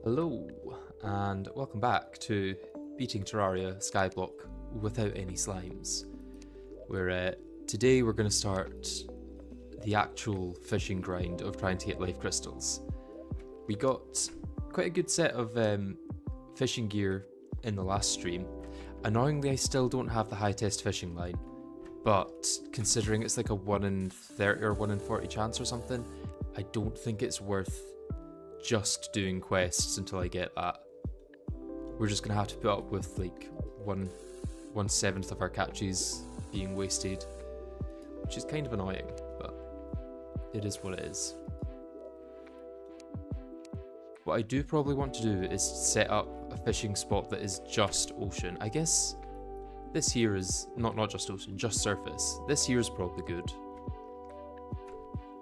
Hello, and welcome back to beating Terraria Skyblock without any slimes. Today we're going to start the actual fishing grind of trying to get life crystals. We got quite a good set of fishing gear in the last stream. Annoyingly, I still don't have the high test fishing line, but considering it's like a 1 in 30 or 1 in 40 chance or something, I don't think it's worth just doing quests until I get that. We're just gonna have to put up with like 1/7 of our catches being wasted, which is kind of annoying, but it is what it is. What I do probably want to do is set up a fishing spot that is just ocean. I guess this here is not just ocean, just surface. This here is probably good.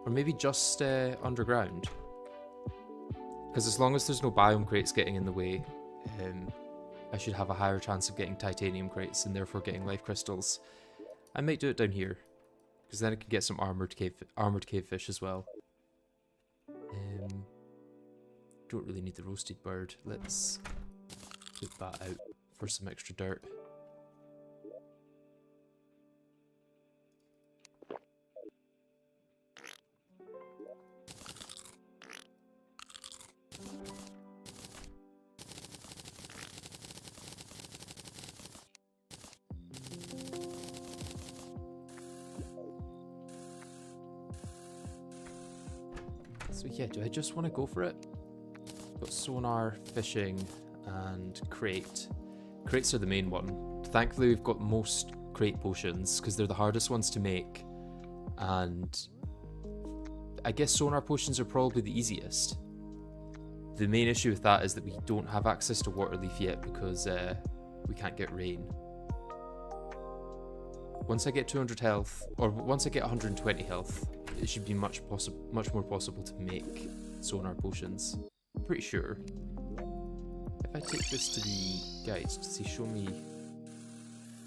Or maybe just underground. Because as long as there's no biome crates getting in the way, I should have a higher chance of getting titanium crates and therefore getting life crystals. I might do it down here, because then I can get some armored cave fish as well. Don't really need the roasted bird. Let's put that out for some extra dirt. So yeah, do I just want to go for it? Got sonar, fishing, and crate. Crates are the main one. Thankfully we've got most crate potions, because they're the hardest ones to make. And I guess sonar potions are probably the easiest. The main issue with that is that we don't have access to water leaf yet, because we can't get rain. Once I get 200 health, or once I get 120 health, it should be much more possible to make sonar potions. I'm pretty sure. If I take this to the guide, does he show me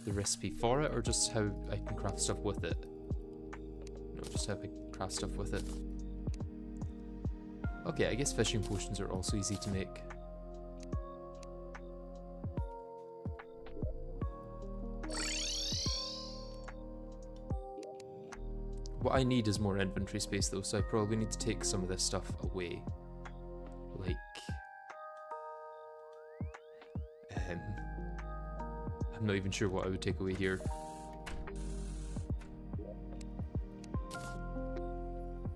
the recipe for it, or just how I can craft stuff with it? No, just how I can craft stuff with it. Okay, I guess fishing potions are also easy to make. What I need is more inventory space though, so I probably need to take some of this stuff away. Like... I'm not even sure what I would take away here.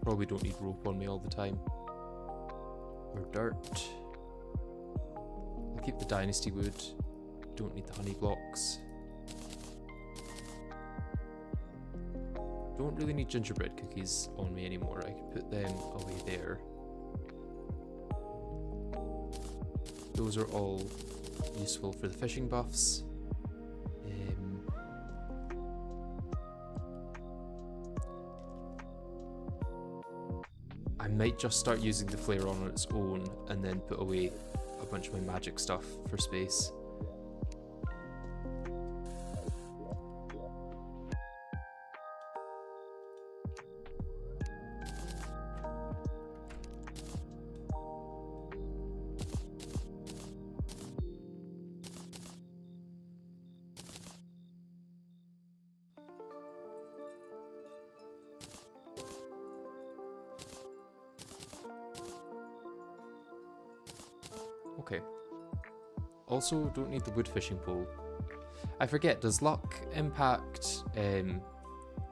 Probably don't need rope on me all the time. Or dirt. I'll keep the dynasty wood. Don't need the honey blocks. Don't really need gingerbread cookies on me anymore. I can put them away there. Those are all useful for the fishing buffs. I might just start using the flare on its own and then put away a bunch of my magic stuff for space. Okay. Also, don't need the wood fishing pole. I forget, does luck impact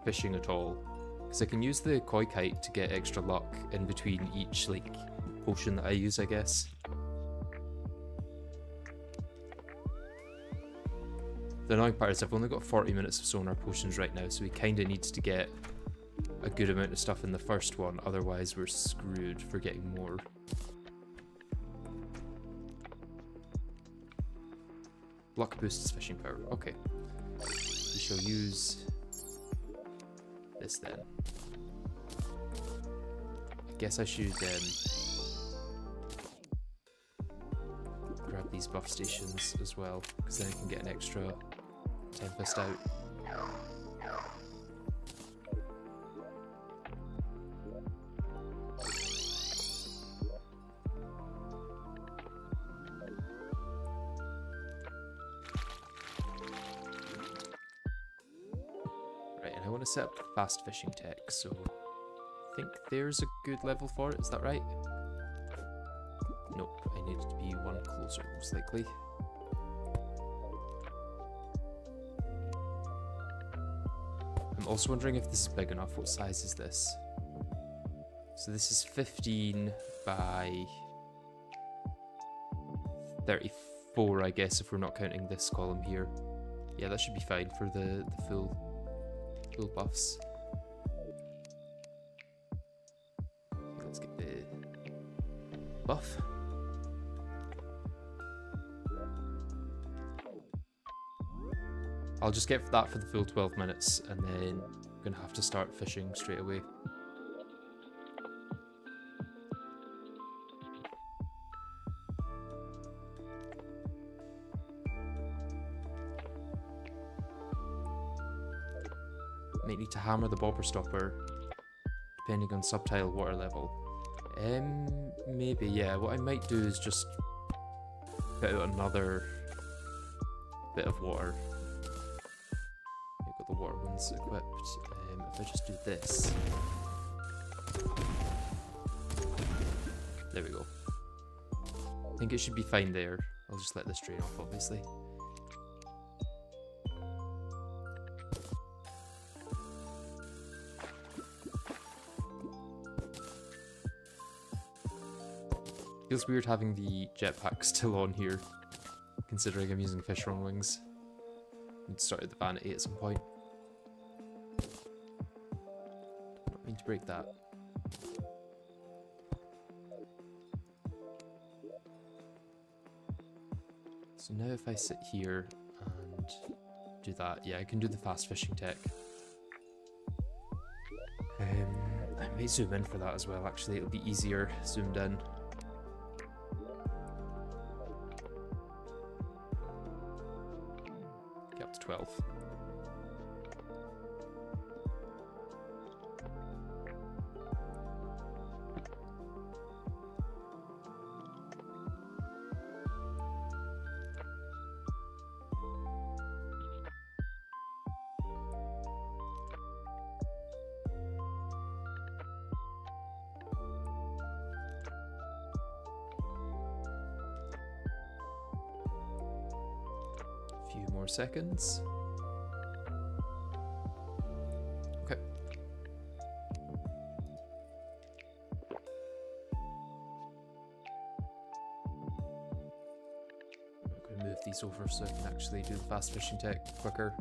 fishing at all? Because I can use the koi kite to get extra luck in between each like potion that I use, I guess. The annoying part is I've only got 40 minutes of sonar potions right now, so we kind of need to get a good amount of stuff in the first one, otherwise we're screwed for getting more. Luck boosts fishing power. Okay. We shall use this then. I guess I should grab these buff stations as well, because then I can get an extra Tempest out. to set up fast fishing tech, so I think there's a good level for it, is that right? Nope, I need to be one closer, most likely. I'm also wondering if this is big enough. What size is this? So this is 15 by 34, I guess, if we're not counting this column here. Yeah, that should be fine for the full buffs. Let's get the buff. I'll just get that for the full 12 minutes, and then I'm gonna have to start fishing straight away. Might need to hammer the bobber stopper, depending on subtile water level. Maybe, yeah. What I might do is just put out another bit of water. I've got the water ones equipped. If I just do this. There we go. I think it should be fine there. I'll just let this drain off, obviously. Feels weird having the jetpack still on here, considering I'm using fish on wings. I'd started the vanity at some point. Don't mean to break that. So now if I sit here and do that, yeah, I can do the fast fishing tech. I may zoom in for that as well, actually. It'll be easier zoomed in. Get up to 12. Few more seconds. Okay. I'm going to move these over so I can actually do the fast fishing tech quicker.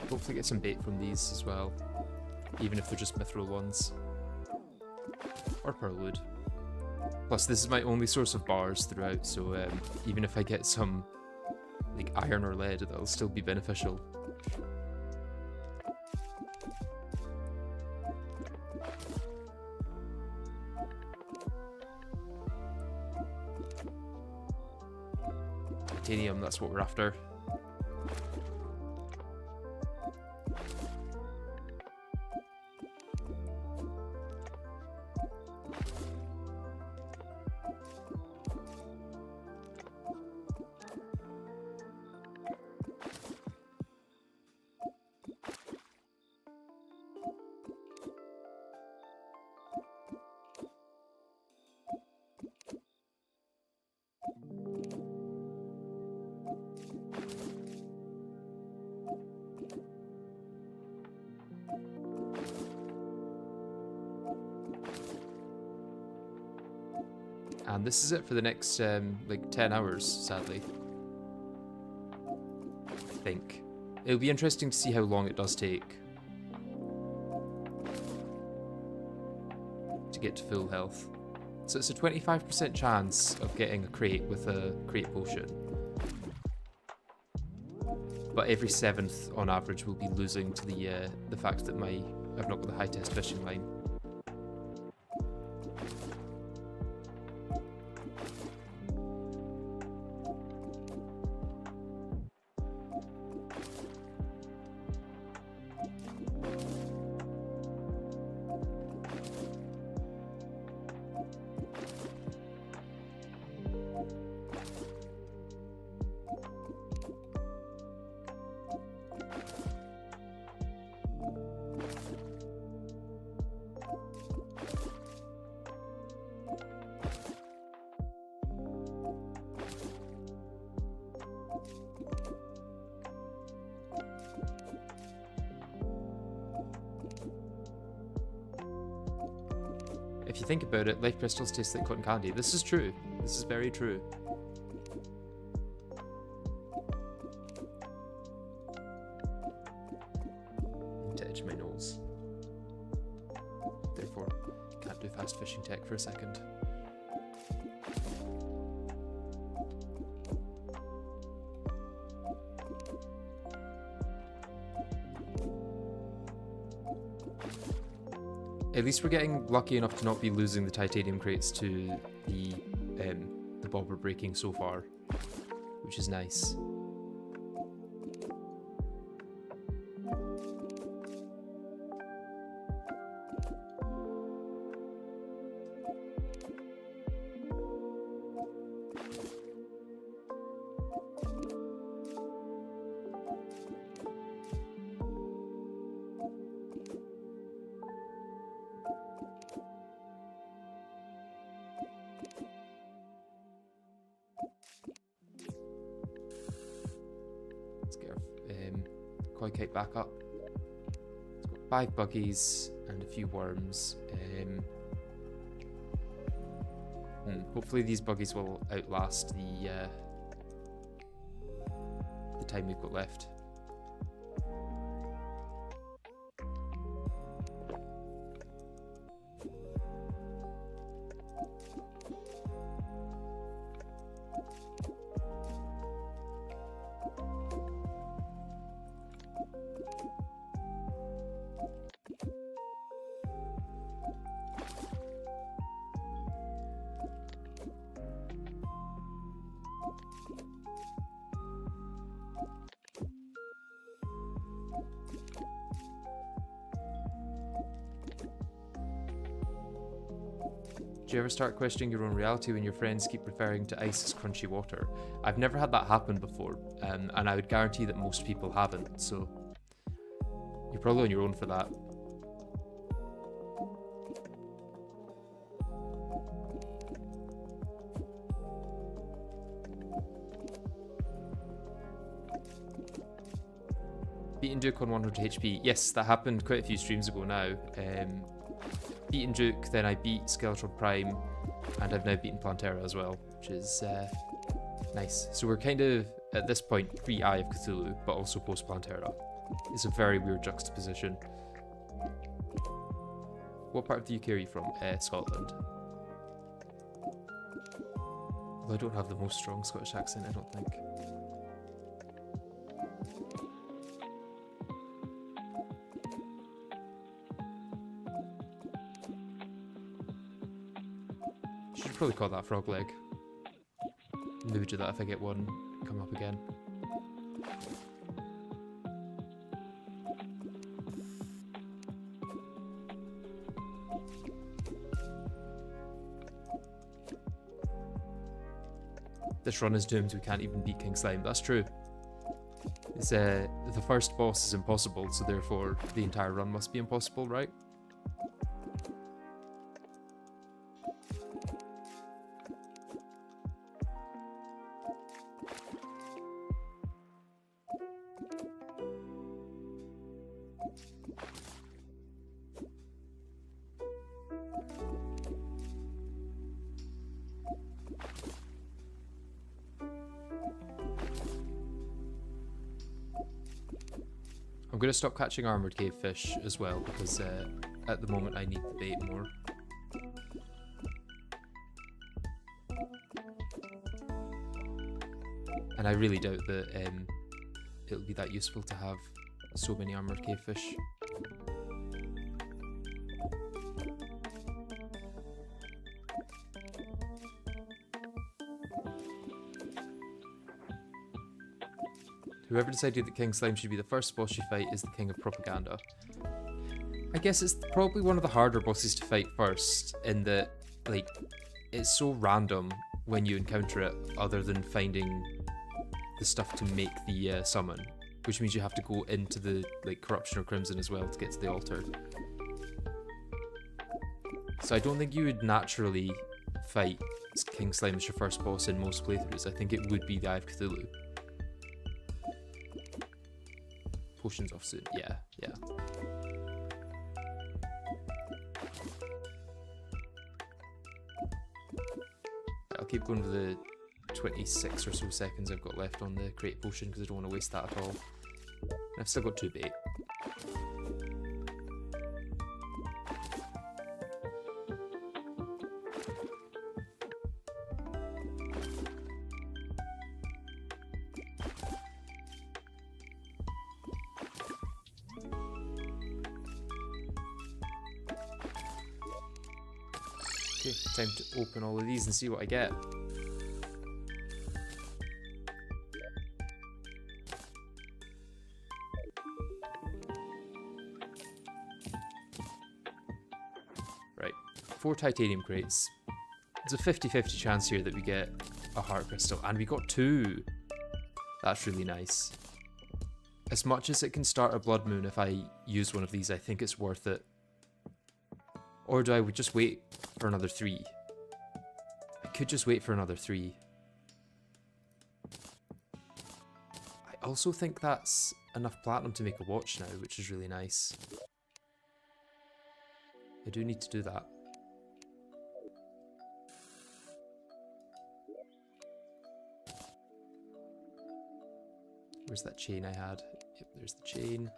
Hopefully get some bait from these as well, even if they're just mithril ones. Or pearlwood. Plus this is my only source of bars throughout, so even if I get some like iron or lead, that'll still be beneficial. Titanium, that's what we're after. And this is it for the next, like, 10 hours, sadly. I think. It'll be interesting to see how long it does take to get to full health. So it's a 25% chance of getting a crate with a crate potion. But every 7th, on average, we'll be losing to the fact that I've not got the high test fishing line. if you think about it, life crystals taste like cotton candy. This is true. This is very true. To itch my nose. Therefore, can't do fast fishing tech for a second. At least we're getting lucky enough to not be losing the titanium crates to the bobber breaking so far, which is nice. Let's get our koi kite back up. It's got 5 buggies and a few worms. Hopefully these buggies will outlast the time we've got left. Do you ever start questioning your own reality when your friends keep referring to ice as crunchy water? I've never had that happen before, and I would guarantee that most people haven't, so you're probably on your own for that. Beaten Duke on 100 HP. Yes, that happened quite a few streams ago now. Beaten Duke, then I beat Skeleton Prime, and I've now beaten Plantera as well, which is nice. So we're kind of, at this point, pre-Eye of Cthulhu, but also post-Plantera. It's a very weird juxtaposition. What part of the UK are you from? Scotland. Although I don't have the most strong Scottish accent, I don't think. Should probably call that frog leg. Maybe do that if I get one come up again. This run is doomed, we can't even beat King Slime. That's true. It's, the first boss is impossible, so therefore the entire run must be impossible, right? I'm going to stop catching armoured cave fish as well, because at the moment I need the bait more. And I really doubt that it'll be that useful to have so many armoured cave fish. Whoever decided that King Slime should be the first boss you fight is the king of propaganda. I guess it's probably one of the harder bosses to fight first, in that, like, it's so random when you encounter it, other than finding the stuff to make the summon, which means you have to go into the, like, Corruption or Crimson as well to get to the altar. So I don't think you would naturally fight King Slime as your first boss in most playthroughs. I think it would be the Eye of Cthulhu. Potions off soon. Yeah. keep going with the 26 or so seconds I've got left on the crate potion because I don't want to waste that at all. And I've still got 2 bait. Okay, time to open all of these and see what I get. Right, 4 titanium crates. There's a 50-50 chance here that we get a heart crystal, and we got 2. That's really nice. As much as it can start a blood moon if I use one of these, I think it's worth it. Or do I just wait for another 3? I could just wait for another 3. I also think that's enough platinum to make a watch now, which is really nice. I do need to do that. Where's that chain I had? Yep, there's the chain.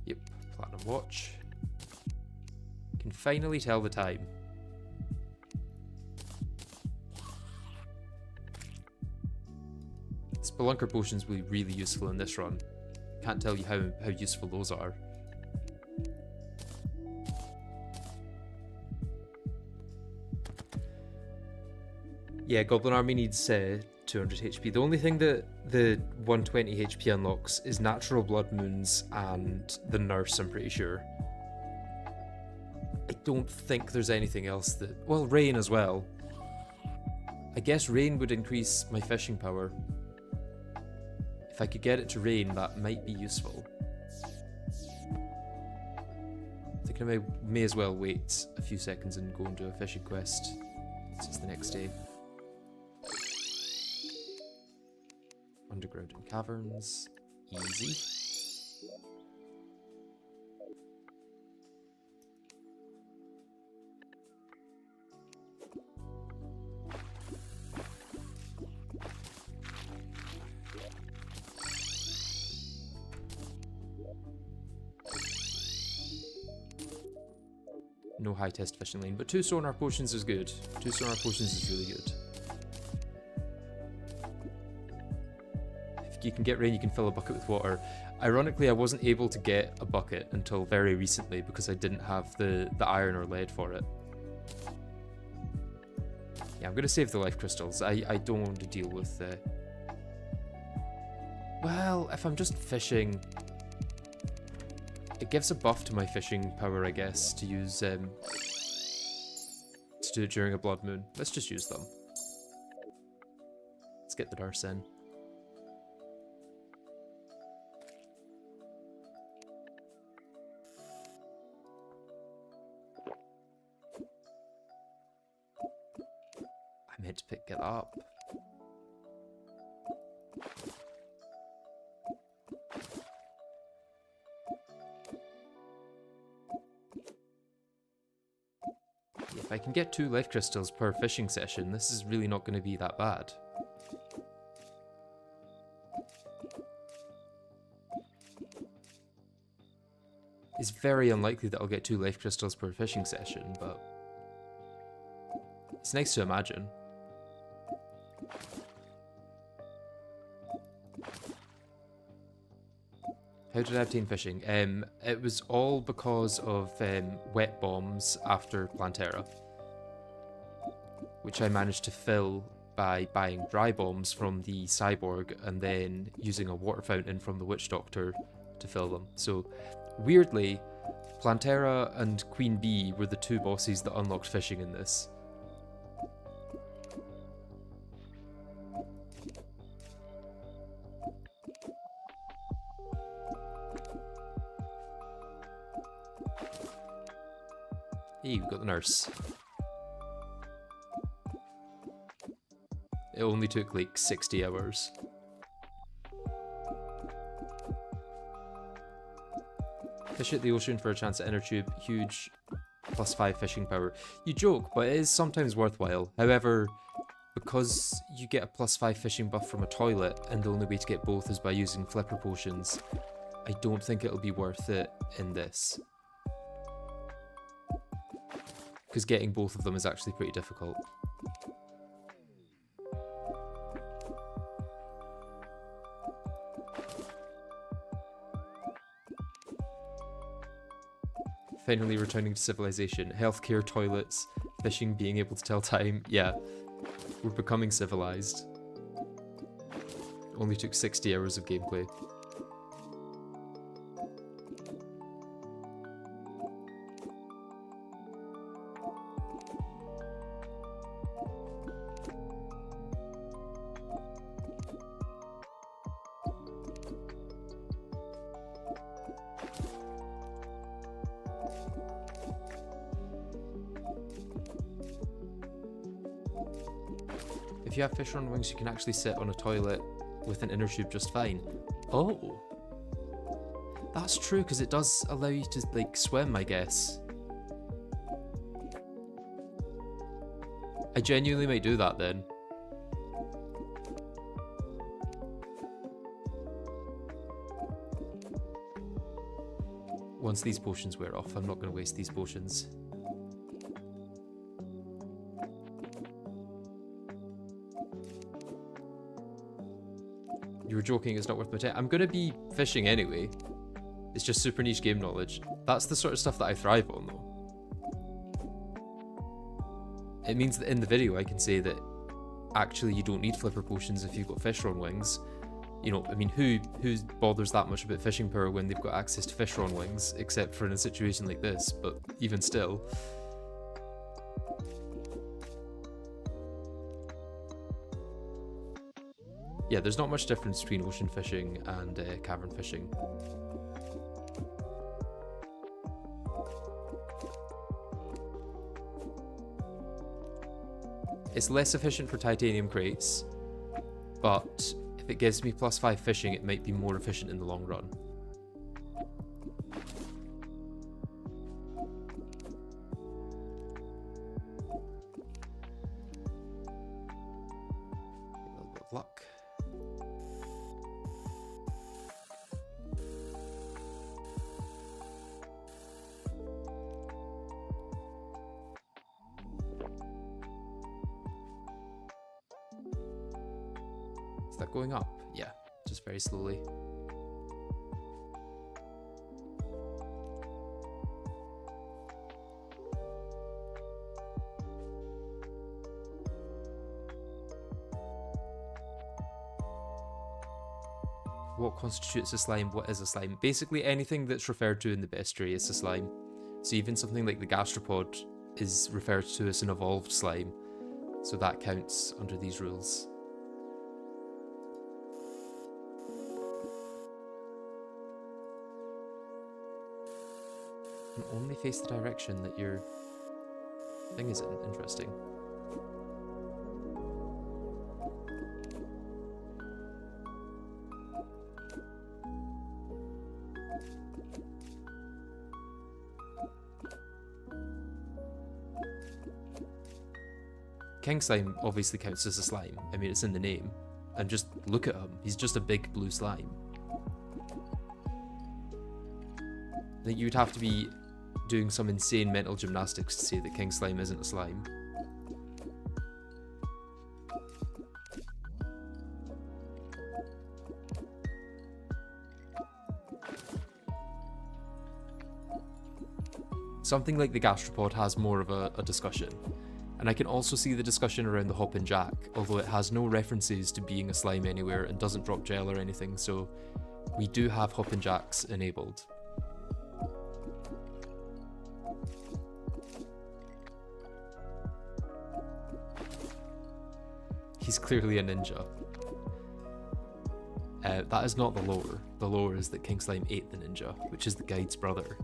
Yep, platinum watch. Can finally tell the time. Spelunker potions will be really useful in this run. Can't tell you how useful those are. Yeah, Goblin Army needs 200 HP. The only thing that the 120 HP unlocks is natural blood moons and the nurse, I'm pretty sure. I don't think there's anything else that... Well, rain as well. I guess rain would increase my fishing power. If I could get it to rain, that might be useful. I think I may as well wait a few seconds and go and do a fishing quest since it's the next day. Underground and caverns. Easy. No high test fishing lane, but 2 sonar potions is good. 2 sonar potions is really good. If you can get rain, you can fill a bucket with water. Ironically, I wasn't able to get a bucket until very recently because I didn't have the iron or lead for it. Yeah, I'm going to save the life crystals. I don't want to deal with... Well, if I'm just fishing... It gives a buff to my fishing power, I guess, to use... to do it during a blood moon. Let's just use them. Let's get the nurse in. I meant to pick it up. If I can get 2 life crystals per fishing session, this is really not going to be that bad. It's very unlikely that I'll get 2 life crystals per fishing session, but it's nice to imagine. How did I obtain fishing? It was all because of wet bombs after Plantera, which I managed to fill by buying dry bombs from the cyborg and then using a water fountain from the witch doctor to fill them. So, weirdly, Plantera and Queen Bee were the 2 bosses that unlocked fishing in this. Hey, we've got the nurse. It only took like 60 hours. Fish at the ocean for a chance at inner tube. Huge +5 fishing power. You joke, but it is sometimes worthwhile. However, because you get a +5 fishing buff from a toilet, and the only way to get both is by using flipper potions, I don't think it'll be worth it in this. Because getting both of them is actually pretty difficult. Finally returning to civilization. Healthcare, toilets, fishing, being able to tell time. Yeah, we're becoming civilized. Only took 60 hours of gameplay. If you have fish on wings, you can actually sit on a toilet with an inner tube just fine. Oh, that's true, because it does allow you to, like, swim, I guess. I genuinely might do that then. Once these potions wear off, I'm not going to waste these potions. You were joking, it's not worth my time. I'm going to be fishing anyway. It's just super niche game knowledge. That's the sort of stuff that I thrive on, though. It means that in the video I can say that actually you don't need flipper potions if you've got fish on wings. You know, I mean, who bothers that much about fishing power when they've got access to fish on wings, except for in a situation like this, but even still. Yeah, there's not much difference between ocean fishing and cavern fishing. It's less efficient for titanium crates, but if it gives me +5 fishing, it might be more efficient in the long run. A little bit of luck. Is that going up? Yeah, just very slowly. What constitutes a slime? What is a slime? Basically anything that's referred to in the bestiary is a slime. So even something like the gastropod is referred to as an evolved slime. So that counts under these rules. And only face the direction that your thing is in. Interesting. King Slime obviously counts as a slime. I mean, it's in the name. And just look at him. He's just a big blue slime. I think you'd have to be doing some insane mental gymnastics to say that King Slime isn't a slime. Something like the gastropod has more of a discussion. And I can also see the discussion around the Hop and Jack, although it has no references to being a slime anywhere and doesn't drop gel or anything, so we do have Hop and Jacks enabled. He's clearly a ninja. That is not the lore. The lore is that King Slime ate the ninja, which is the guide's brother.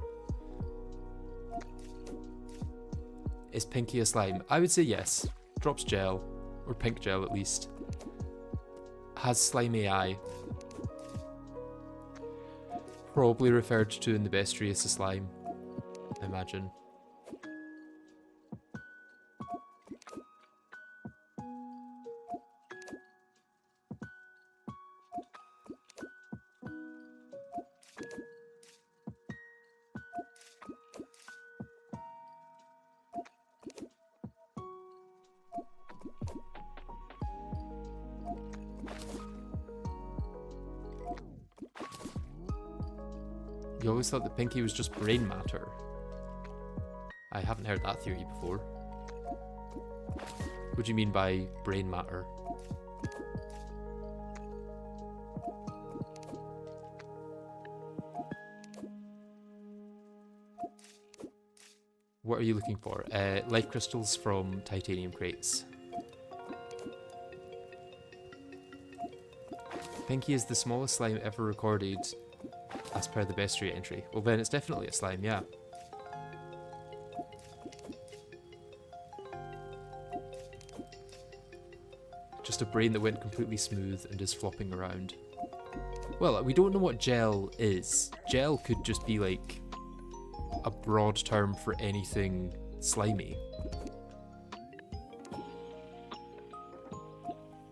Is Pinky a slime? I would say yes. Drops gel, or pink gel at least. Has slime AI. probably referred to in the bestiary as a slime, I imagine. You always thought that Pinky was just brain matter. I haven't heard that theory before. What do you mean by brain matter? What are you looking for? Life crystals from titanium crates. Pinky is the smallest slime ever recorded as per the bestiary entry. Well then it's definitely a slime, yeah. Just a brain that went completely smooth and is flopping around. Well, we don't know what gel is. Gel could just be like a broad term for anything slimy.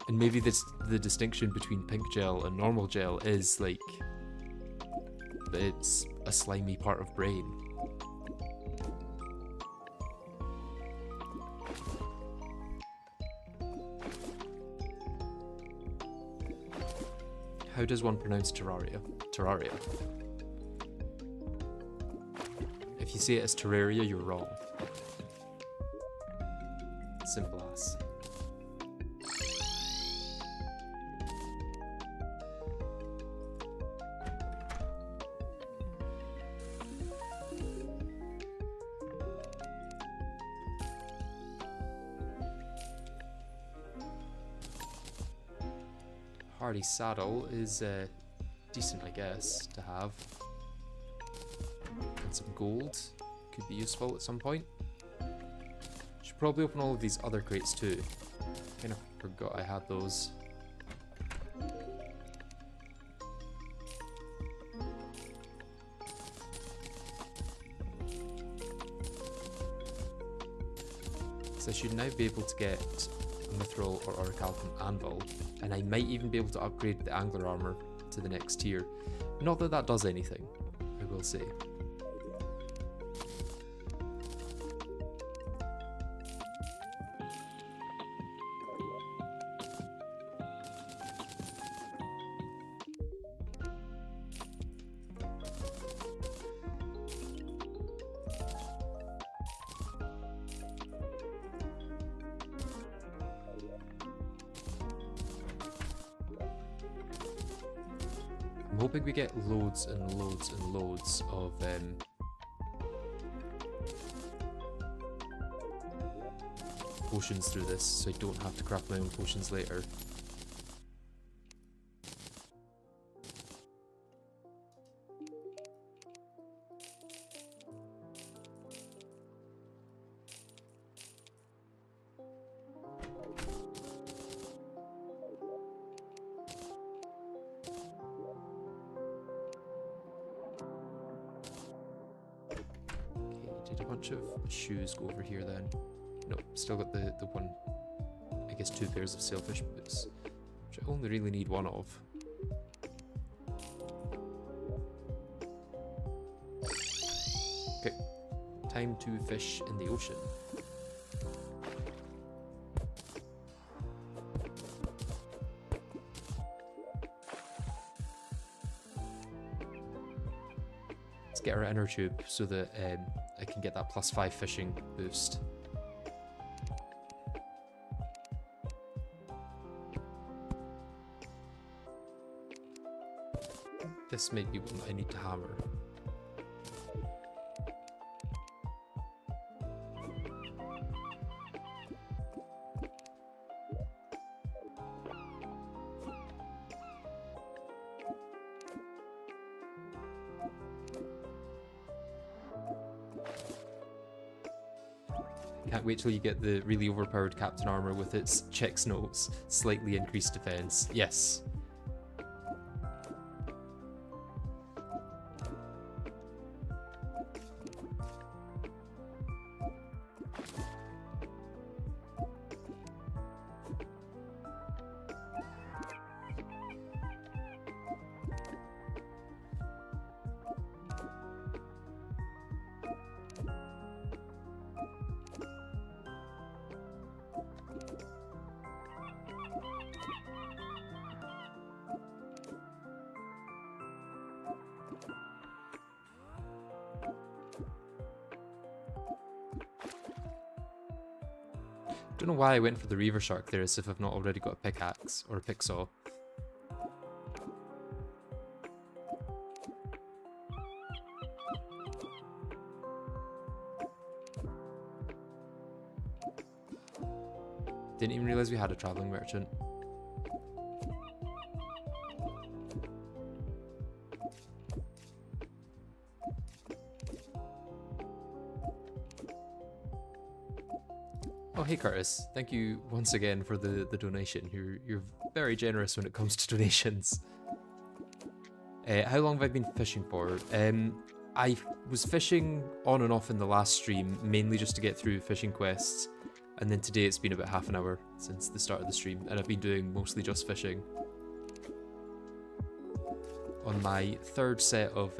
And maybe the distinction between pink gel and normal gel is like that it's a slimy part of brain. How does one pronounce Terraria? Terraria. If you say it as Terraria, you're wrong. Simple as. Hardy saddle is decent, I guess, to have. And some gold could be useful at some point. Should probably open all of these other crates too. Kind of forgot I had those. So I should now be able to get a mithril or orichalcum anvil, and I might even be able to upgrade the angler armor to the next tier. Not that that does anything, I will say. I'm hoping we get loads and loads and loads of potions through this, so I don't have to craft my own potions later. Did a bunch of shoes go over here then? Nope, still got the one, I guess 2 pairs of sailfish boots, which I only really need 1 of. Okay, time to fish in the ocean. Let's get our inner tube so that I can get that +5 fishing boost. This might be one that I need to hammer. Can't wait till you get the really overpowered captain armor with its Chex notes, slightly increased defense. Yes. Don't know why I went for the Reaver Shark there, as if I've not already got a pickaxe or a pick saw. Didn't even realise we had a travelling merchant. Oh, hey Curtis, thank you once again for the donation. You're very generous when it comes to donations. How long have I been fishing for? I was fishing on and off in the last stream, mainly just to get through fishing quests. And then today it's been about half an hour since the start of the stream, and I've been doing mostly just fishing. On my third set of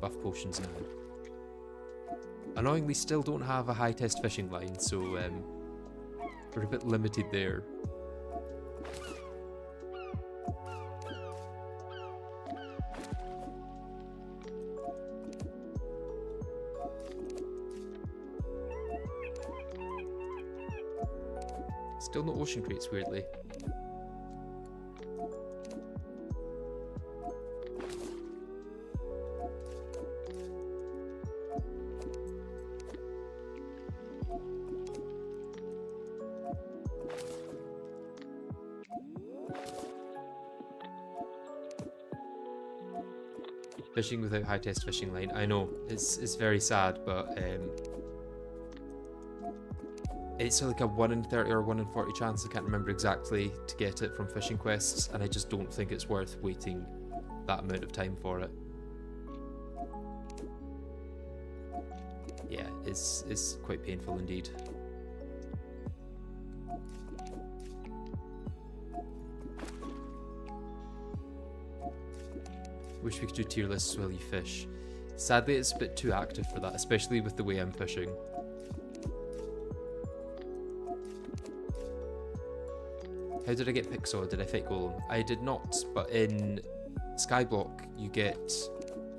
buff potions now. Annoyingly still don't have a high test fishing line, so we're a bit limited there. Still no ocean crates, weirdly. Fishing without high test fishing line. I know, it's very sad, but it's like a 1 in 30 or 1 in 40 chance, I can't remember exactly, to get it from fishing quests, and I just don't think it's worth waiting that amount of time for it. Yeah, it's quite painful indeed. Wish we could do tier lists while you fish. Sadly, it's a bit too active for that, especially with the way I'm fishing. How did I get Pixel? Did I fit Golem? I did not, but in Skyblock you get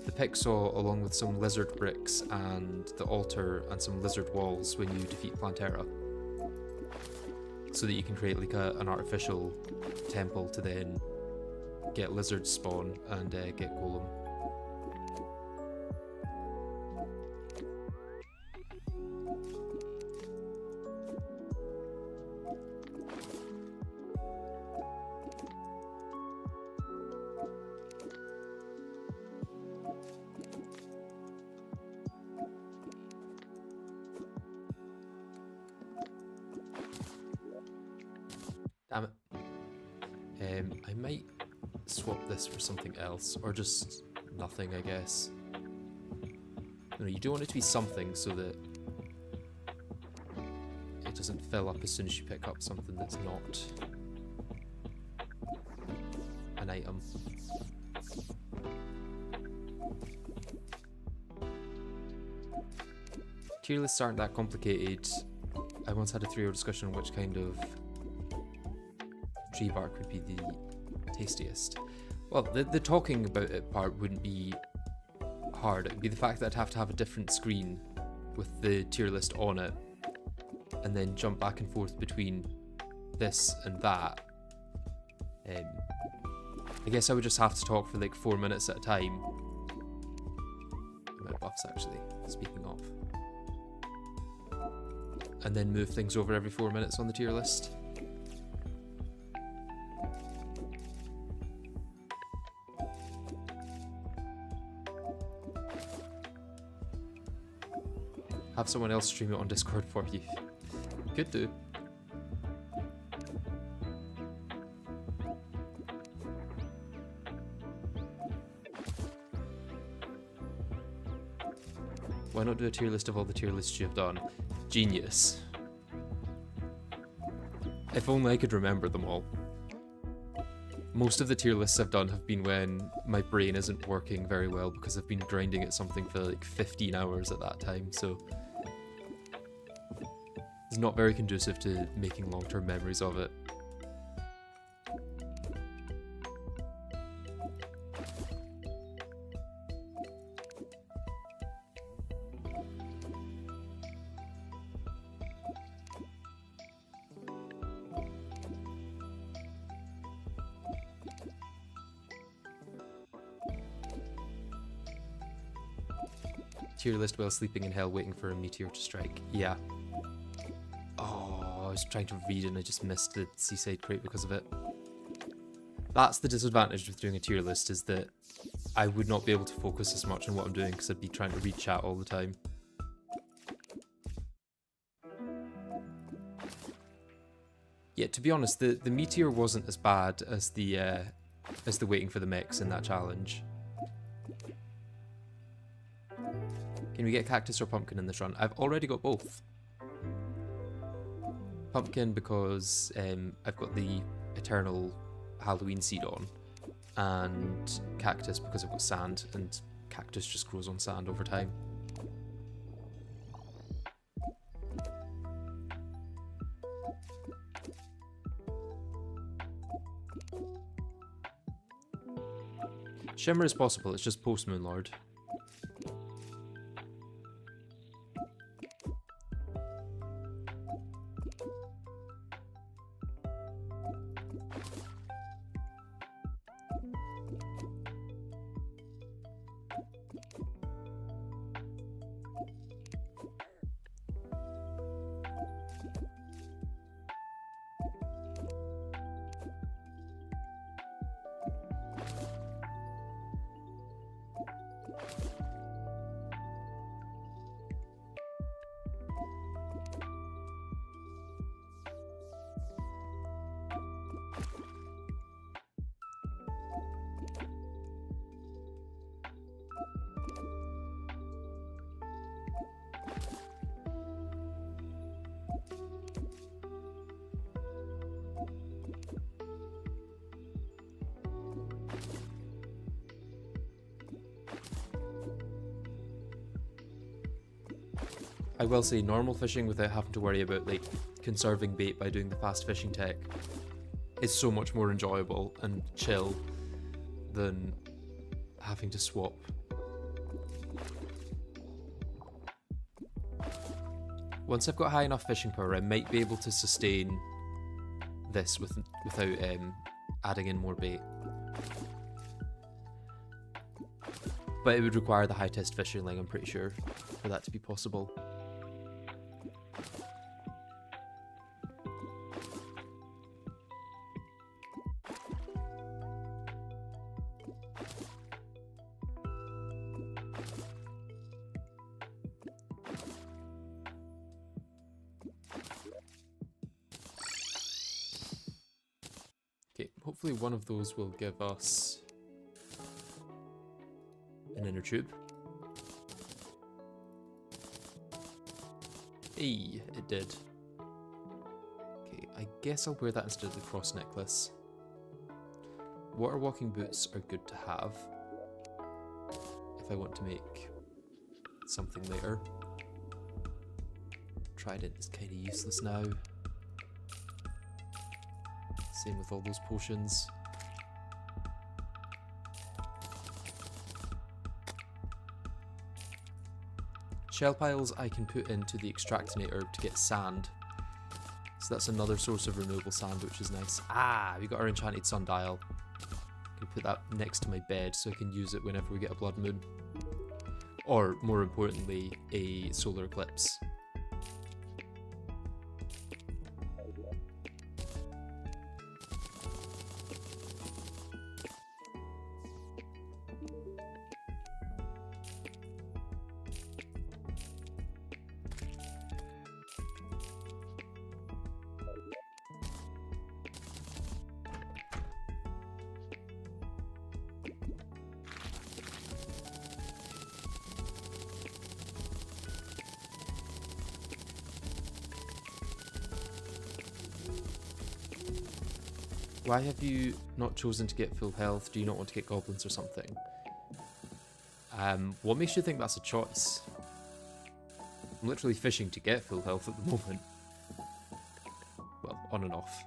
the Pixel along with some lizard bricks and the altar and some lizard walls when you defeat Plantera. So that you can create like an artificial temple to then get lizards spawn and get Golem. Damn it. I might swap this for something else, or just nothing, I guess. No, you do want it to be something so that it doesn't fill up as soon as you pick up something that's not an item. Tier lists aren't that complicated. I once had a 3-hour discussion on which kind of tree bark would be the tastiest. Well, the talking about it part wouldn't be hard. It would be the fact that I'd have to have a different screen with the tier list on it, and then jump back and forth between this and that. I guess I would just have to talk for like 4 minutes at a time. My buffs, actually, speaking of. And then move things over every 4 minutes on the tier list. Have someone else stream it on Discord for you. Could do. Why not do a tier list of all the tier lists you have done? Genius. If only I could remember them all. Most of the tier lists I've done have been when my brain isn't working very well because I've been grinding at something for like 15 hours at that time, so it's not very conducive to making long-term memories of it. tier list while sleeping in hell waiting for a meteor to strike. Yeah. Oh, I was trying to read and I just missed the seaside crate because of it. That's the disadvantage with doing a tier list, is that I would not be able to focus as much on what I'm doing because I'd be trying to read chat all the time. Yeah, to be honest, the meteor wasn't as bad as the waiting for the mechs in that challenge. Can we get cactus or pumpkin in this run? I've already got both. Pumpkin because I've got the eternal Halloween seed on, and cactus because I've got sand, and cactus just grows on sand over time. Shimmer is possible, it's just post Moonlord. I will say normal fishing without having to worry about like conserving bait by doing the fast fishing tech is so much more enjoyable and chill than having to swap. Once I've got high enough fishing power, I might be able to sustain this without adding in more bait. But it would require the high test fishing line, I'm pretty sure, for that to be possible. Okay, hopefully one of those will give us an inner tube. Hey, it did. Okay, I guess I'll wear that instead of the cross necklace. Water walking boots are good to have if I want to make something later. Trident is kind of useless now. Same with all those potions. Shell piles I can put into the extractinator to get sand. So that's another source of renewable sand, which is nice. Ah, we got our enchanted sundial. I'm gonna put that next to my bed so I can use it whenever we get a blood moon. Or, more importantly, a solar eclipse. Why have you not chosen to get full health? Do you not want to get goblins or something? What makes you think that's a choice? I'm literally fishing to get full health at the moment. Well, on and off.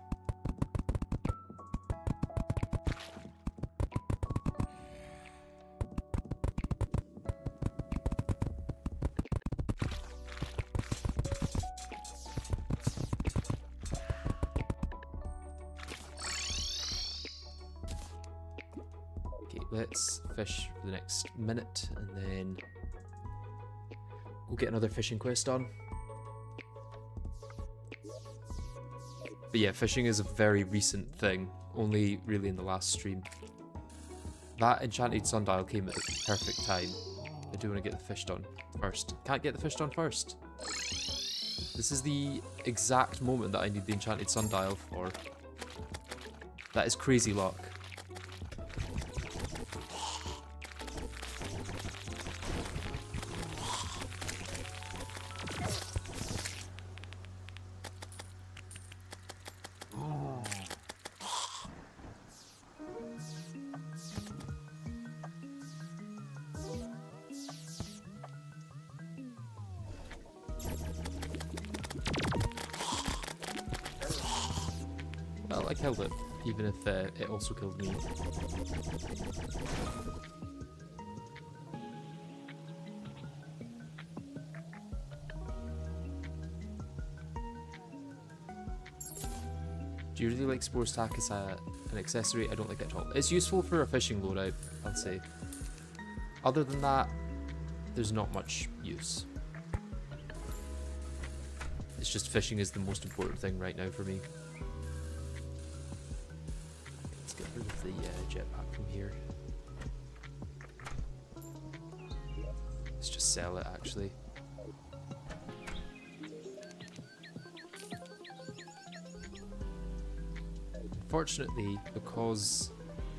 Let's fish for the next minute and then We'll get another fishing quest on. But yeah, fishing is a very recent thing, only really in the last stream. That enchanted sundial came at the perfect time. I do want to get the fish done first. Can't get the fish done first. This is the exact moment that I need the enchanted sundial for. That is crazy luck. Well, I killed it, even if it also killed me. Do you really like Spore Stack as an accessory? I don't like it at all. It's useful for a fishing loadout, I'll say. Other than that, there's not much use. It's just fishing is the most important thing right now for me. Let's get rid of the jetpack from here. Let's just sell it, actually. Unfortunately, because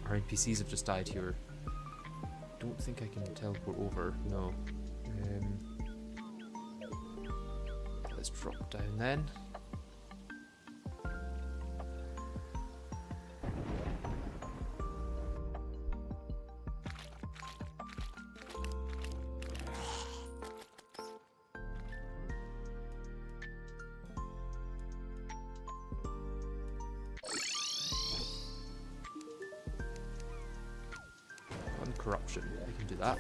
our NPCs have just died here, I don't think I can teleport over, no. Let's drop down then. Corruption, I can do that.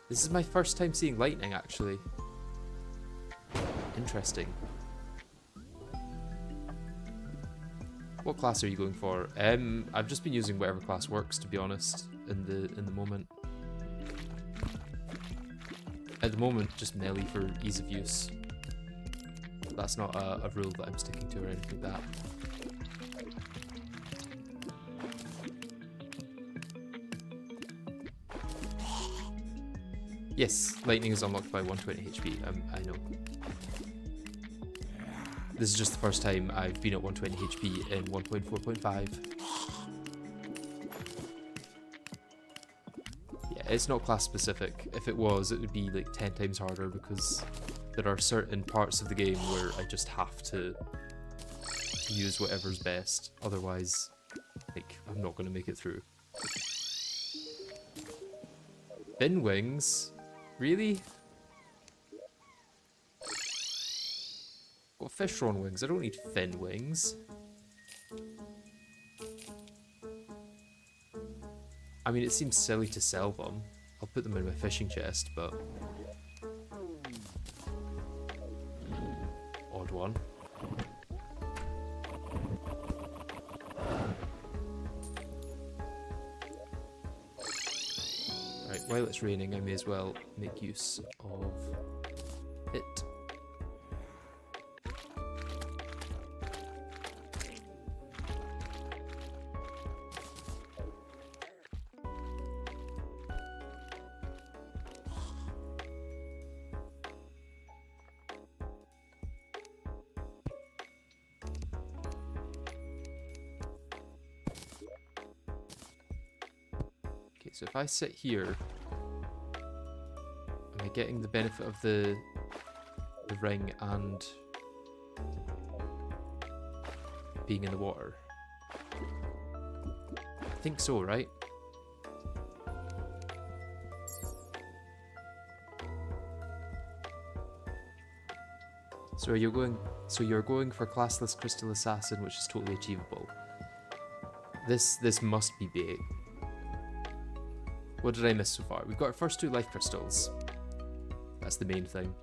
This is my first time seeing lightning, actually. Interesting. What class are you going for? I've just been using whatever class works, to be honest, in the moment. At the moment, just melee for ease of use. But that's not a rule that I'm sticking to or anything like that. Yes, lightning is unlocked by 120 HP, I know. This is just the first time I've been at 120 HP in 1.4.5. Yeah, it's not class specific. If it was, it would be like 10 times harder because there are certain parts of the game where I just have to use whatever's best. Otherwise, like, I'm not going to make it through. Fin wings? Really? Got fish on wings, I don't need fin wings. I mean, it seems silly to sell them. I'll put them in my fishing chest, but... odd one. Right, while it's raining, I may as well make use of it. So if I sit here, am I getting the benefit of the ring and being in the water? I think so, right? So you're going for classless crystal assassin, which is totally achievable. This must be bait. What did I miss so far? We've got our first 2 life crystals. That's the main thing.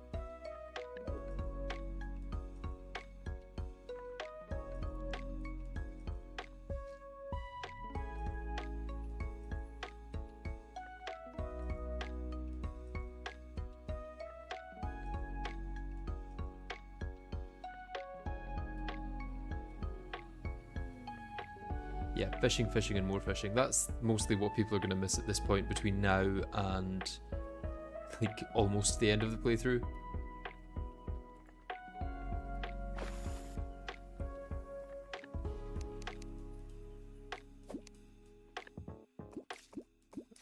Yeah, fishing, fishing, and more fishing. That's mostly what people are going to miss at this point between now and like almost the end of the playthrough.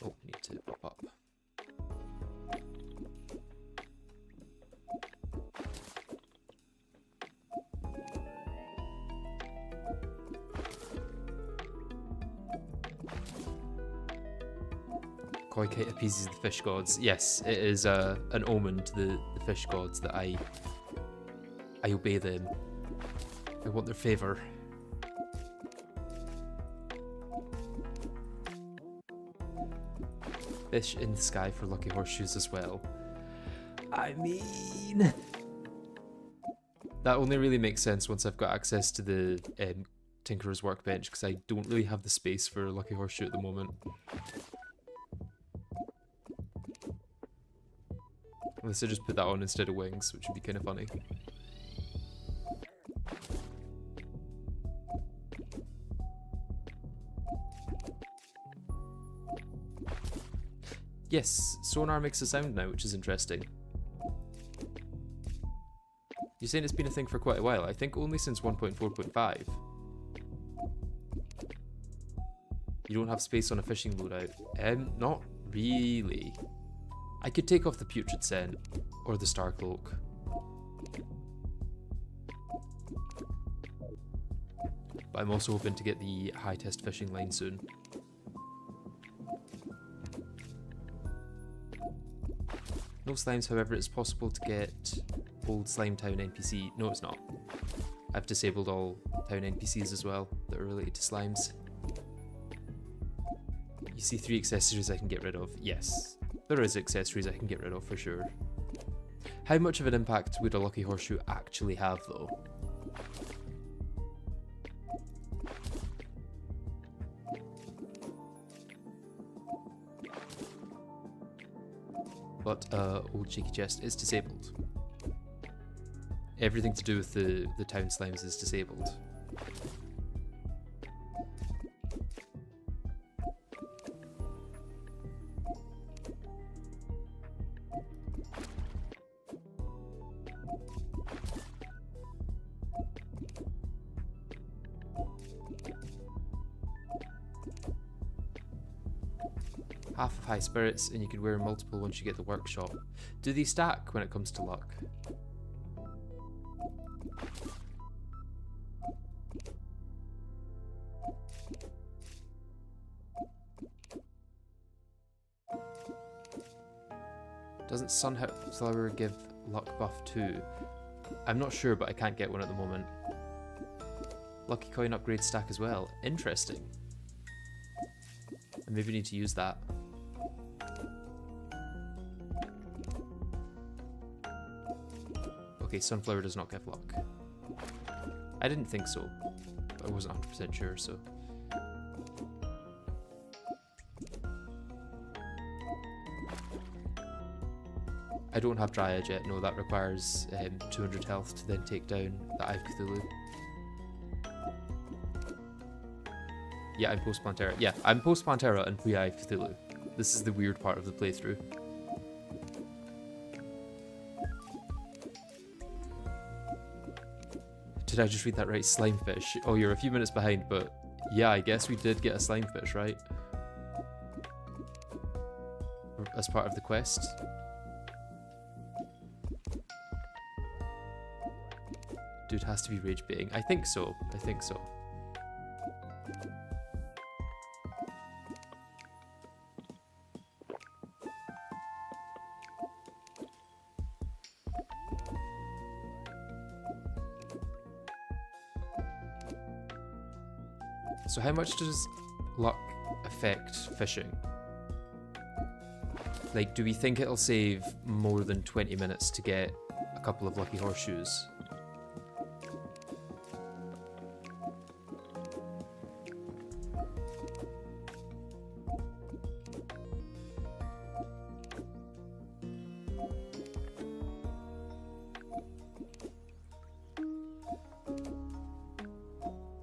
Oh, need to pop up. Koi Kite appeases the fish gods. Yes, it is an omen to the fish gods that I obey them. I want their favour. Fish in the sky for lucky horseshoes as well. I mean... that only really makes sense once I've got access to the Tinkerer's workbench, because I don't really have the space for a lucky horseshoe at the moment. Unless I just put that on instead of wings, which would be kind of funny. Yes, sonar makes a sound now, which is interesting. You're saying it's been a thing for quite a while. I think only since 1.4.5. You don't have space on a fishing loadout. Not really. I could take off the putrid scent or the star cloak. But I'm also hoping to get the high test fishing line soon. No slimes, however, it's possible to get old Slime Town NPC. No, it's not. I've disabled all town NPCs as well that are related to slimes. You see 3 accessories I can get rid of. Yes, there is accessories I can get rid of for sure. How much of an impact would a lucky horseshoe actually have though? But old cheeky chest is disabled. Everything to do with the town slimes is disabled. Half of high spirits, and you can wear multiple once you get the workshop. Do they stack when it comes to luck? Doesn't Sunflower give luck buff too? I'm not sure, but I can't get one at the moment. Lucky coin upgrade stack as well. Interesting. I maybe need to use that. Okay, Sunflower does not give luck. I didn't think so, but I wasn't 100% sure, so... I don't have Dryad yet, no, that requires 200 health to then take down the Hive Cthulhu. Yeah, I'm post Plantera. Yeah, I'm post Plantera and pre-Hive Cthulhu. This is the weird part of the playthrough. Did I just read that right? Slimefish. Oh, you're a few minutes behind, but yeah, I guess we did get a slimefish, right? As part of the quest. Dude has to be rage baiting. I think so. I think so. So how much does luck affect fishing? Like, do we think it'll save more than 20 minutes to get a couple of lucky horseshoes?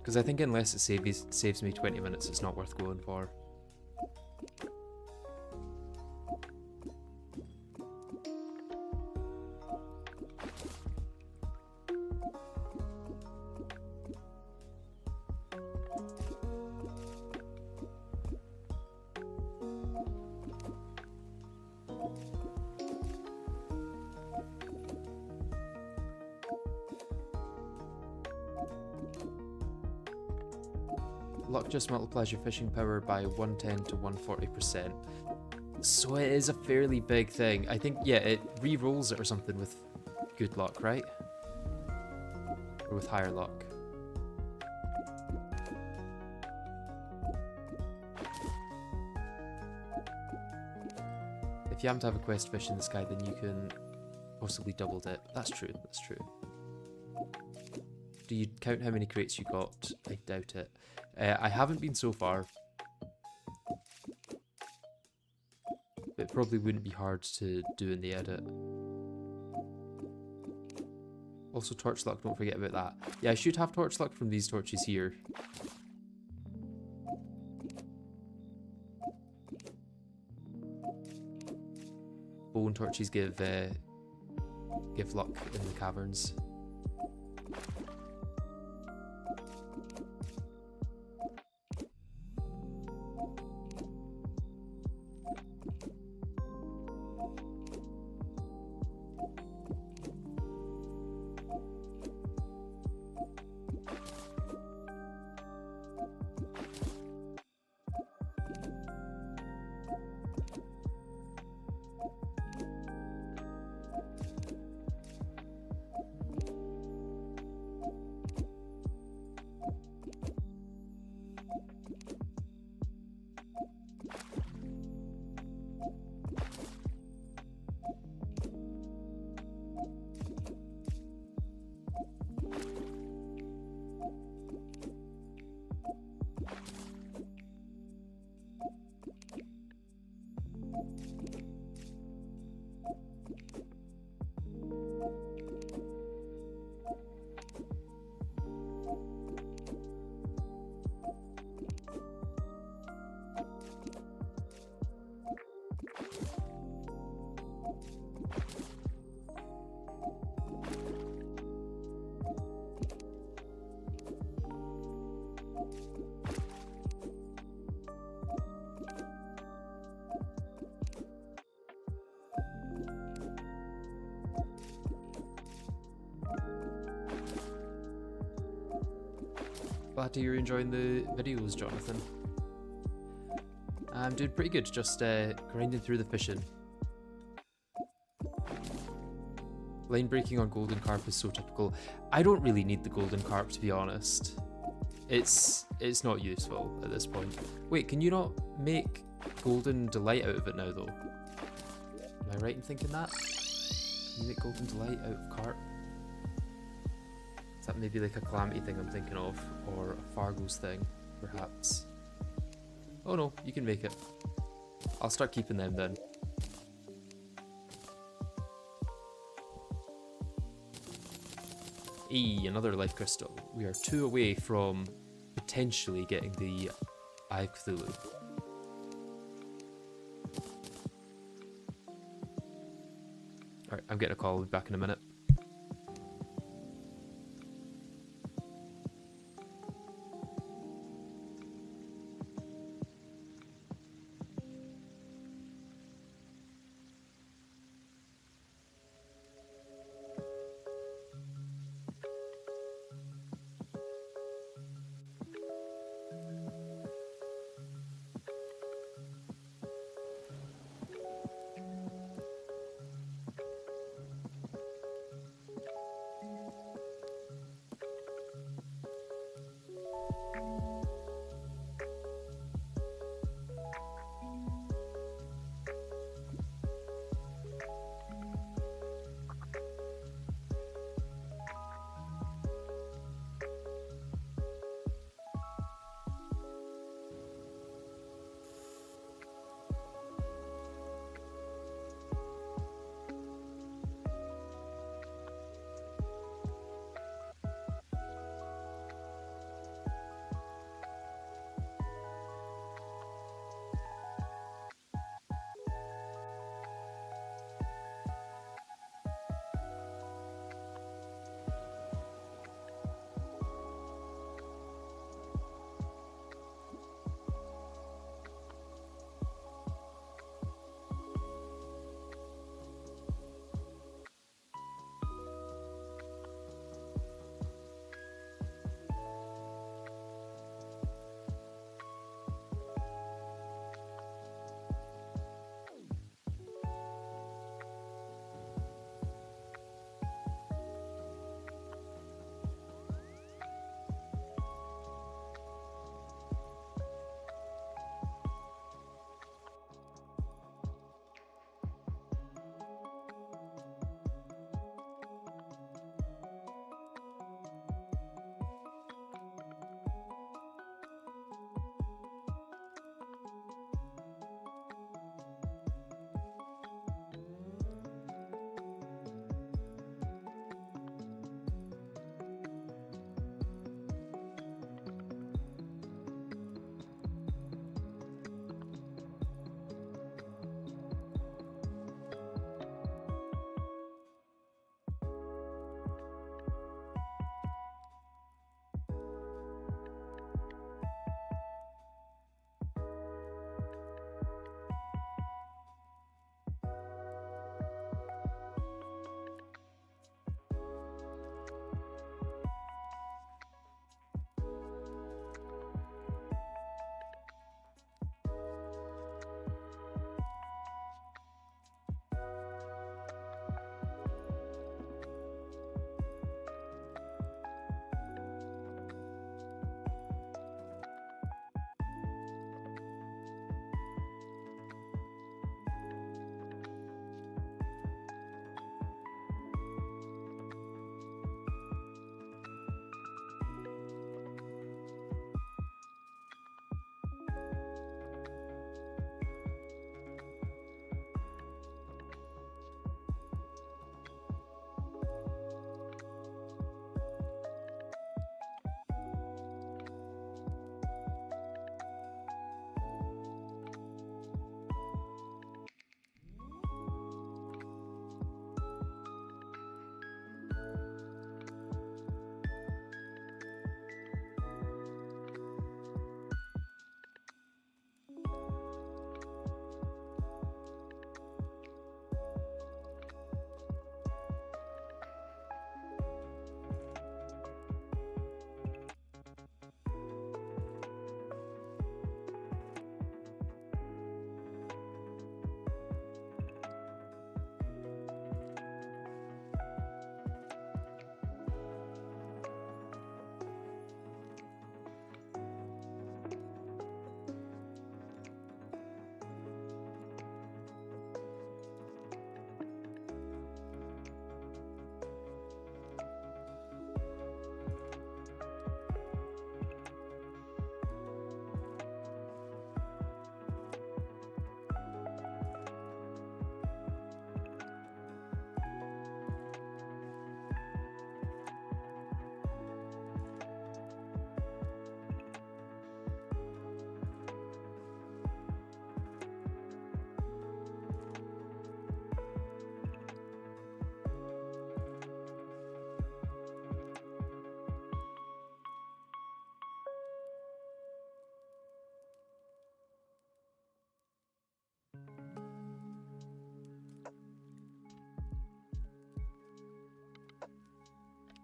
Because I think unless it saves me 20 minutes, it's not worth going for. Luck just multiplies your fishing power by 110 to 140%. So it is a fairly big thing. I think, yeah, it re-rolls it or something with good luck, right? Or with higher luck. If you happen to have a quest fish in the sky, then you can possibly double dip. That's true, that's true. Do you count how many crates you got? I doubt it. I haven't been so far. It probably wouldn't be hard to do in the edit. Also torch luck, don't forget about that. Yeah, I should have torch luck from these torches here. Bone torches give luck in the caverns. Glad to hear you're enjoying the videos, Jonathan. I'm doing pretty good, just grinding through the fishing. Line breaking on golden carp is so typical. I don't really need the golden carp, to be honest. It's not useful at this point. Wait, can you not make golden delight out of it now, though? Am I right in thinking that? Can you make golden delight out of carp? Is that maybe like a Calamity thing I'm thinking of? Or a Fargo's thing, perhaps? Oh no, you can make it. I'll start keeping them then. Another life crystal. We are 2 away from potentially getting the Eye of Cthulhu. Alright, I'm getting a call. I'll be back in a minute.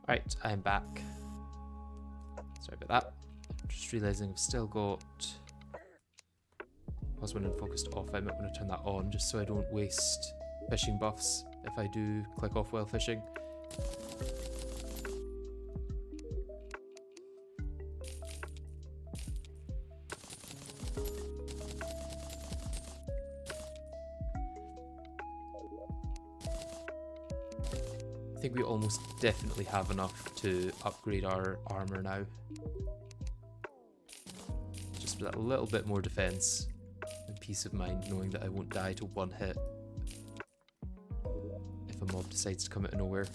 Right, I'm back. Sorry about that. Just realising I've still got pause when focused off. I might want to turn that on just so I don't waste fishing buffs if I do click off while fishing. I think we almost definitely have enough to upgrade our armor now. Just with a little bit more defense and peace of mind knowing that I won't die to one hit if a mob decides to come out of nowhere.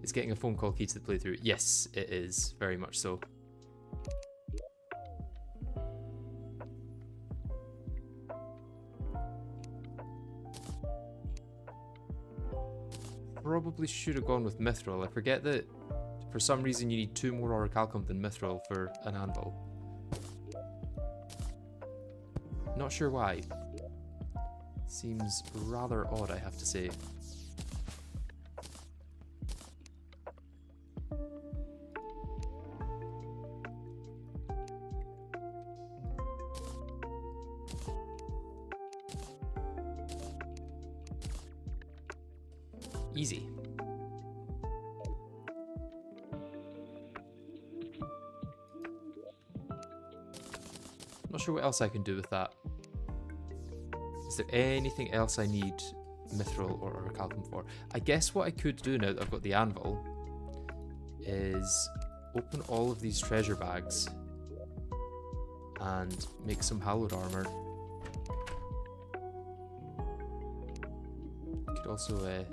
Is getting a phone call key to the playthrough? Yes, it is. Very much so. Probably should have gone with Mithril. I forget that for some reason you need 2 more orichalcum than Mithril for an anvil. Not sure why. Seems rather odd, I have to say. Easy. Not sure what else I can do with that. Is there anything else I need Mithril or orichalcum for? I guess what I could do now that I've got the anvil is open all of these treasure bags and make some hallowed armor. Could also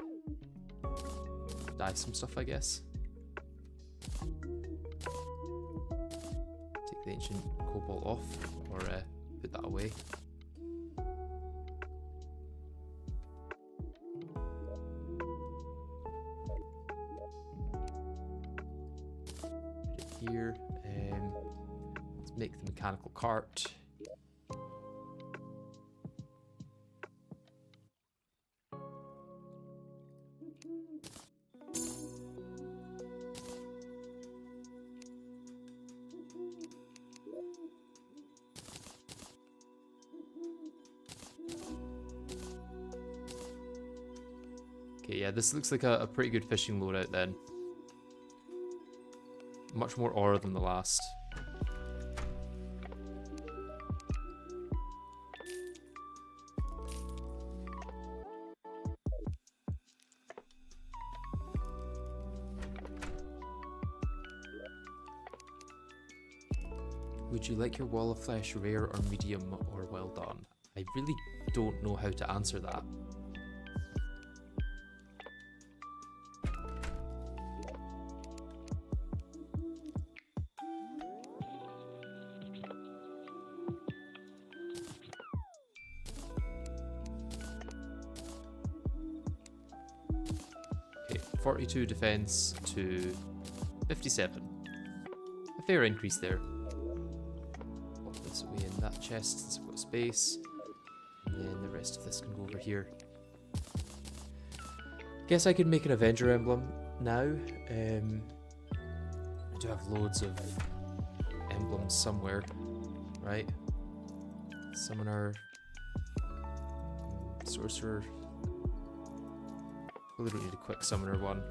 dye some stuff, I guess. Take the ancient cobalt off, or put that away. Put it here. Let's make the mechanical cart. Okay, yeah, this looks like a pretty good fishing loadout then. Much more ore than the last. Would you like your wall of flesh rare or medium or well done? I really don't know how to answer that. Okay, 42 defense to 57. A fair increase there. Pop this away in that chest since I've got space. And then the rest of this can go over here. Guess I could make an Avenger emblem now. I do have loads of emblems somewhere, right? Summoner, Sorcerer. Really don't need a quick summoner one.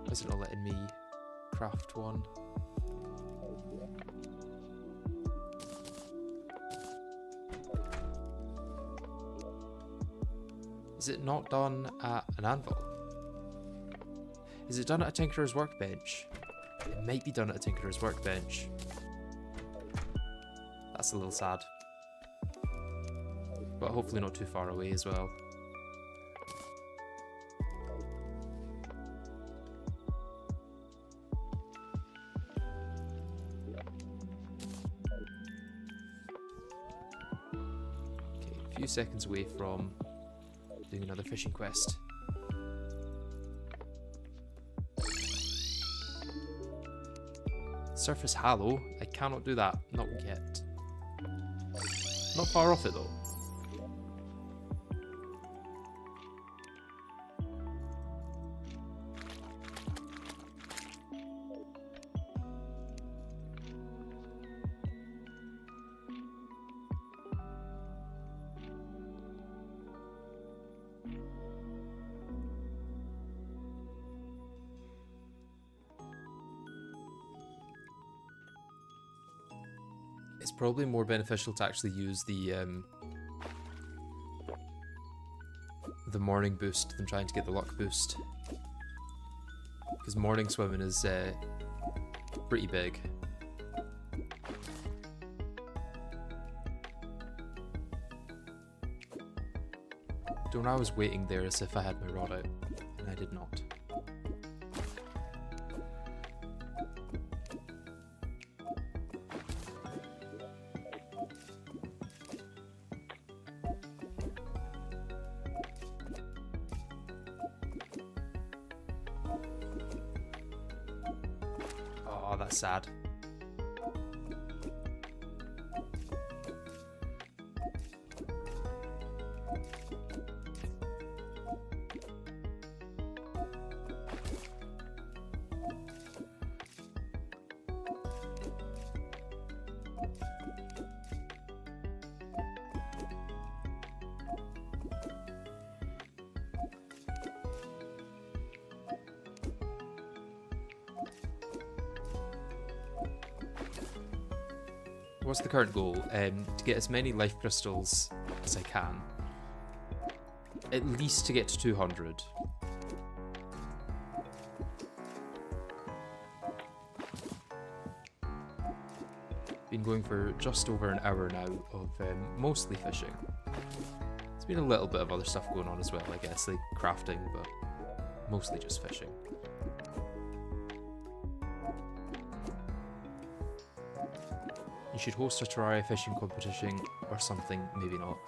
Why is it not letting me craft one? Is it not done at an anvil? Is it done at a tinkerer's workbench? It might be done at a tinkerer's workbench. That's a little sad. But hopefully not too far away as well. few seconds away from doing another fishing quest. Surface Hallow? I cannot do that. Not yet. Not far off it though. It's probably more beneficial to actually use the morning boost than trying to get the luck boost, because morning swimming is pretty big. Don't know, I was waiting there as if I had my rod out, and I did not. Oh, that's sad. What's the current goal? To get as many life crystals as I can. At least to get to 200. Been going for just over an hour now of mostly fishing. There's been a little bit of other stuff going on as well, I guess, like crafting, but mostly just fishing. You should host a Terraria fishing competition or something, maybe not.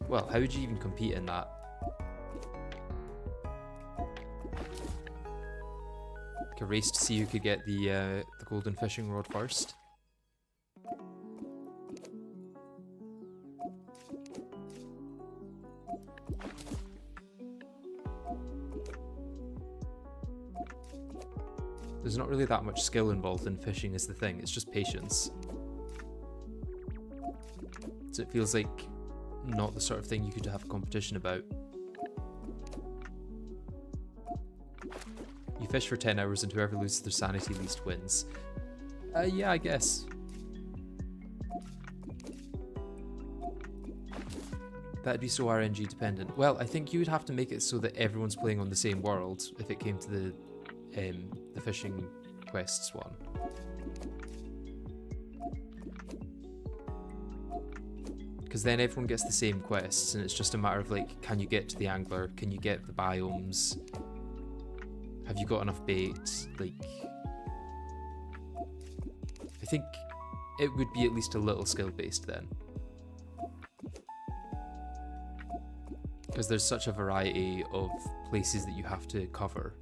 Well, how would you even compete in that? Like a race to see who could get the golden fishing rod first? There's not really that much skill involved in fishing is the thing, it's just patience. So it feels like not the sort of thing you could have a competition about. You fish for 10 hours and whoever loses their sanity least wins. Yeah, I guess. That'd be so RNG dependent. Well, I think you would have to make it so that everyone's playing on the same world if it came to the fishing quests one. Because then everyone gets the same quests and it's just a matter of like, can you get to the angler? Can you get the biomes? Have you got enough bait? Like, I think it would be at least a little skill based then. Because there's such a variety of places that you have to cover.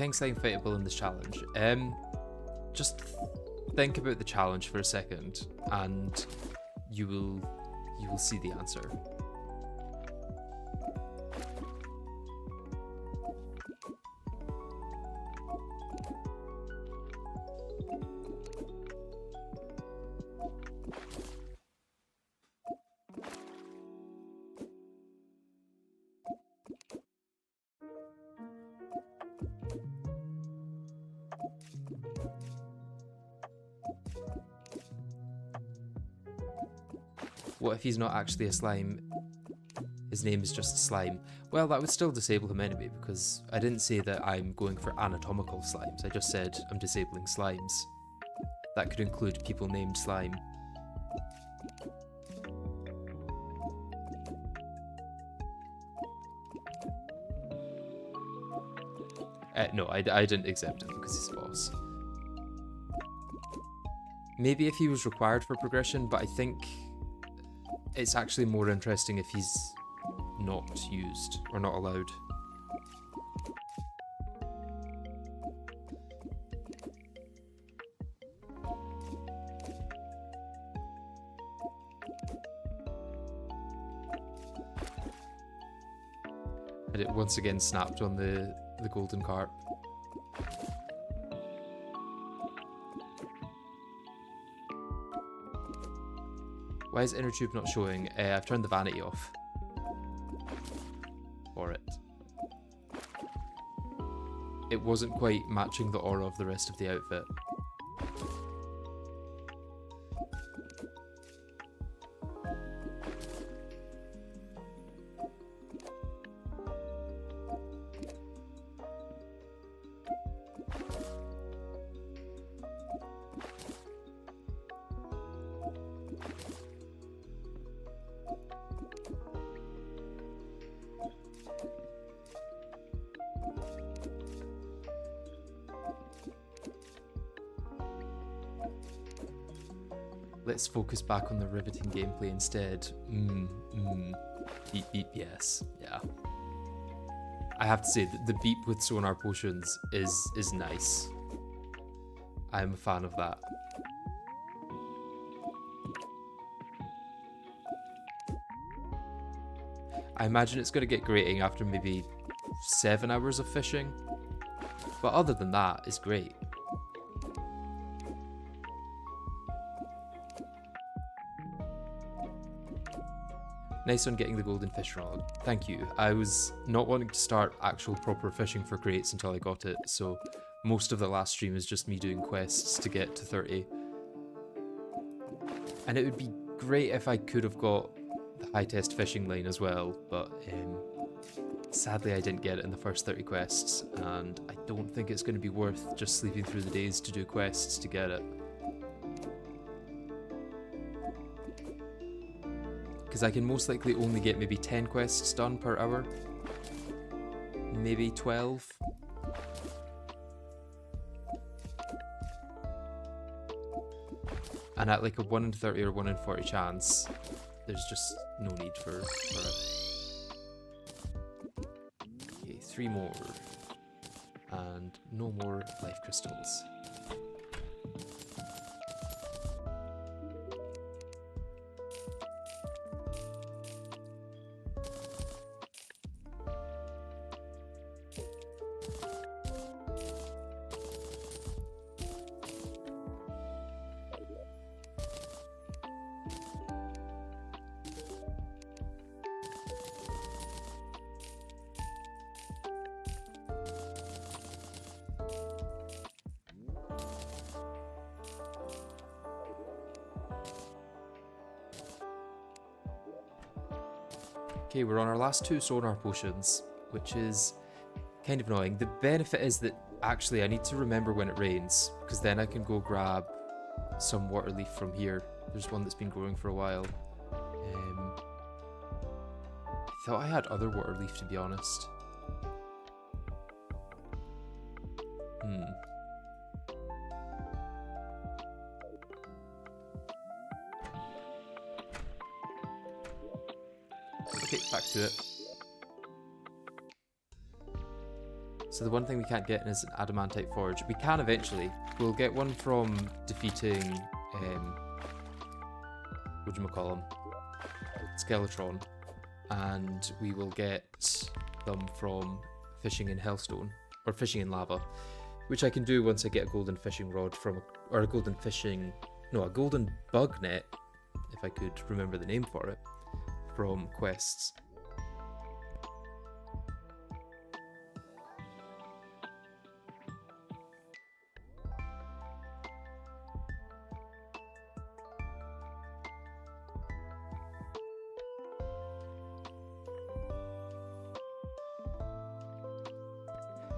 King Slime fightable in this challenge? Just think about the challenge for a second, and you will see the answer. What if he's not actually a slime? His name is just Slime. Well, that would still disable him anyway, because I didn't say that I'm going for anatomical slimes. I just said I'm disabling slimes. That could include people named Slime. No, I didn't exempt him because he's a boss. Maybe if he was required for progression, but I think it's actually more interesting if he's not used or not allowed. And it once again snapped on the golden carp. Why is InnerTube not showing? I've turned the vanity off for it. It wasn't quite matching the aura of the rest of the outfit. Let's focus back on the riveting gameplay instead. Beep beep, yes. Yeah. I have to say that the beep with sonar potions is nice. I'm a fan of that. I imagine it's going to get grating after maybe 7 hours of fishing. But other than that, it's great. Nice on getting the golden fish rod. Thank you. I was not wanting to start actual proper fishing for crates until I got it, so most of the last stream is just me doing quests to get to 30. And it would be great if I could have got the high test fishing line as well, but sadly I didn't get it in the first 30 quests, and I don't think it's going to be worth just sleeping through the days to do quests to get it. Because I can most likely only get maybe 10 quests done per hour. Maybe 12. And at like a 1 in 30 or 1 in 40 chance, there's just no need for it. Okay, 3 more. And no more life crystals. Okay, we're on our last 2 sonar potions, which is kind of annoying. The benefit is that actually I need to remember when it rains, because then I can go grab some water leaf from here. There's one that's been growing for a while. I thought I had other water leaf, to be honest. Okay, back to it. So the one thing we can't get is an adamantite forge. We can eventually. We'll get one from defeating, whatchamacallem, Skeletron, and we will get them from fishing in Hellstone, or fishing in lava, which I can do once I get a golden fishing rod from, or a golden bug net, if I could remember the name for it, from quests.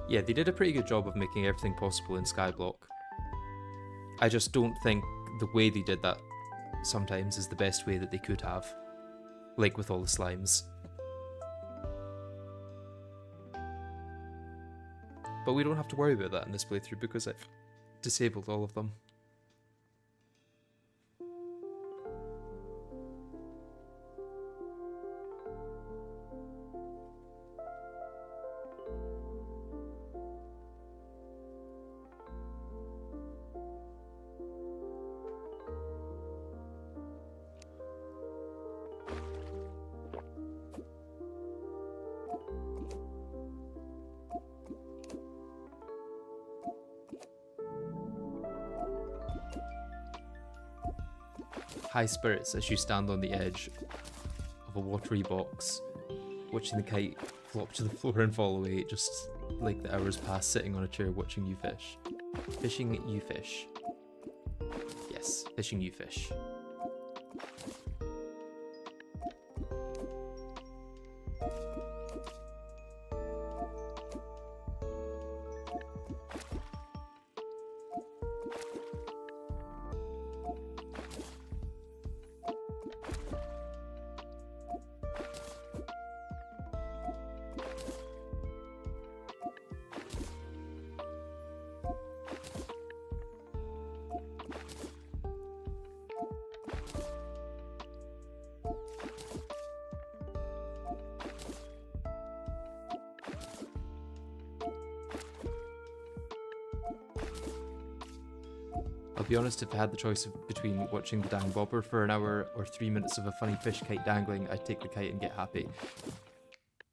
Yeah, they did a pretty good job of making everything possible in Skyblock. I just don't think the way they did that sometimes is the best way that they could have. Like with all the slimes. But we don't have to worry about that in this playthrough because I've disabled all of them. High spirits as you stand on the edge of a watery box, watching the kite flop to the floor and fall away, just like the hours pass sitting on a chair watching you fish. Fishing you fish. Yes, fishing you fish. I'll be honest, if I had the choice between watching the dang bobber for an hour or 3 minutes of a funny fish kite dangling, I'd take the kite and get happy.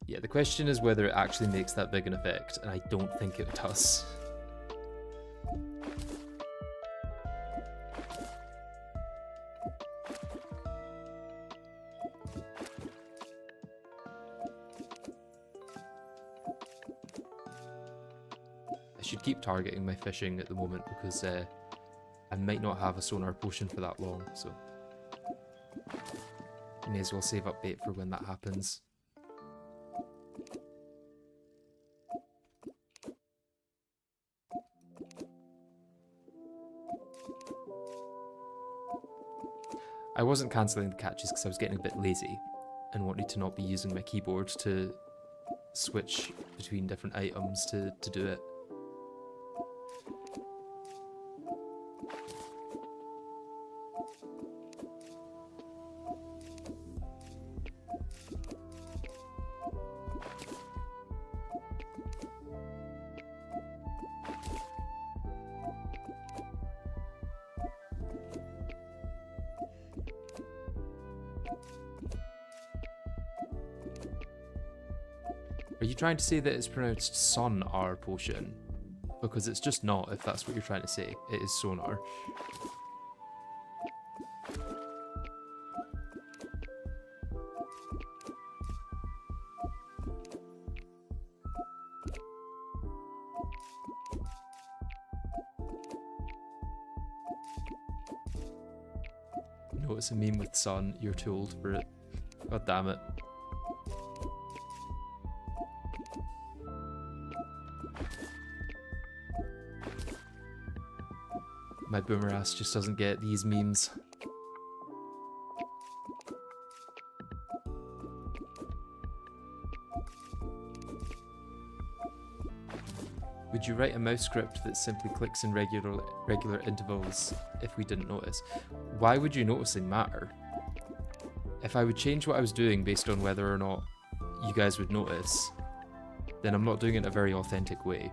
Yeah, the question is whether it actually makes that big an effect, and I don't think it does. I should keep targeting my fishing at the moment because I might not have a sonar potion for that long, so I may as well save up bait for when that happens. I wasn't cancelling the catches because I was getting a bit lazy and wanted to not be using my keyboard to switch between different items to do it. Are you trying to say that it's pronounced sonar potion? Because it's just not, if that's what you're trying to say. It is sonar. No, it's a meme with sun. You're too old for it. God damn it. My boomer ass just doesn't get these memes. Would you write a mouse script that simply clicks in regular intervals if we didn't notice? Why would you noticing matter? If I would change what I was doing based on whether or not you guys would notice, then I'm not doing it in a very authentic way.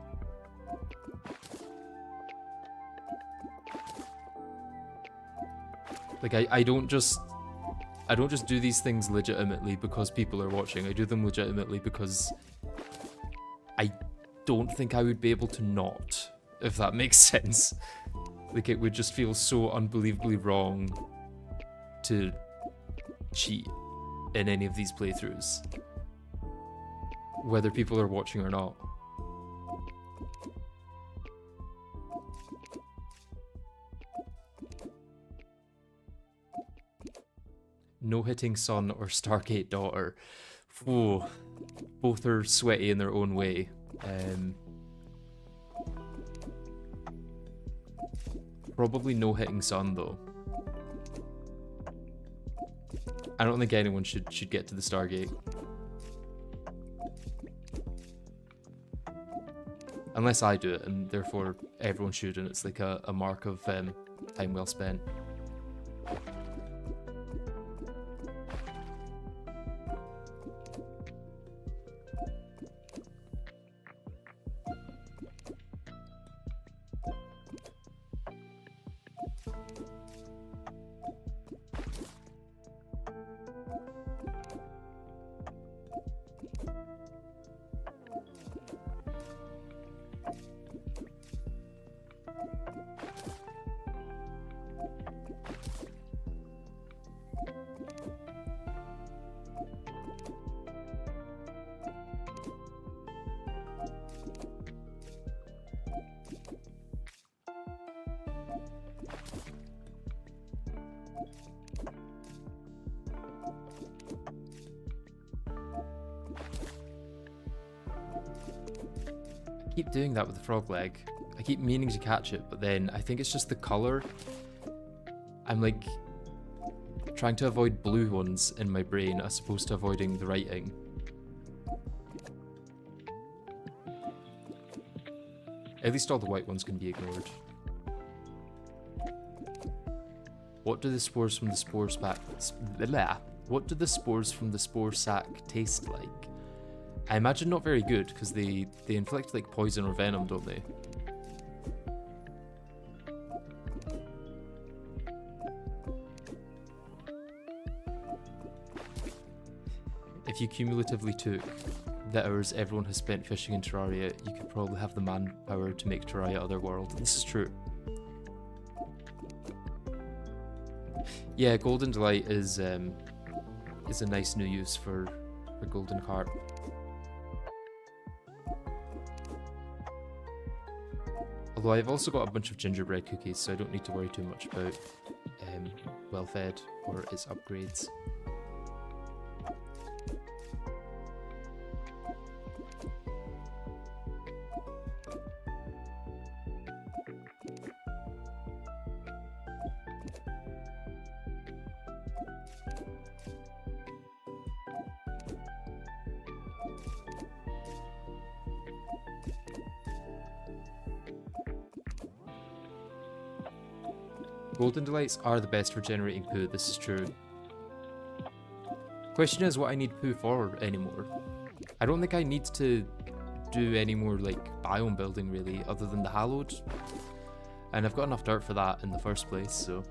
Like, I don't just do these things legitimately because people are watching. I do them legitimately because I don't think I would be able to not, if that makes sense. Like, it would just feel so unbelievably wrong to cheat in any of these playthroughs, whether people are watching or not. No hitting Sun or Stargate Daughter. Whoa. Both are sweaty in their own way. Probably no hitting Sun though. I don't think anyone should get to the Stargate. Unless I do it, and therefore everyone should, and it's like a mark of time well spent. I keep doing that with the frog leg. I keep meaning to catch it, but then I think it's just the colour. I'm like trying to avoid blue ones in my brain as opposed to avoiding the writing. At least all the white ones can be ignored. What do the spores from the spore sac? What do the spores from the spore sac taste like? I imagine not very good, because they inflict like poison or venom, don't they? If you cumulatively took the hours everyone has spent fishing in Terraria, you could probably have the manpower to make Terraria Otherworld. This is true. Yeah, Golden Delight is a nice new use for golden carp. Although I've also got a bunch of gingerbread cookies, so I don't need to worry too much about well-fed or its upgrades. Golden Delights are the best for generating poo, this is true. Question is what I need poo for anymore. I don't think I need to do any more like biome building really, other than the hallowed. And I've got enough dirt for that in the first place, so.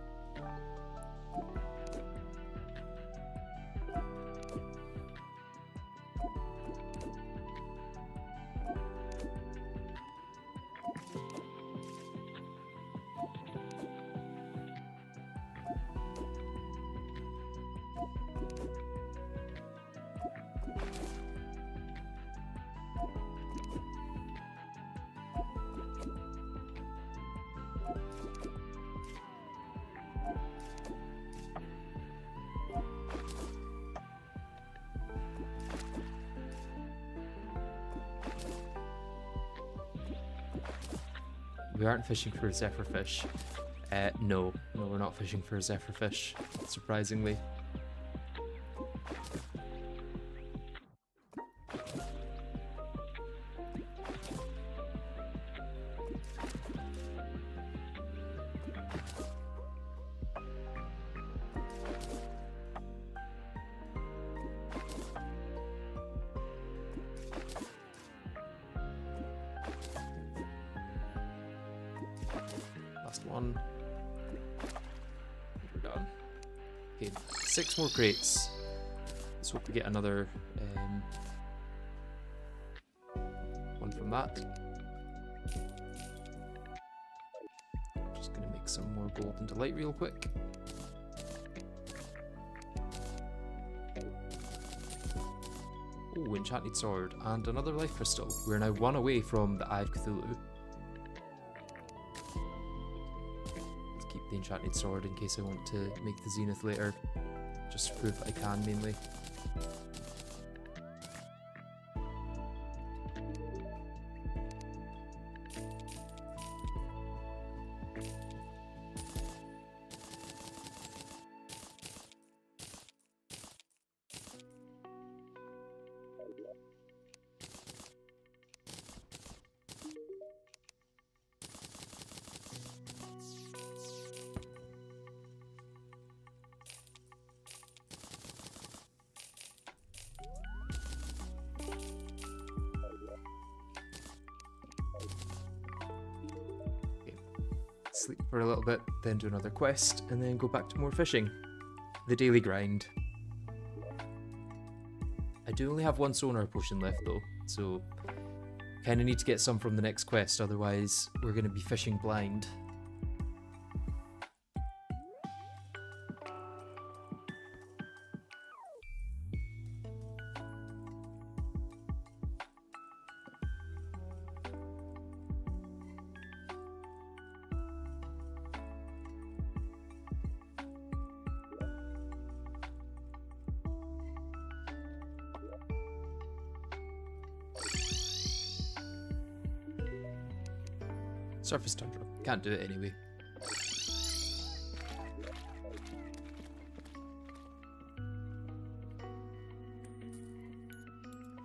We aren't fishing for a zephyrfish. No, we're not fishing for a zephyrfish, surprisingly. Last one. We're done. Okay, 6 more crates. Let's hope we get another one from that. Just gonna make some more gold into light real quick. Oh, enchanted sword and another life crystal. We're now 1 away from the Eye of Cthulhu. Let's keep the enchanted sword in case I want to make the zenith later. Just to prove that I can, mainly. Sleep for a little bit, then do another quest, and then go back to more fishing. The daily grind. I do only have 1 sonar potion left though, so kind of need to get some from the next quest, otherwise we're going to be fishing blind. Surface tundra. Can't do it anyway.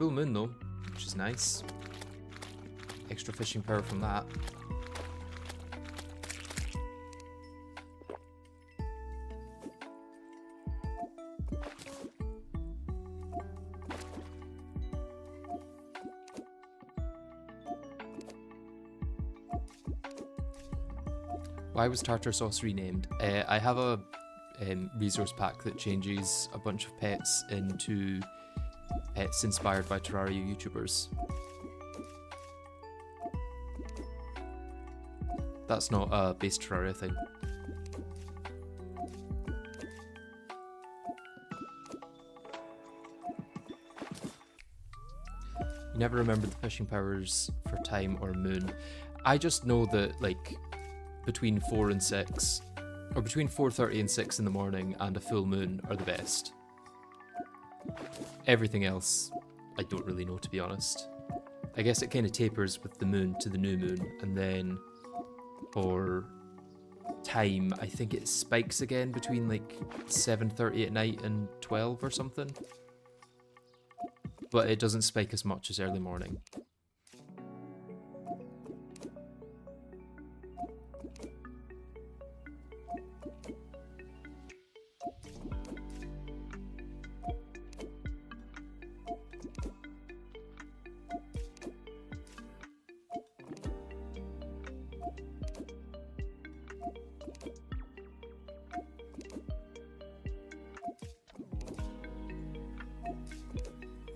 Full moon though, which is nice. Extra fishing power from that. Why was tartar sauce renamed? I have a resource pack that changes a bunch of pets into pets inspired by Terraria YouTubers. That's not a base Terraria thing. You never remember the fishing powers for time or moon. I just know that, like, between 4 and 6, or between 4:30 and 6 in the morning and a full moon are the best. Everything else, I don't really know, to be honest. I guess it kind of tapers with the moon to the new moon, and then for time, I think it spikes again between like 7:30 at night and 12 or something. But it doesn't spike as much as early morning.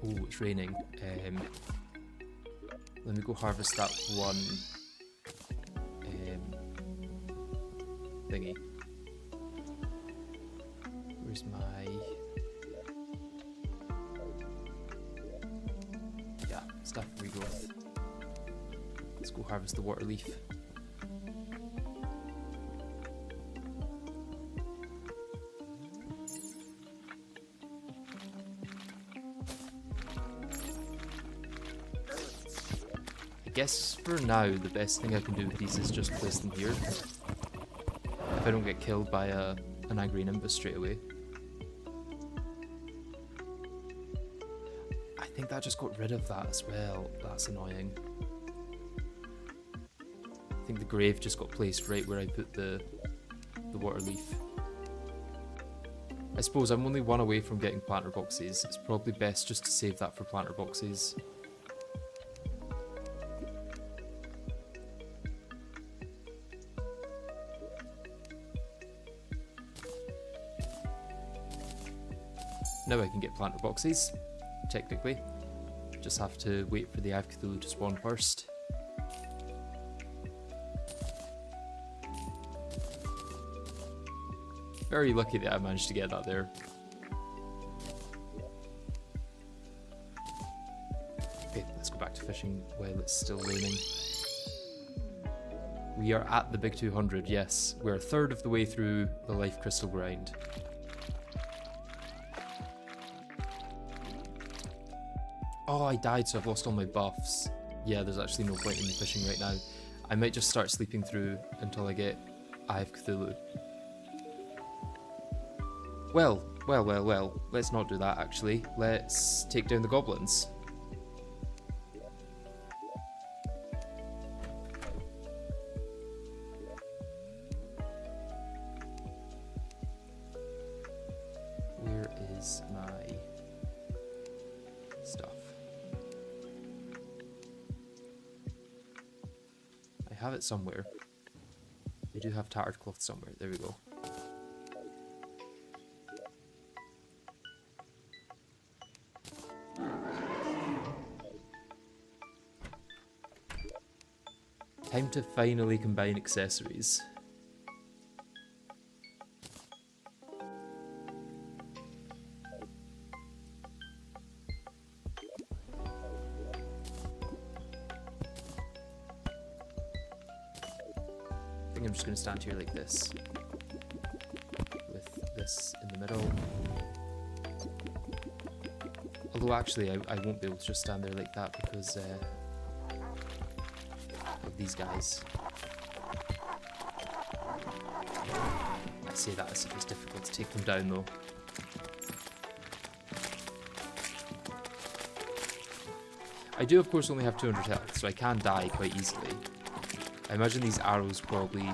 Oh, it's raining. Let me go harvest that one thingy. Where's my... Yeah, staff of regrowth. Let's go harvest the water leaf. I guess for now the best thing I can do with these is just place them here. If I don't get killed by an angry nimbus straight away. I think that just got rid of that as well. That's annoying. I think the grave just got placed right where I put the water leaf. I suppose I'm only 1 away from getting planter boxes. It's probably best just to save that for planter boxes. now I can get planter boxes, technically. Just have to wait for the Hive Cthulhu to spawn first. Very lucky that I managed to get that there. Okay, let's go back to fishing while it's still raining. We are at the big 200, yes. We're a third of the way through the life crystal grind. Oh, I died, so I've lost all my buffs. Yeah, there's actually no point in me fishing right now. I might just start sleeping through until I get Hive Cthulhu. Well, let's not do that actually. Let's take down the goblins. Where is my stuff? I have it somewhere. They do have tattered cloth somewhere. There we go. Time to finally combine accessories. I think I'm just going to stand here like this, with this in the middle. Although actually I won't be able to just stand there like that because of these guys. I say that as if it's difficult to take them down though. I do of course only have 200 health, so I can die quite easily. I imagine these arrows probably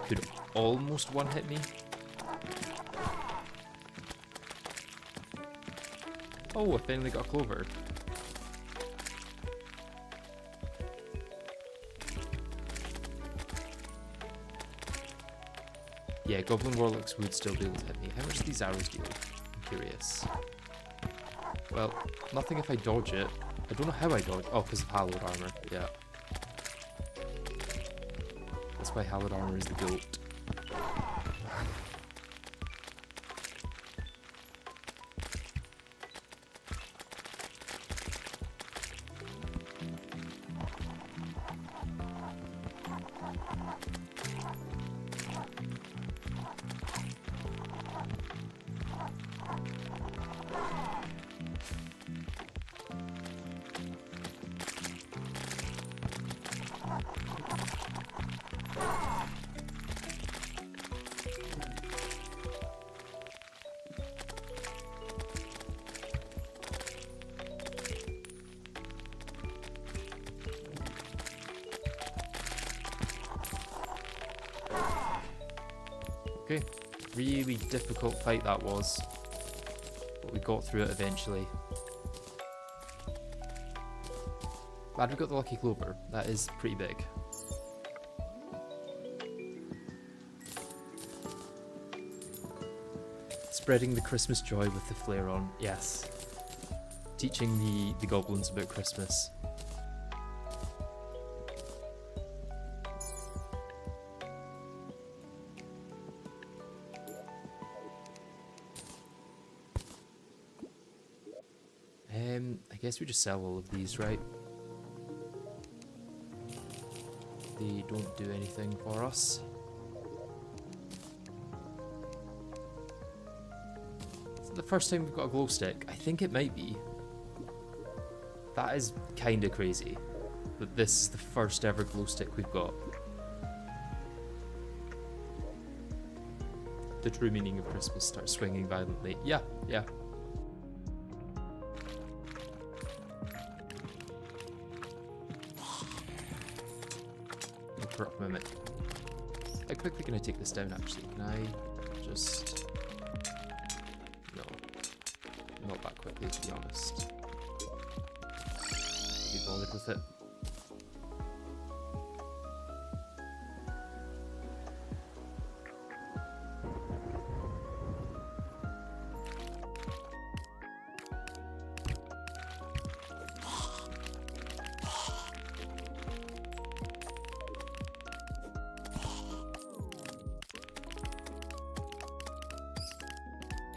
could almost one-hit me. Oh, I finally got a clover. Yeah, Goblin Warlocks would still be able to hit me. How much do these arrows deal? I'm curious. Well, nothing if I dodge it. I don't know how I dodge. Oh, because of hallowed armor. Yeah. That's why hallowed armor is the goat. Okay, really difficult fight that was, but we got through it eventually. Glad we got the lucky clover, that is pretty big. Spreading the Christmas joy with the flare on, yes. Teaching the goblins about Christmas. I guess we just sell all of these, right? They don't do anything for us. Is it the first time we've got a glow stick? I think it might be. That is kind of crazy. That this is the first ever glow stick we've got. The true meaning of Christmas starts swinging violently. Yeah, yeah. Corrupt mimic. How quickly can I take this down actually? Can I just... No. Not that quickly to be honest. I'll be bothered with it.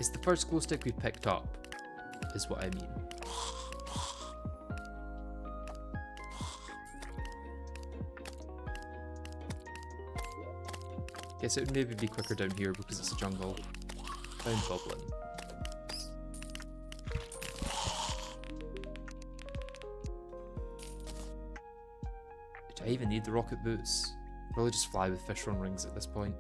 It's the first glow stick we picked up, is what I mean. Guess it would maybe be quicker down here because it's a jungle. Found goblin. Do I even need the rocket boots? Probably just fly with fish run rings at this point.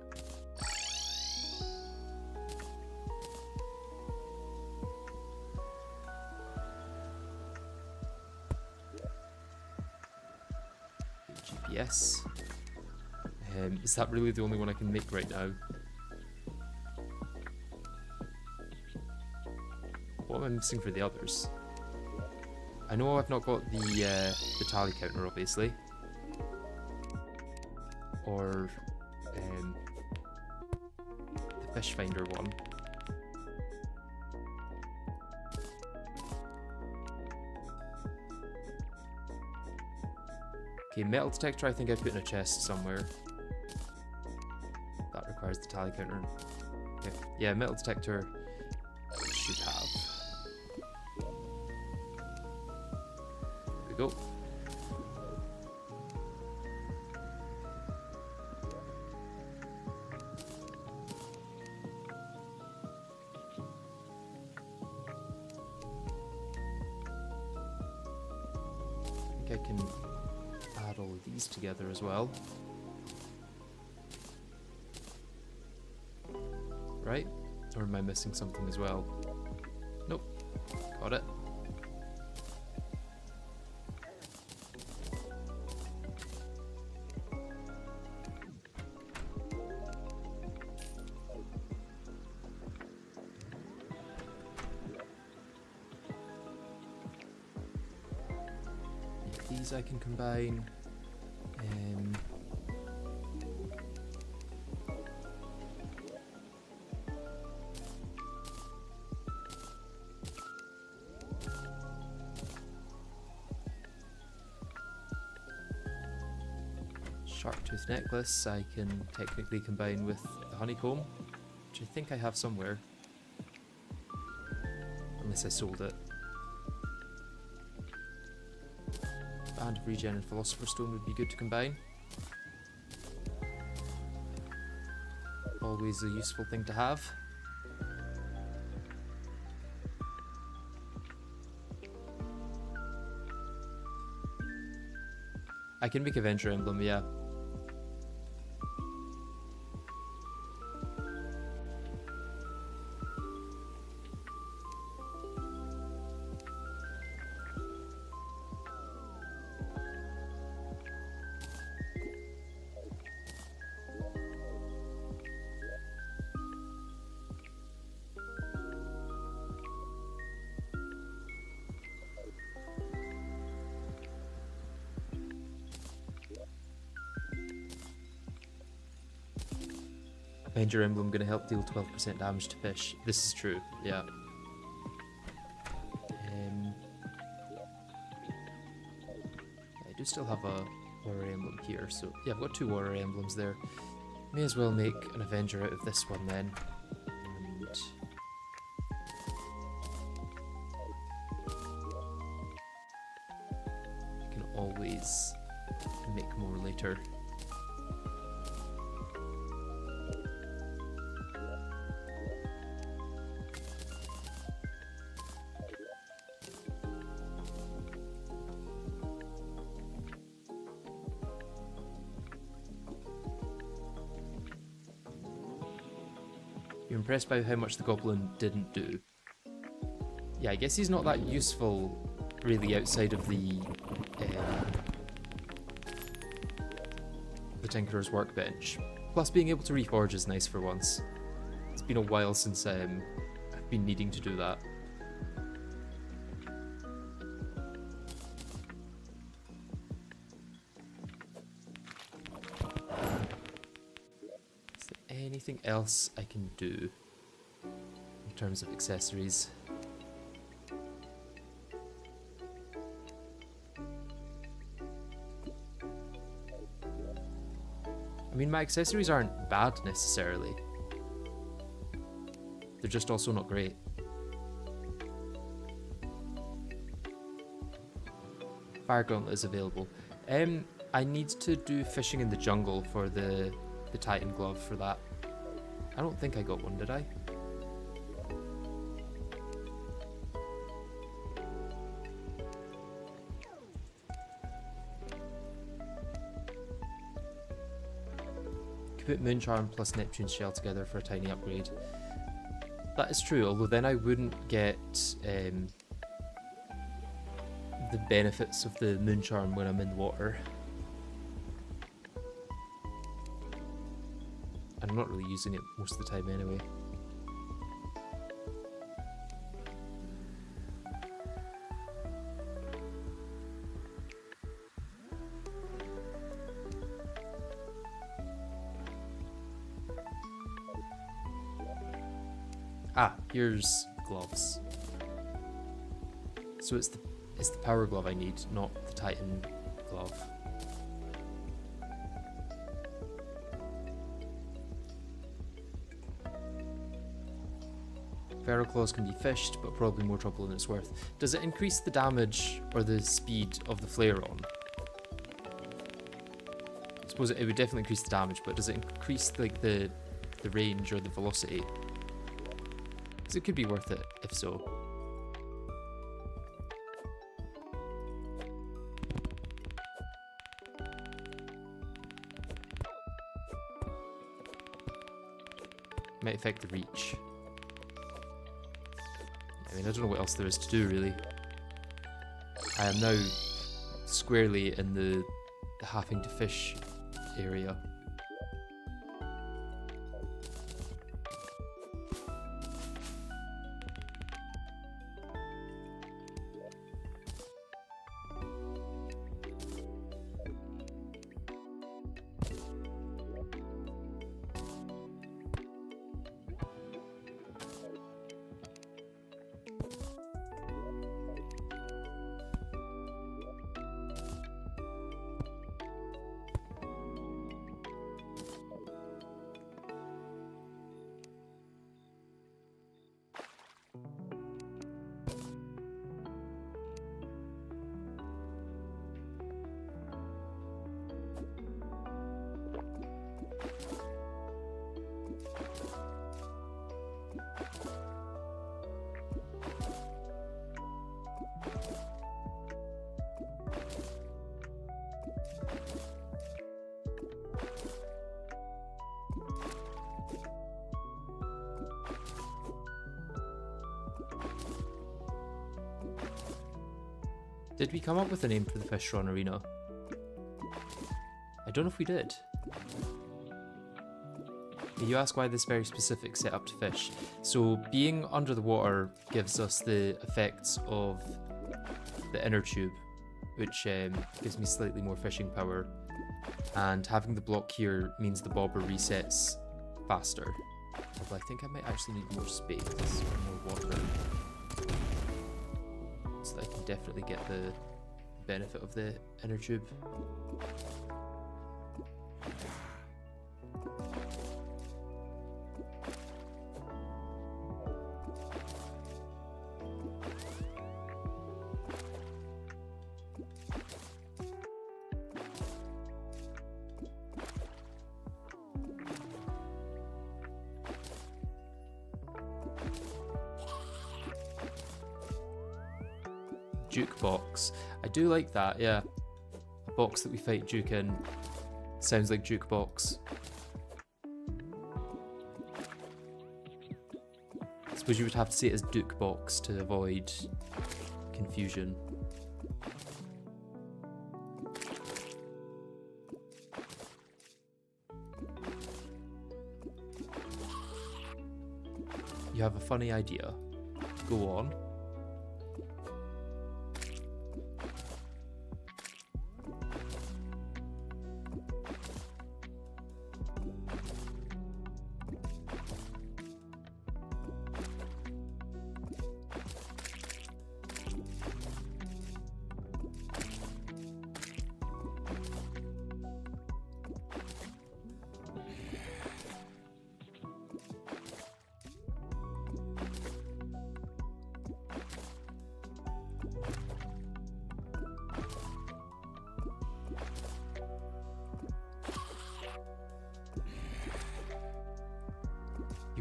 GPS. Is that really the only one I can make right now? What am I missing for the others? I know I've not got the tally counter, obviously. Or the fish finder one. Okay, metal detector I think I put in a chest somewhere. That requires the tally counter. Okay. Yeah, metal detector I should have. There we go. I think I can add all of these together as well. Right? Or am I missing something as well? Nope. Got it. These I can combine. Shark tooth necklace I can technically combine with the honeycomb, which I think I have somewhere. Unless I sold it. Band of regen and philosopher's stone would be good to combine. Always a useful thing to have. I can make a venture emblem, yeah. Avenger emblem going to help deal 12% damage to fish. This is true, yeah. I do still have a warrior emblem here, so yeah, I've got 2 warrior emblems there. May as well make an Avenger out of this one then. And I can always make more later. You're impressed by how much the goblin didn't do. Yeah, I guess he's not that useful, really, outside of the Tinkerer's workbench. Plus, being able to reforge is nice for once. It's been a while since I've been needing to do that. Anything else I can do in terms of accessories? I mean, my accessories aren't bad necessarily. They're just also not great. Fire Gauntlet is available. I need to do fishing in the jungle for the Titan glove for that. I don't think I got one, did I? Could put Mooncharm plus Neptune's Shell together for a tiny upgrade. That is true, although then I wouldn't get the benefits of the Mooncharm when I'm in the water. I'm not really using it most of the time anyway. Ah, here's gloves. So it's the power glove I need, not the Titan glove. Feral Claws can be fished, but probably more trouble than it's worth. Does it increase the damage or the speed of the Flare-On? I suppose it would definitely increase the damage, but does it increase like the range or the velocity? Because it could be worth it, if so. Might affect the reach. I mean, I don't know what else there is to do, really. I am now squarely in the having to fish area. Did we come up with a name for the Fishron Arena? I don't know if we did. You ask why this very specific setup to fish. So being under the water gives us the effects of the inner tube, which gives me slightly more fishing power. And having the block here means the bobber resets faster. Although I think I might actually need more space or more water. So that I can definitely get the benefit of the inner tube. Duke box. I do like that, yeah. A box that we fight Duke in. Sounds like Duke box. I suppose you would have to say it as Duke box to avoid confusion. You have a funny idea. Go on.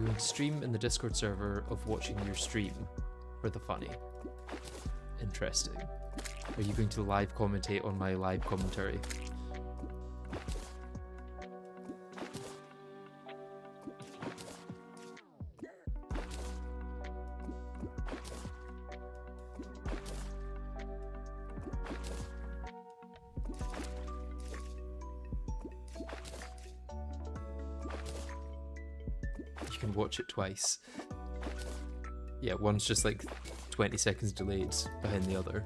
You're going to stream in the Discord server of watching your stream for the funny. Interesting. Are you going to live commentate on my live commentary? You can watch it twice. Yeah, one's just like 20 seconds delayed behind the other.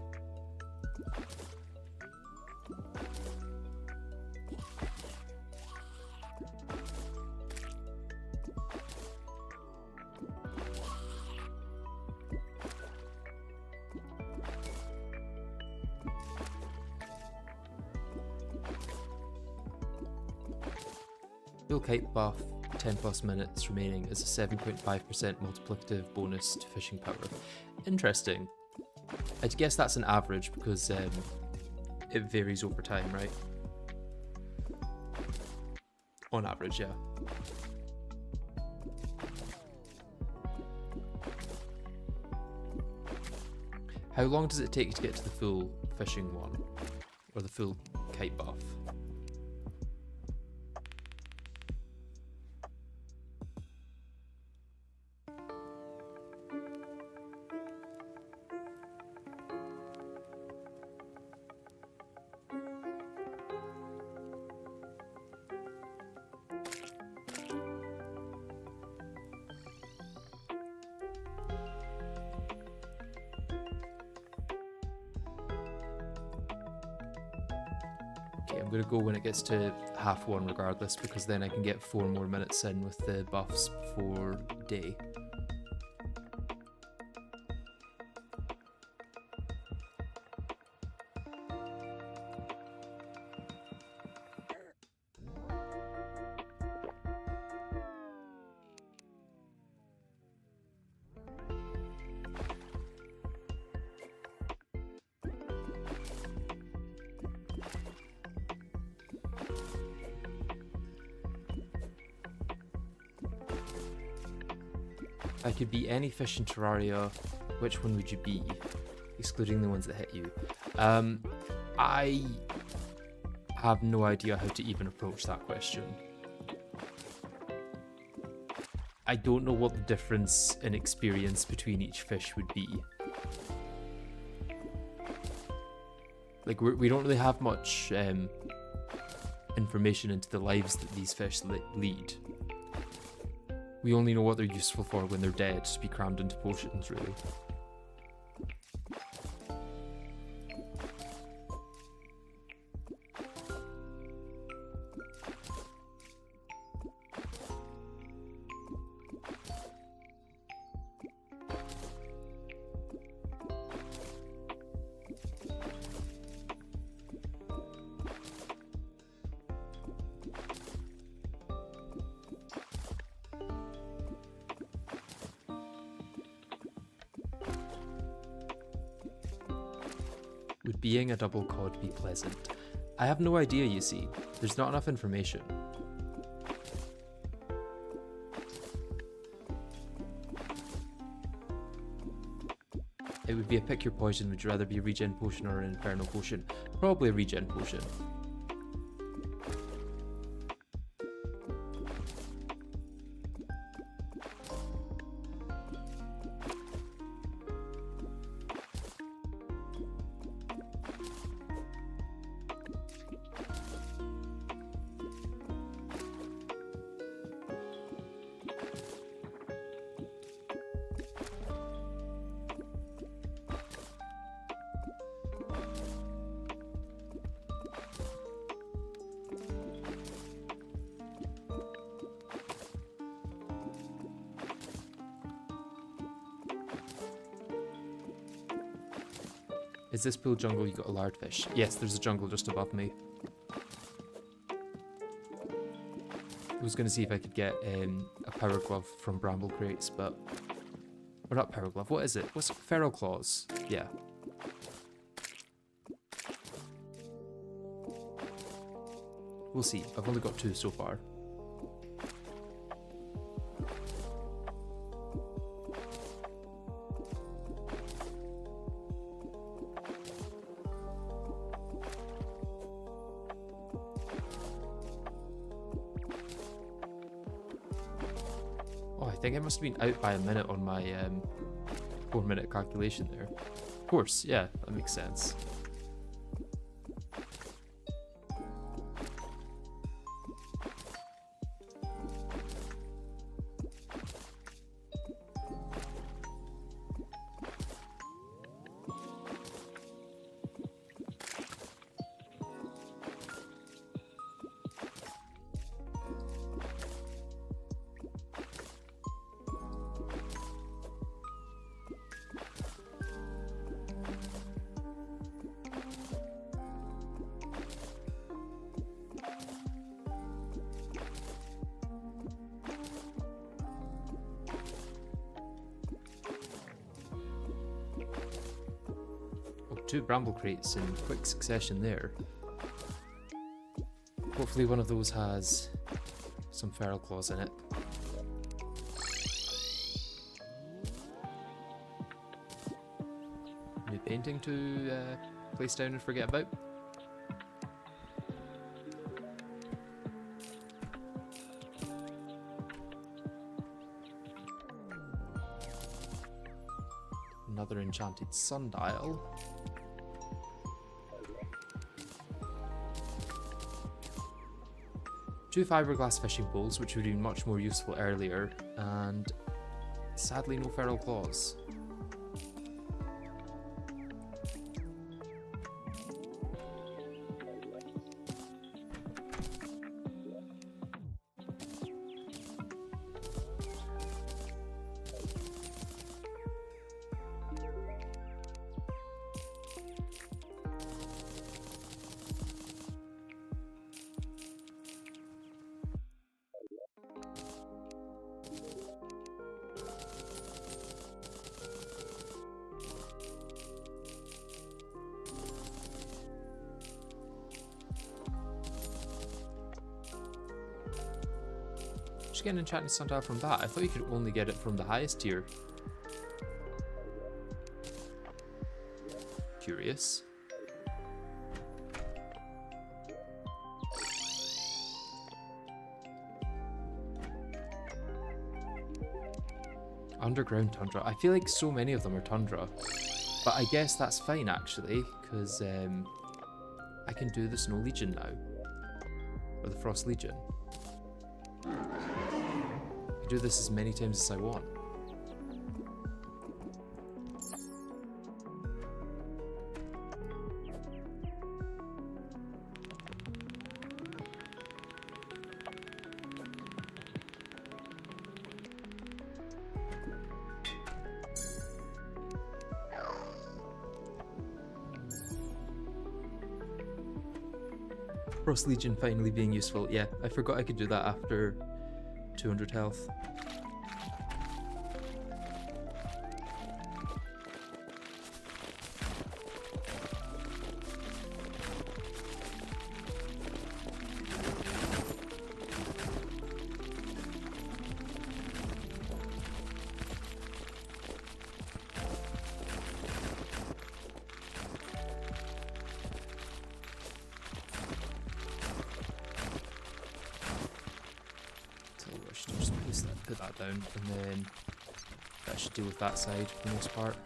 Full kite buff, 10 plus minutes remaining is a 7.5% multiplicative bonus to fishing power. Interesting. I'd guess that's an average because it varies over time, right? On average, yeah. How long does it take to get to the full fishing one? Or the full kite buff? Okay, I'm going to go when it gets to 1:30 regardless, because then I can get 4 more minutes in with the buffs before day. If I could be any fish in Terraria, which one would you be? Excluding the ones that hit you. I have no idea how to even approach that question. I don't know what the difference in experience between each fish would be. Like, we don't really have much information into the lives that these fish lead. We only know what they're useful for when they're dead, to be crammed into potions, really. Would being a double cod be pleasant? I have no idea, you see. There's not enough information. It would be a pick your poison. Would you rather be a regen potion or an infernal potion? Probably a regen potion. Is this pool jungle? You got a lardfish? Yes, there's a jungle just above me. I was going to see if I could get a power glove from bramble crates, but... Or not power glove, what is it? What's feral claws? Yeah. We'll see. I've only got 2 so far. think I must have been out by a minute on my 4-minute calculation there. Of course, yeah, that makes sense. Two bramble crates in quick succession there. Hopefully one of those has some feral claws in it. New painting to place down and forget about. Another enchanted sundial. Two fiberglass fishing poles, which would have been much more useful earlier, and sadly no feral claws. Just get an enchanted sundial from that. I thought you could only get it from the highest tier. Curious. Underground tundra. I feel like so many of them are tundra. But I guess that's fine actually, because I can do the Snow Legion now. Or the Frost Legion. I can do this as many times as I want. Frost Legion finally being useful. Yeah, I forgot I could do that after 200 health. Put that down, and then that should deal with that side for the most part.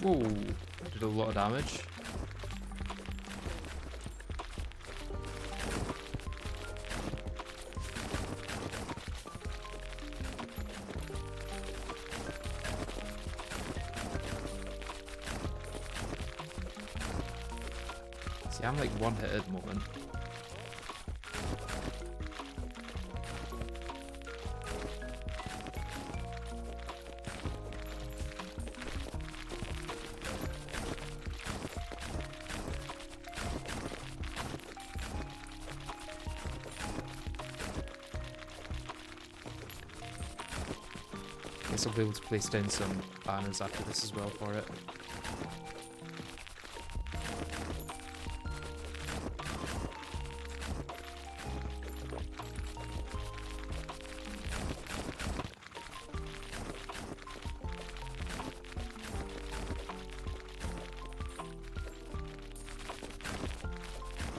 Whoa, did a lot of damage. See, I'm like one hit at the moment. Guess I'll be able to place down some banners after this as well for it.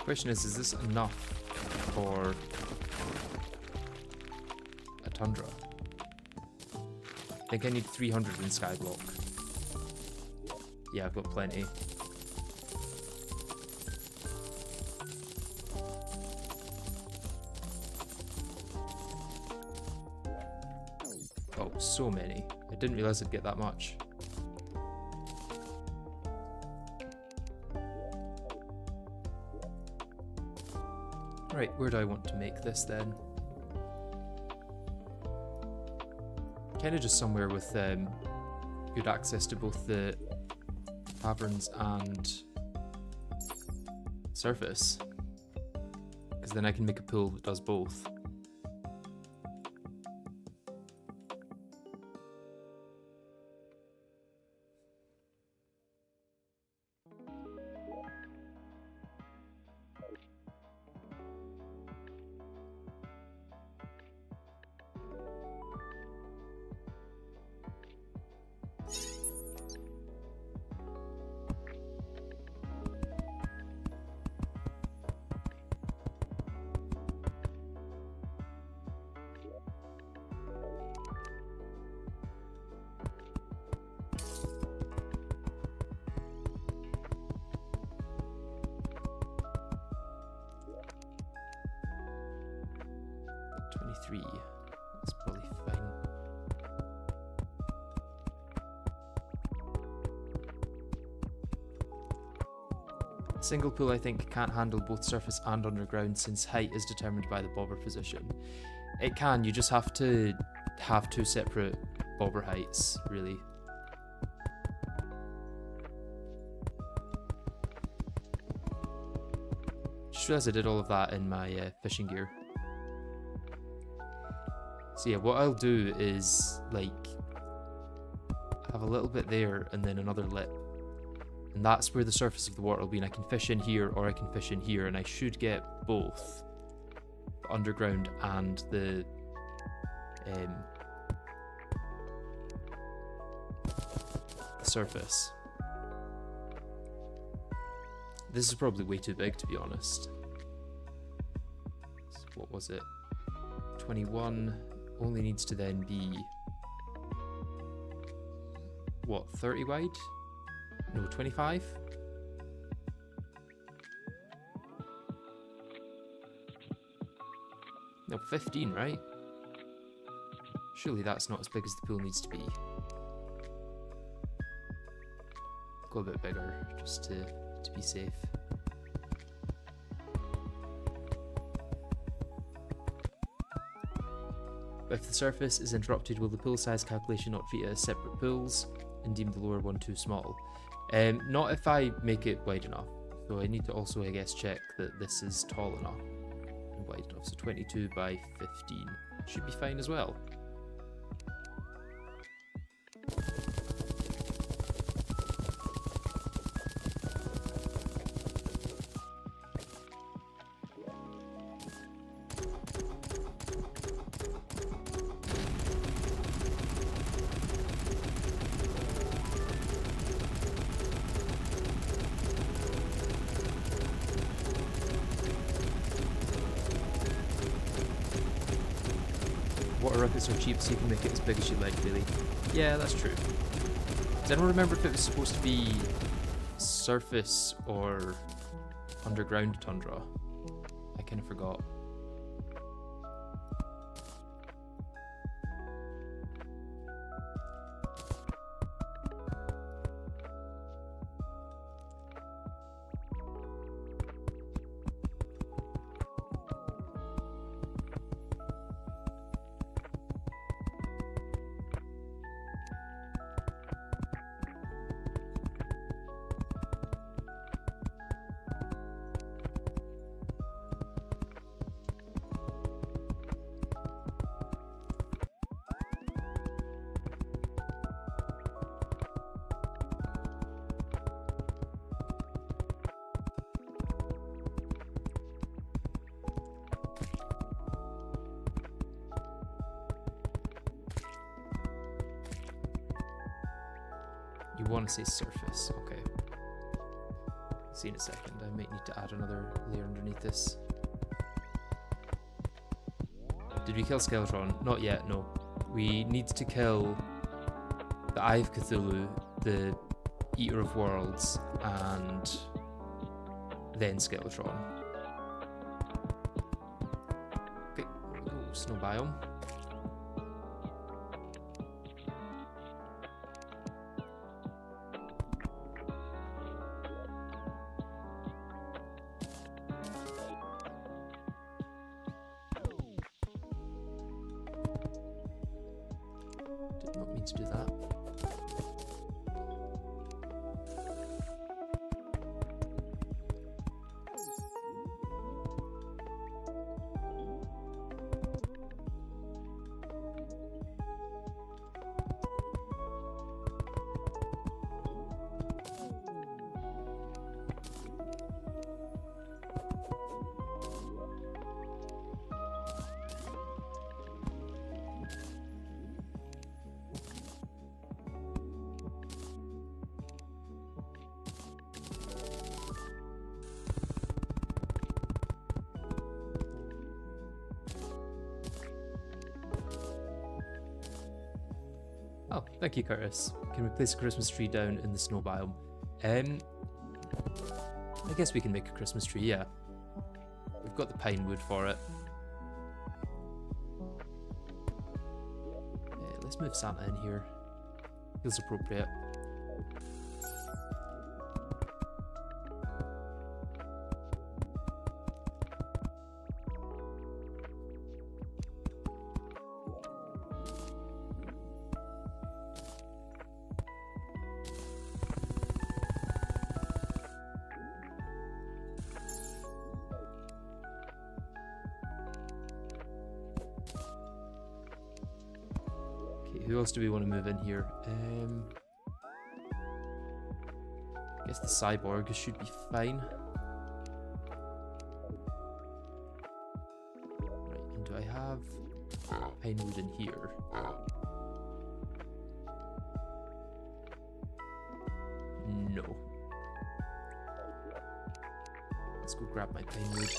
Question is this enough for a tundra? I think I need 300 in Skyblock. Yeah, I've got plenty. Oh, so many. I didn't realize I'd get that much. Right, where do I want to make this then? Kind of just somewhere with good access to both the caverns and surface. Because then I can make a pool that does both. That's probably fine. Single pool, I think, can't handle both surface and underground since height is determined by the bobber position. It can, you just have to have two separate bobber heights, really. Just realised I did all of that in my fishing gear. So yeah, what I'll do is, like, have a little bit there and then another lip. And that's where the surface of the water will be, and I can fish in here or I can fish in here, and I should get both the underground and the surface. This is probably way too big, to be honest. So what was it? 21 only needs to then be, what, 30 wide? No, 25? No, 15, right? Surely that's not as big as the pool needs to be. Go a bit bigger, just to be safe. If the surface is interrupted, will the pool size calculation not treat it as separate pools and deem the lower one too small? Not if I make it wide enough. So I need to also, I guess, check that this is tall enough and wide enough. So 22 by 15 should be fine as well. Water rockets are cheap, so you can make it as big as you like, really. Yeah, that's true. I don't remember if it was supposed to be surface or underground tundra. I kind of forgot. You want to say surface, okay. See in a second, I might need to add another layer underneath this. Did we kill Skeletron? Not yet, no. We need to kill the Eye of Cthulhu, the Eater of Worlds, and then Skeletron. Okay, there we go, snow biome. Did not mean to do that. Oh, thank you, Curtis. Can we place a Christmas tree down in the snow biome? I guess we can make a Christmas tree, yeah. We've got the pine wood for it. Let's move Santa in here. Feels appropriate. Who else do we want to move in here? I guess the cyborg should be fine. Right, and do I have pine wood in here? No. Let's go grab my pine wood.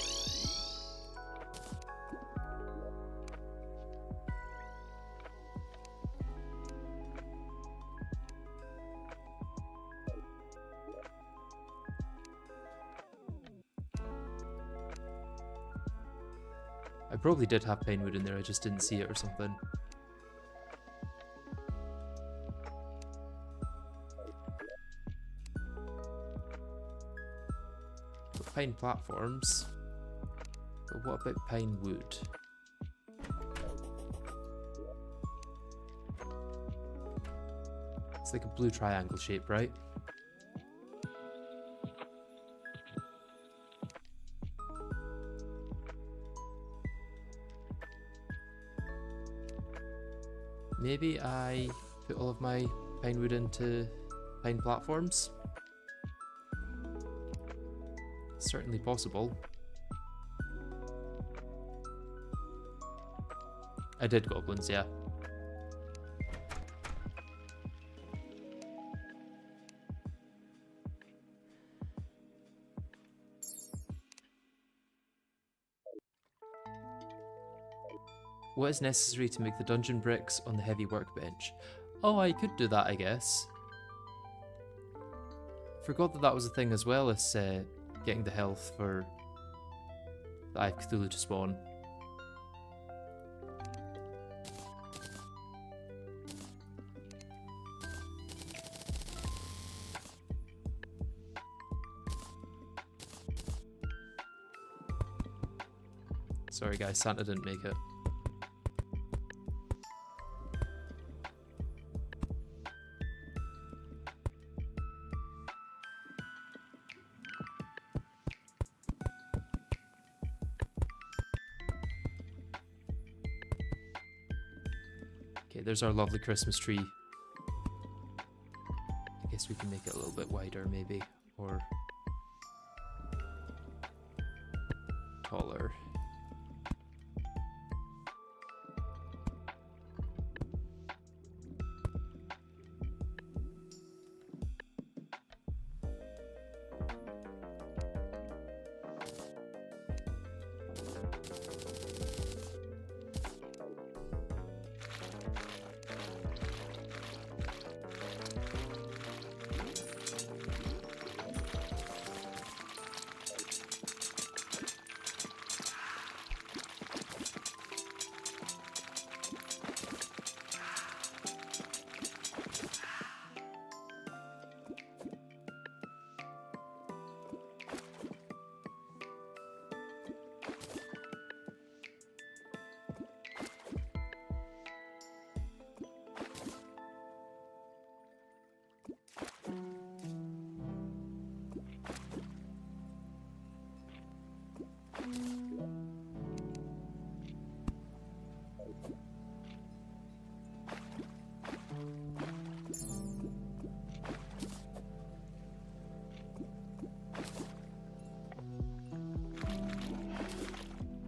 I probably did have pine wood in there, I just didn't see it or something. Got pine platforms, but what about pine wood? It's like a blue triangle shape, right? Maybe I put all of my pine wood into pine platforms? Certainly possible. I did goblins, yeah. What is necessary to make the dungeon bricks on the heavy workbench? Oh, I could do that, I guess. Forgot that that was a thing as well as getting the health for the Eye of Cthulhu to spawn. Sorry guys, Santa didn't make it. Okay, there's our lovely Christmas tree. I guess we can make it a little bit wider maybe, or taller.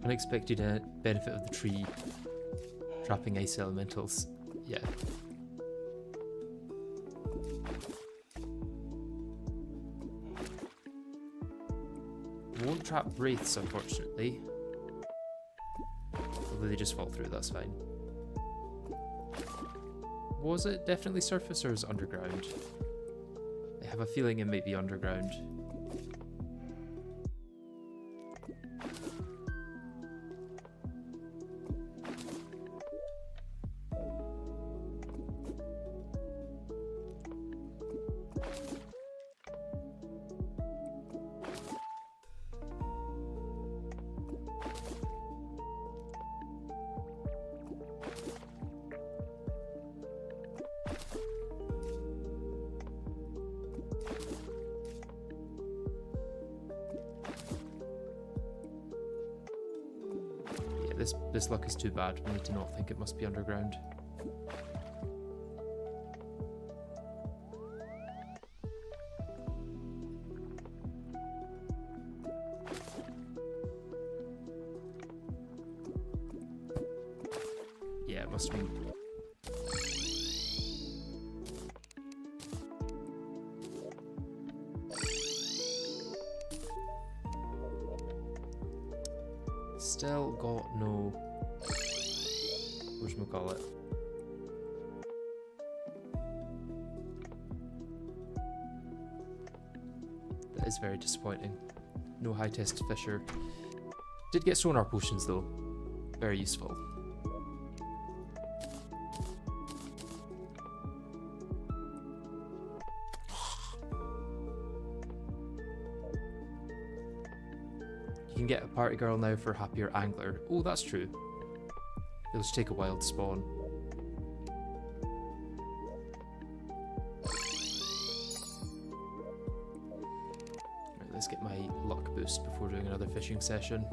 Unexpected benefit of the tree. Trapping ice elementals. Yeah. Won't trap wraiths, unfortunately. Although they just fall through, that's fine. Was it definitely surface or is it underground? I have a feeling it might be underground. This luck is too bad. We need to not think it must be underground. Yeah, it must be. Still got no... whatchamacallit? That is very disappointing. No high test Fisher. Did get sonar potions though. Very useful. You can get a party girl now for happier angler. Oh, that's true. It'll just take a while to spawn. Right, let's get my luck boost before doing another fishing session.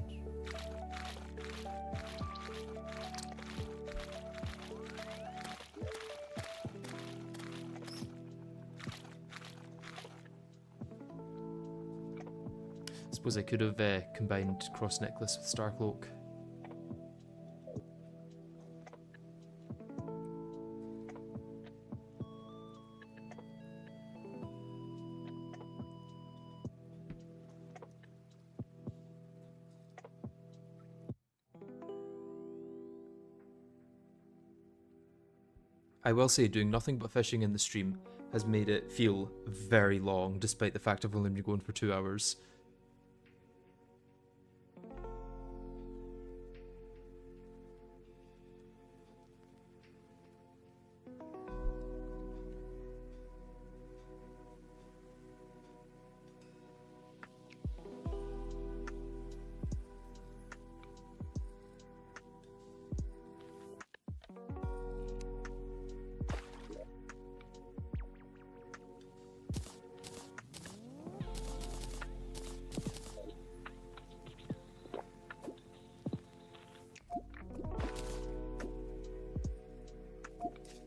Suppose I could have combined Cross Necklace with Starcloak. I will say, doing nothing but fishing in the stream has made it feel very long, despite the fact I've only been going for 2 hours.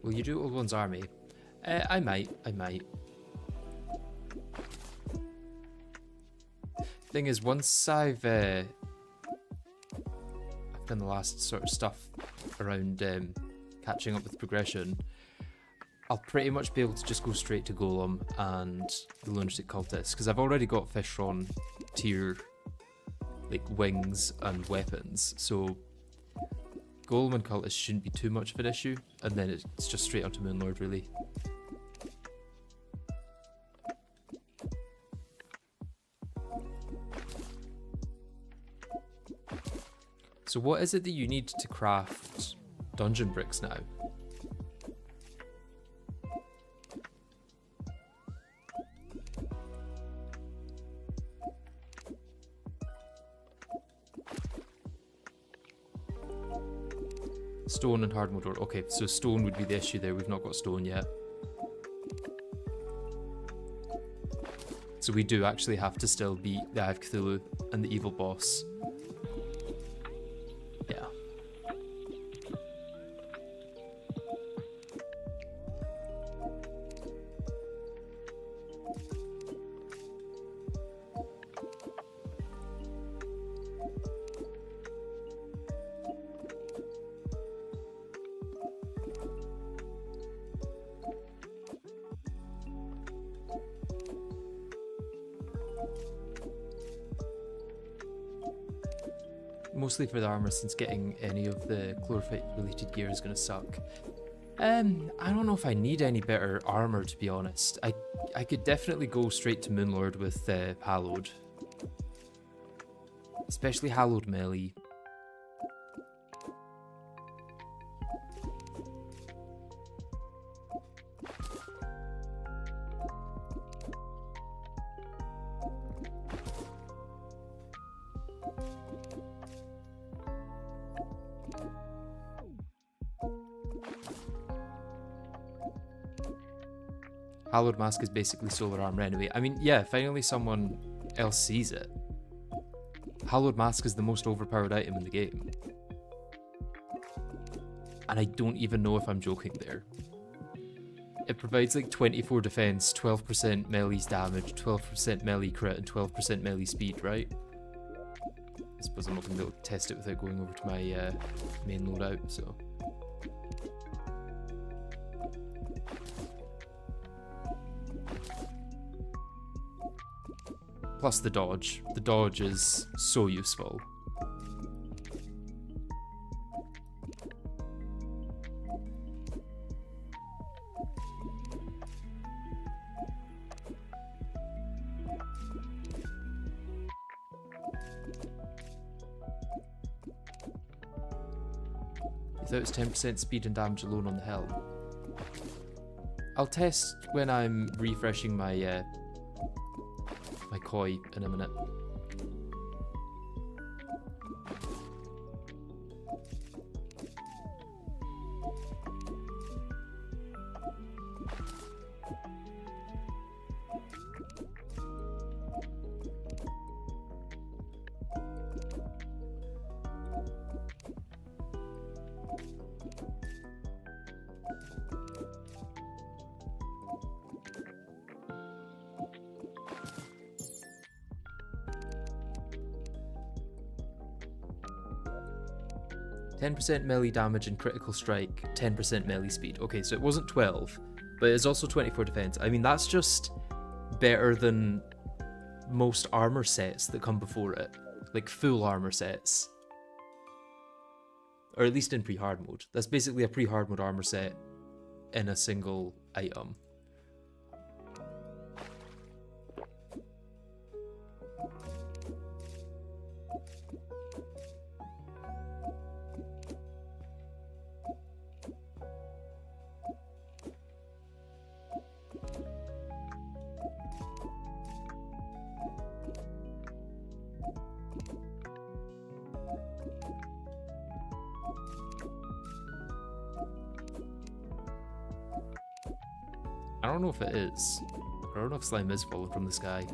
Will you do Old One's army? I might. Thing is, once I've done the last sort of stuff around catching up with progression, I'll pretty much be able to just go straight to Golem and the Lunatic Cultist, because I've already got Fishron tier like wings and weapons, so Golem and Cultist shouldn't be too much of an issue, and then it's just straight onto Moonlord really. So what is it that you need to craft dungeon bricks now? Stone and hard motor. Okay, so stone would be the issue there. We've not got stone yet. So we do actually have to still beat the Eye of Cthulhu and the evil boss. Yeah. Mostly for the armor, since getting any of the chlorophyte related gear is going to suck. I don't know if I need any better armor, to be honest. I could definitely go straight to Moonlord with Hallowed. Especially Hallowed melee. Hallowed Mask is basically solar armor anyway. I mean, yeah, finally someone else sees it. Hallowed Mask is the most overpowered item in the game. And I don't even know if I'm joking there. It provides like 24 defense, 12% melee damage, 12% melee crit, and 12% melee speed, right? I suppose I'm not going to be able to test it without going over to my main loadout, so... Plus the dodge. The dodge is so useful. Without its 10% speed and damage alone on the helm. I'll test when I'm refreshing my my koi in a minute. %, melee damage and critical strike, 10% melee speed. Okay, so it wasn't 12, but it's also 24 defense. I mean, that's just better than most armor sets that come before it. Like full armor sets. Or at least in pre-hard mode. That's basically a pre-hard mode armor set in a single item. I don't know if it is. I don't know if slime is falling from the sky.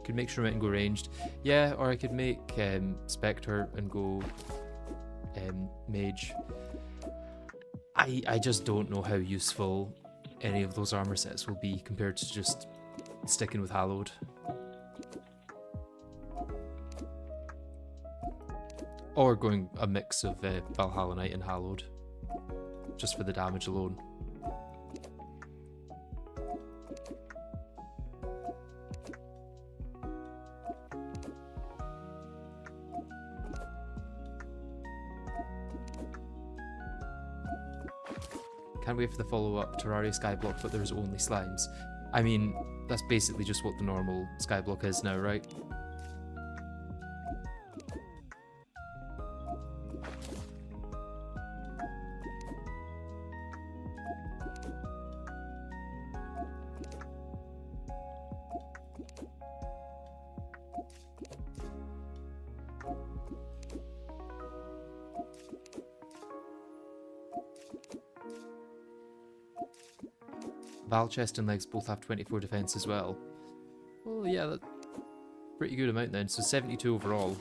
Could make Shroomite and go ranged. Yeah, or I could make Spectre and go Mage. I just don't know how useful any of those armor sets will be compared to just sticking with Hallowed. Or going a mix of Valhalla Knight and Hallowed, just for the damage alone. Can't wait for the follow-up Terraria Skyblock, but there's only slimes. I mean, that's basically just what the normal Skyblock is now, right? Val chest and legs both have 24 defense as well. Well, yeah, that's a pretty good amount then. So 72 overall.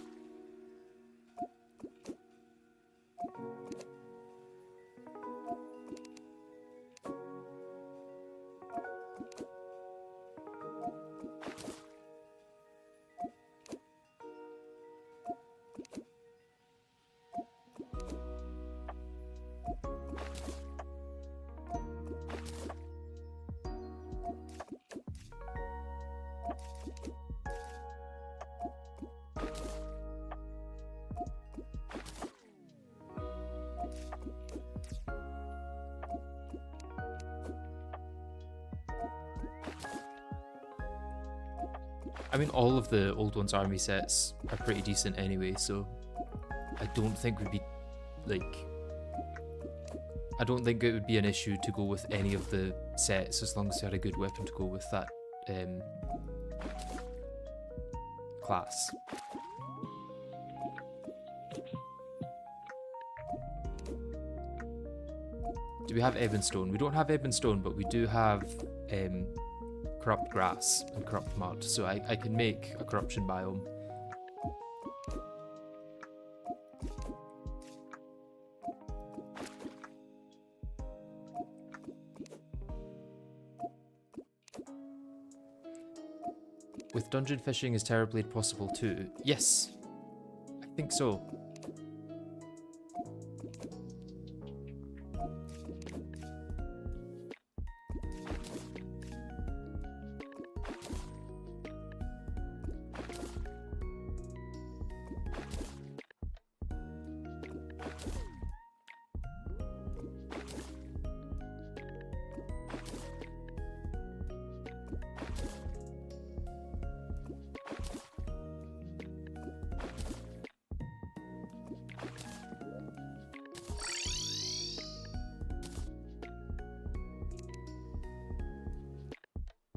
I mean, all of the Old Ones army sets are pretty decent anyway, so I don't think we'd be, like... I don't think it would be an issue to go with any of the sets as long as you had a good weapon to go with that class. Do we have Ebonstone? We don't have Ebonstone, but we do have corrupt grass and corrupt mud, so I can make a corruption biome. With dungeon fishing, is Terrorblade possible too? Yes, I think so.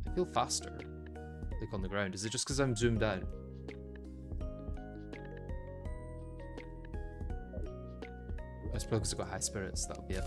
I feel faster, like on the ground. Is it just because I'm zoomed out? It's probably because I've got high spirits, that'll be it.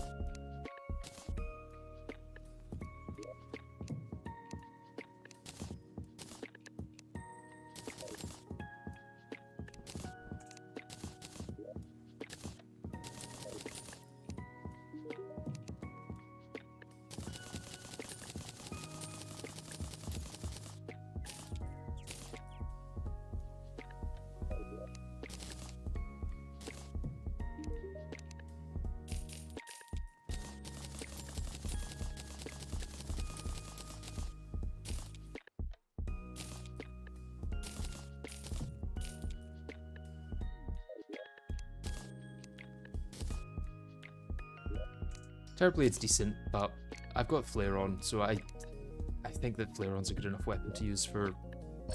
Terrorblade's decent, but I've got Flare-On, so I think that Flare-On's a good enough weapon to use for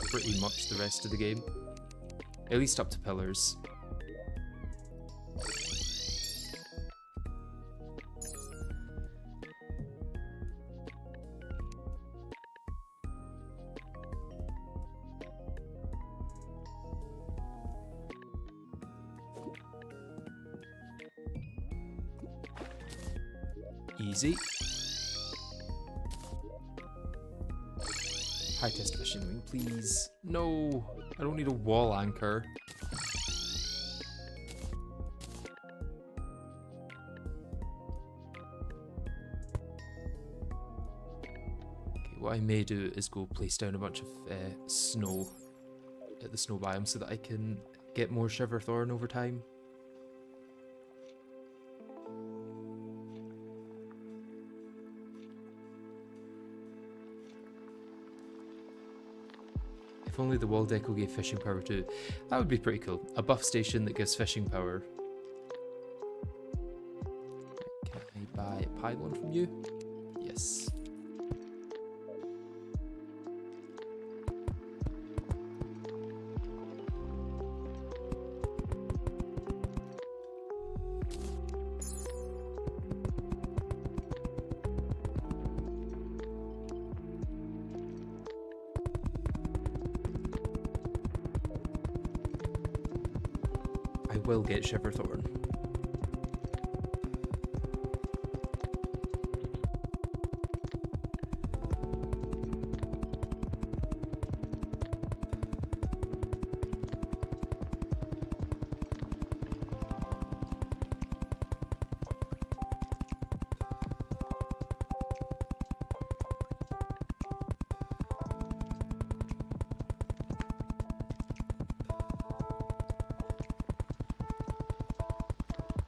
pretty much the rest of the game. At least up to pillars. Easy. High test fishing wing, please. No, I don't need a wall anchor. Okay, what I may do is go place down a bunch of snow at the snow biome so that I can get more Shiverthorn over time. If only the wall deco gave fishing power too. That would be pretty cool. A buff station that gives fishing power. Can I buy a pylon from you? Yes. Will get Shiverthorn.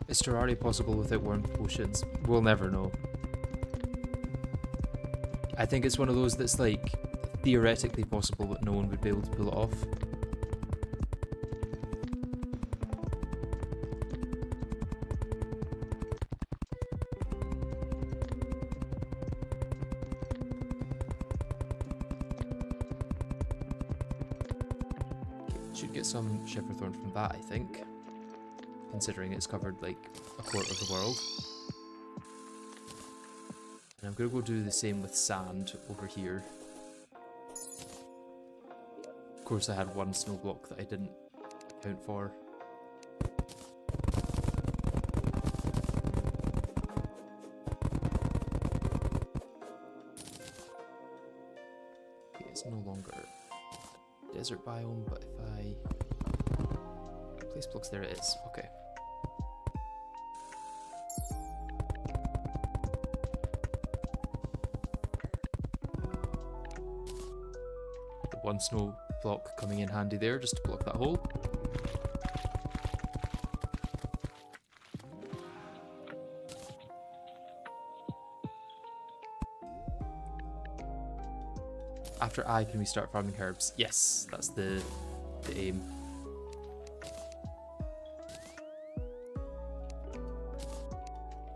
Is Terraria possible without worm potions? We'll never know. I think it's one of those that's like theoretically possible, but no one would be able to pull it off. Should get some Shifferthorn from that, I think. Considering it's covered like a quarter of the world. And I'm gonna go do the same with sand over here. Of course I had one snow block that I didn't account for. Okay, it's no longer desert biome, but if I place blocks, there it is. Okay. The one snow block coming in handy there just to block that hole. After I, can we start farming herbs? Yes, that's the aim.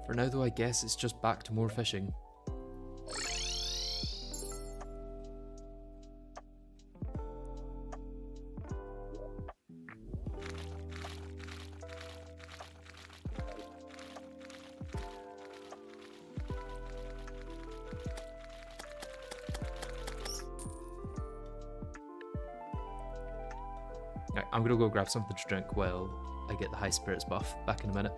For now though, I guess it's just back to more fishing. Right, I'm gonna go grab something to drink while I get the high spirits buff. Back in a minute.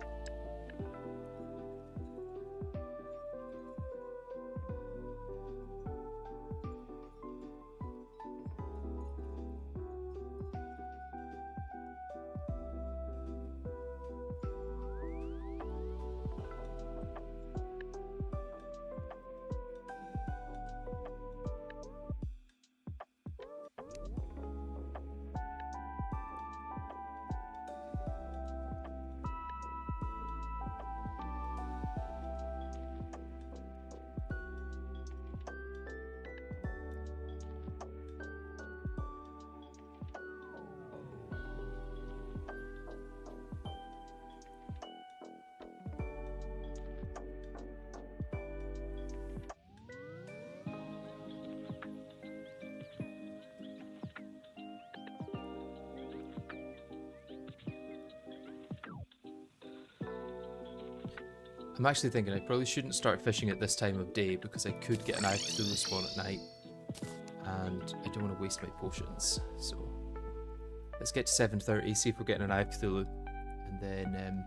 I'm actually thinking I probably shouldn't start fishing at this time of day because I could get an Hive Cthulhu spawn at night and I don't want to waste my potions. So let's get to 7:30, see if we're getting an Hive Cthulhu, and then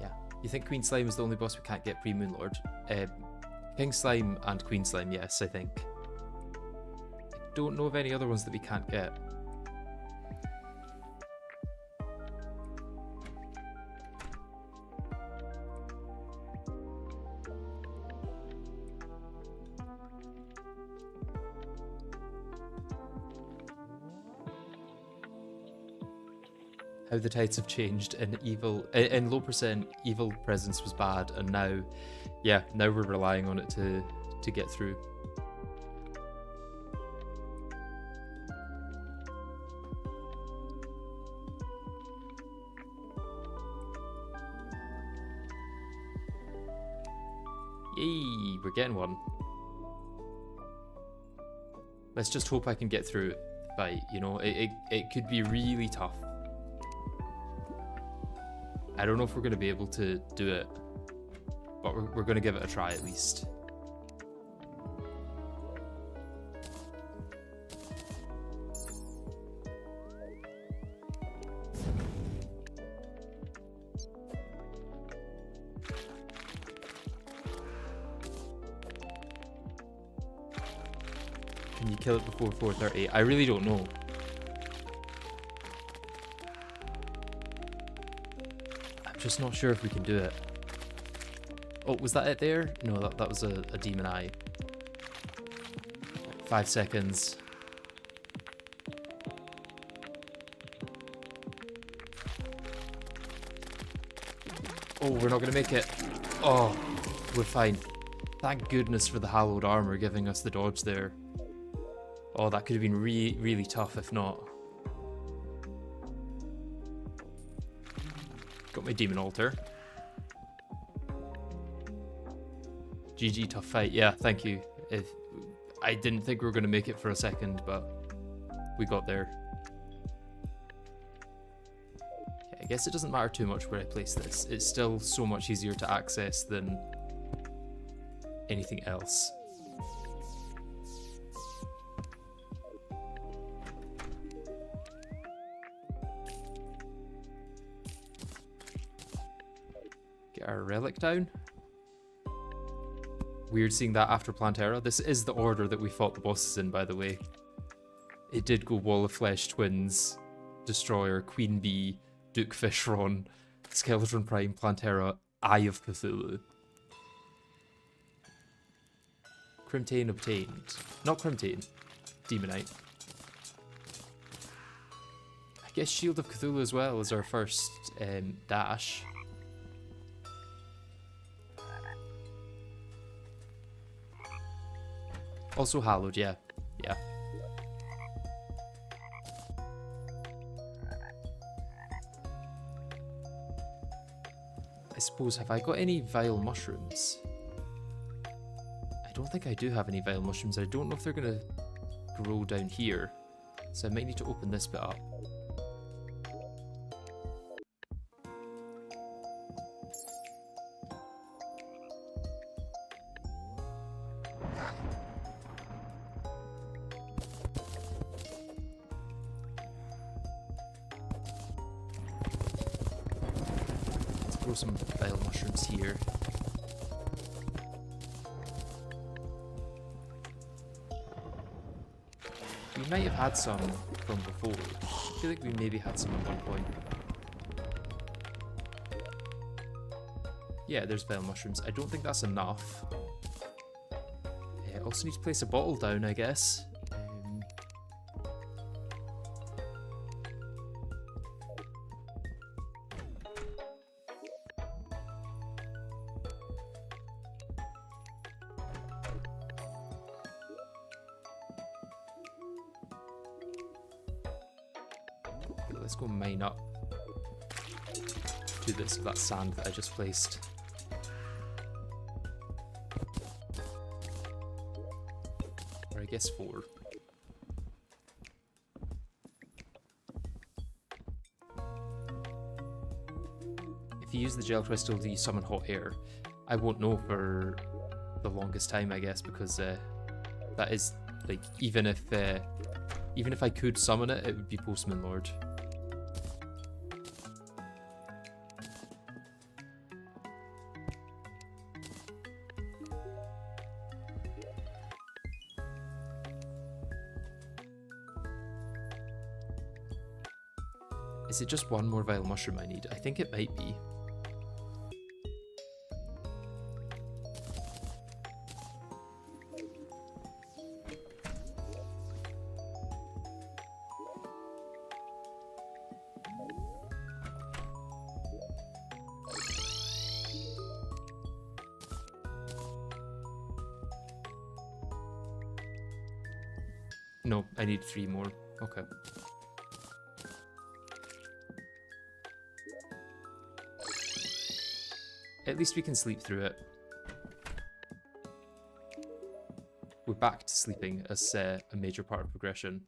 yeah. You think Queen Slime is the only boss we can't get pre-Moon Lord? King Slime and Queen Slime, yes, I think. I don't know of any other ones that we can't get. How the tides have changed, and in low percent evil presence was bad, and now, yeah, now we're relying on it to get through. Yay, we're getting one. Let's just hope I can get through it. Fight, you know, it could be really tough. I don't know if we're going to be able to do it, but we're going to give it a try at least. Can you kill it before 4:30? I really don't know. Just not sure if we can do it. Oh, was that it there? No, that was a demon eye. 5 seconds. Oh, we're not gonna make it. Oh, we're fine. Thank goodness for the hallowed armor giving us the dodge there. Oh, that could have been really tough if not. Got my demon altar. GG, tough fight. Yeah, thank you. I didn't think we were going to make it for a second, but we got there. guess it doesn't matter too much where I place this. It's still so much easier to access than anything else. Get our relic down. Weird seeing that after Plantera. This is the order that we fought the bosses in, by the way. It did go Wall of Flesh, Twins, Destroyer, Queen Bee, Duke Fishron, Skeleton Prime, Plantera, Eye of Cthulhu. Crimtane obtained. Not Crimtane. Demonite. I guess Shield of Cthulhu as well as our first dash. Also Hallowed, yeah. Yeah. I suppose, have I got any vile mushrooms? I don't think I do have any vile mushrooms. I don't know if they're going to grow down here. So I might need to open this bit up. Throw some vile mushrooms here. We might have had some from before. I feel like we maybe had some at one point. Yeah, there's vile mushrooms. I don't think that's enough. I also need to place a bottle down, I guess. Let's go mine up to this of that sand that I just placed. Or I guess 4. If you use the gel crystal, do you summon hot air? I won't know for the longest time, I guess, because that is like even if I could summon it, it would be Postman Lord. Is it just one more vile mushroom I need? I think it might be. No, I need 3 more. Okay. At least we can sleep through it. We're back to sleeping as a major part of progression.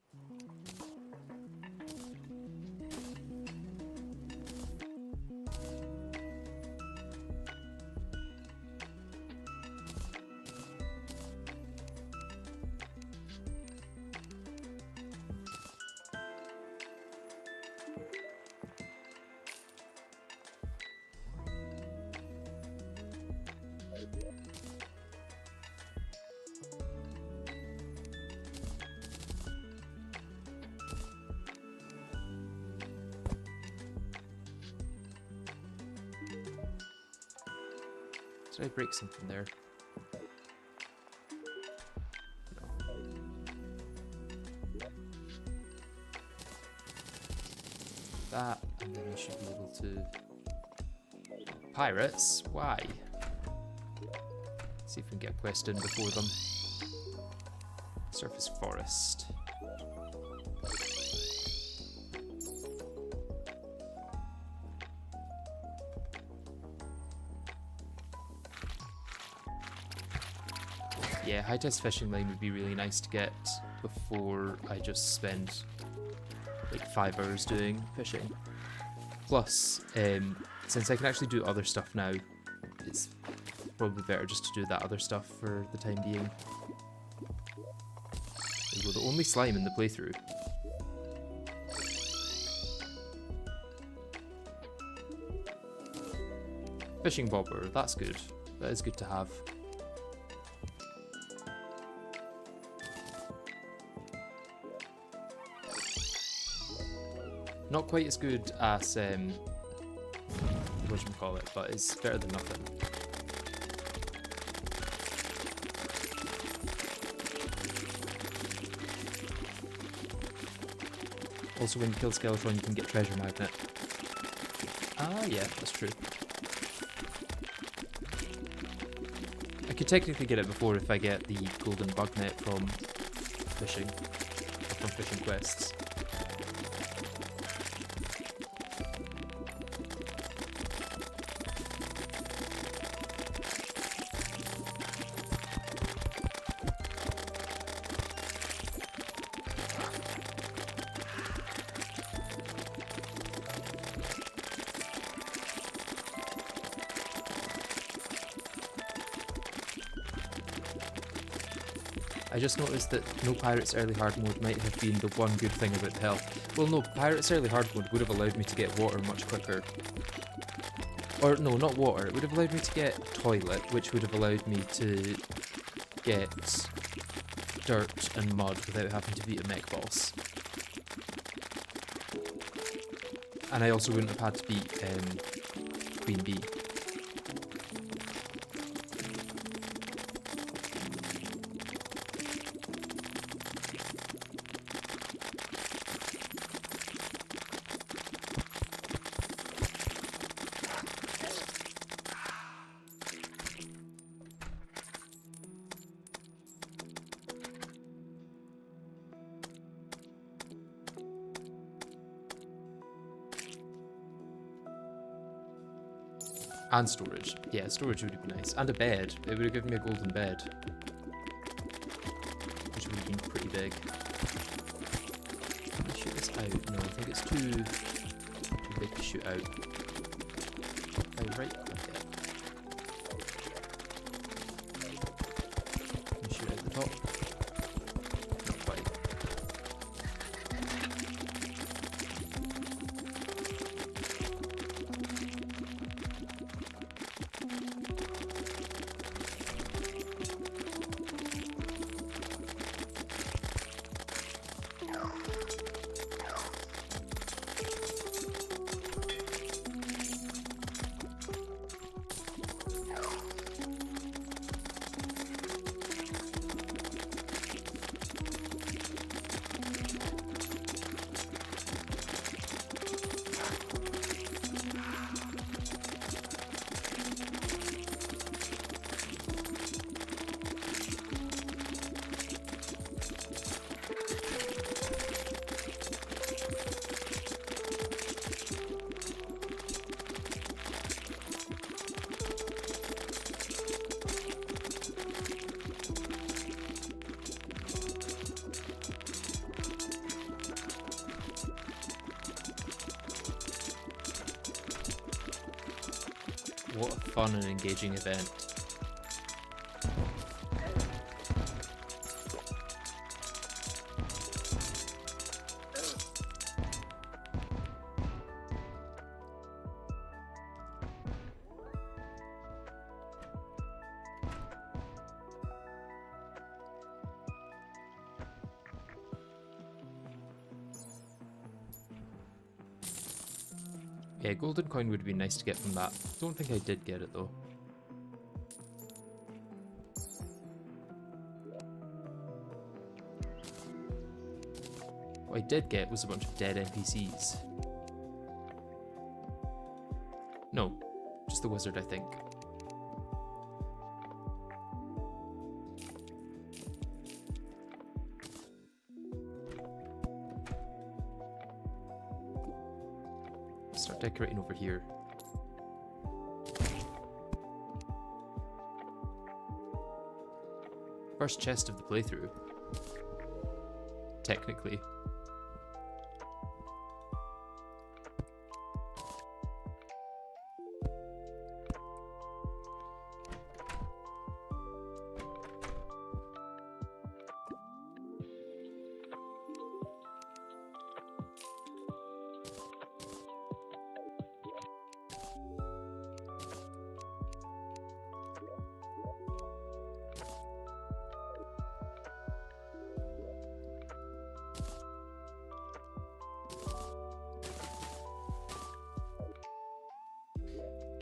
Did I break something there? No. That, and then I should be able to... Pirates? Why? See if we can get a quest in before them. Surface forest. Yeah, high test fishing line would be really nice to get before I just spend like 5 hours doing fishing. Plus, since I can actually do other stuff now, it's probably better just to do that other stuff for the time being. There we go, the only slime in the playthrough. Fishing bobber, that's good. That is good to have. Not quite as good as whatchamacallit, but it's better than nothing. Also, when you kill Skeletron, you can get treasure magnet. Ah, yeah, that's true. I could technically get it before if I get the golden bug net from fishing, or from fishing quests. I just noticed that no Pirates Early Hard Mode might have been the one good thing about the health. Well, no, Pirates Early Hard Mode would have allowed me to get water much quicker. Or, no, not water. It would have allowed me to get Toilet, which would have allowed me to get dirt and mud without having to beat a mech boss. And I also wouldn't have had to beat Queen Bee. And storage. Yeah, storage would be nice. And a bed. It would have given me a golden bed. Which would have been pretty big. Can I shoot this out? No, I think it's too big to shoot out. Oh, right. Okay. Can you shoot out the top? Not quite. What a fun and engaging event. Yeah, golden coin would be nice to get from that. Don't think I did get it though. What I did get was a bunch of dead NPCs. No, just the wizard, I think. Start decorating over here. First chest of the playthrough. Technically.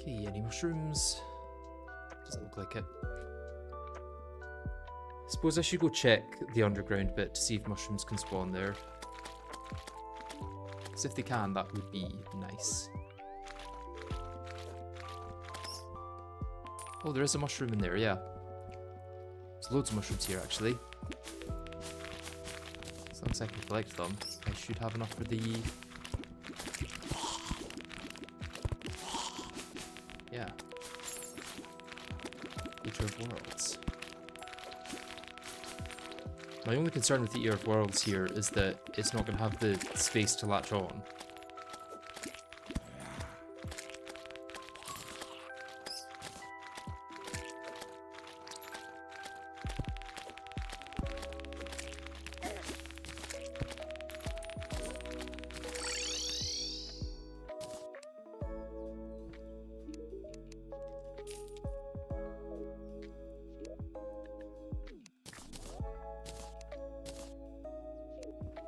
Okay, any mushrooms? Doesn't look like it. Suppose I should go check the underground bit to see if mushrooms can spawn there. Because if they can, that would be nice. Oh, there is a mushroom in there, yeah. There's loads of mushrooms here, actually. As long as I can collect them, I should have enough for the... Yeah. Eater of Worlds. My only concern with the Eater of Worlds here is that it's not going to have the space to latch on.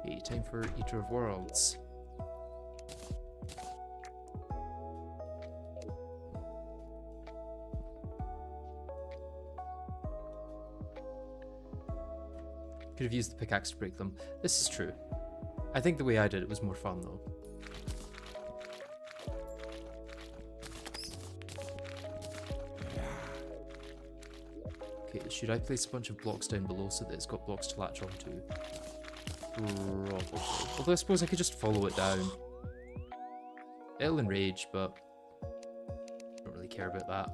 Okay, time for Eater of Worlds. Could have used the pickaxe to break them. This is true. I think the way I did it was more fun though. Okay, should I place a bunch of blocks down below so that it's got blocks to latch onto? Probably. Although I suppose I could just follow it down. It'll enrage, but I don't really care about that.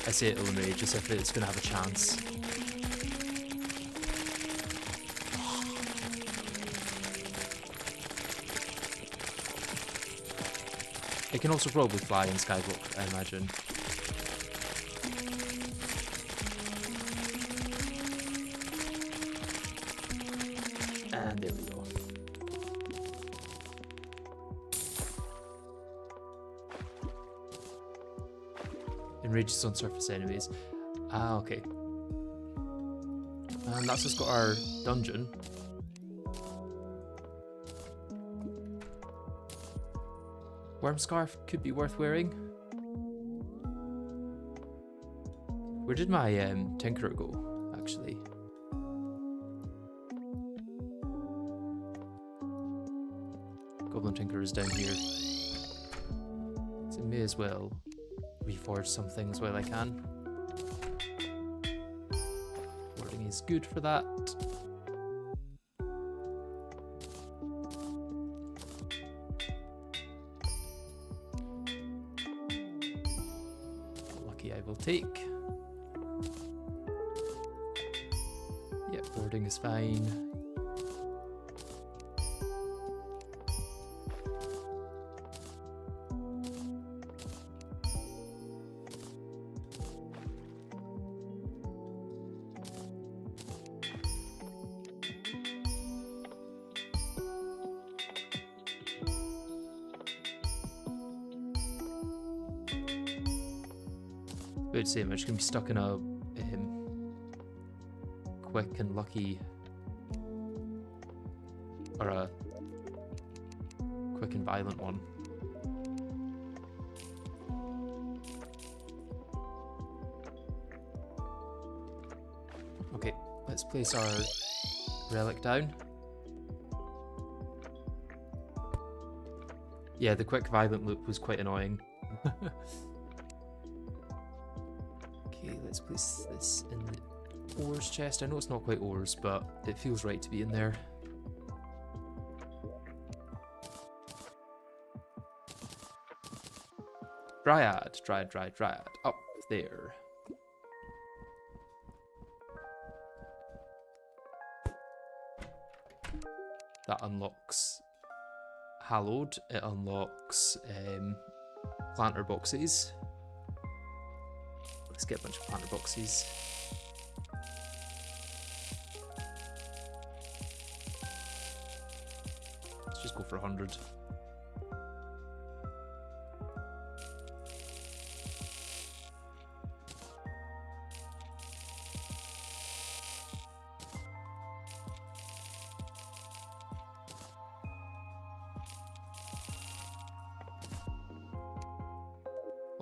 I say it'll enrage as if it's going to have a chance. It can also probably fly in Skyblock, I imagine. And there we go. Enrages on surface enemies. Ah, okay. And that's just got our dungeon. Worm scarf could be worth wearing. Where did my tinkerer go, actually? Goblin tinkerer is down here. So I may as well reforge some things while I can. Wording is good for that. Lucky I will take. Yep, wording is fine. I'd say I'm just going to be stuck in a quick and lucky, or a quick and violent one. Okay, let's place our relic down. Yeah, the quick violent loop was quite annoying. Let's place this in the ores chest. I know it's not quite ores, but it feels right to be in there. Dryad, dryad, up there. That unlocks Hallowed. It unlocks planter boxes. Let's get a bunch of planter boxes. Let's just go for 100.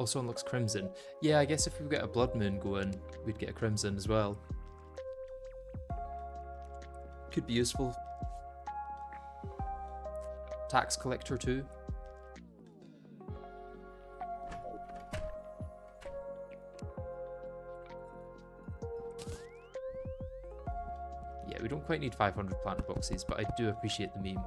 Also unlocks Crimson. Yeah, I guess if we get a Blood Moon going, we'd get a Crimson as well. Could be useful. Tax Collector too. Yeah, we don't quite need 500 planter boxes, but I do appreciate the meme.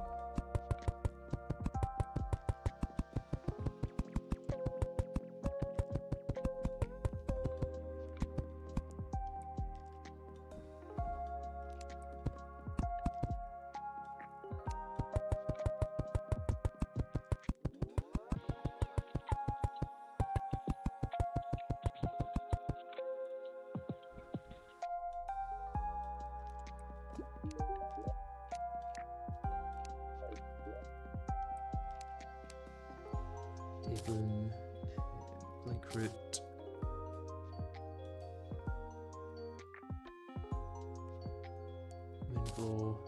Bloom, Blink Root. Moonglow.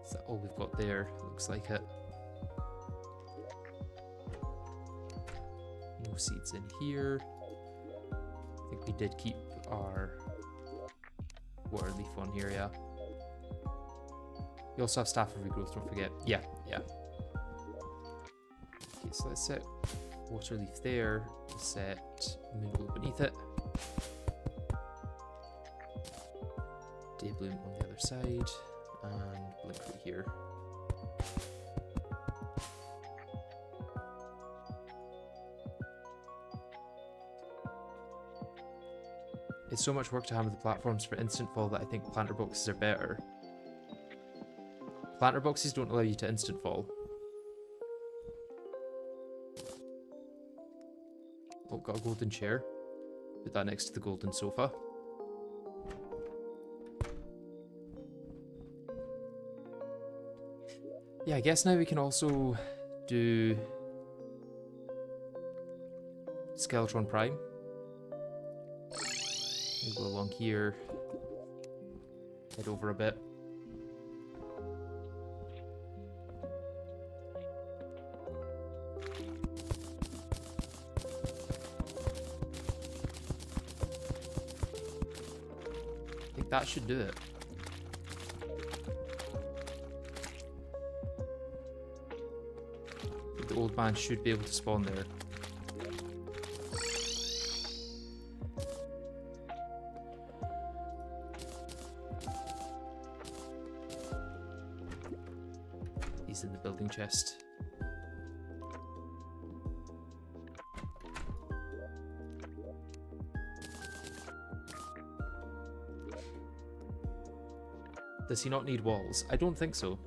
Is that all we've got there? Looks like it. No seeds in here. I think we did keep our water leaf on here, yeah. You also have staff of regrowth, don't forget. Yeah. Okay, so let's set water leaf there, set Moonglow beneath it. Daybloom on the other side, and Blink Root here. It's so much work to hammer the platforms for instant fall that I think planter boxes are better. Planter boxes don't allow you to instant fall. Oh, got a golden chair. Put that next to the golden sofa. Yeah, I guess now we can also do Skeletron Prime. We'll go along here, head over a bit. I think that should do it. I think the old man should be able to spawn there. He's in the building chest. Does he not need walls? I don't think so.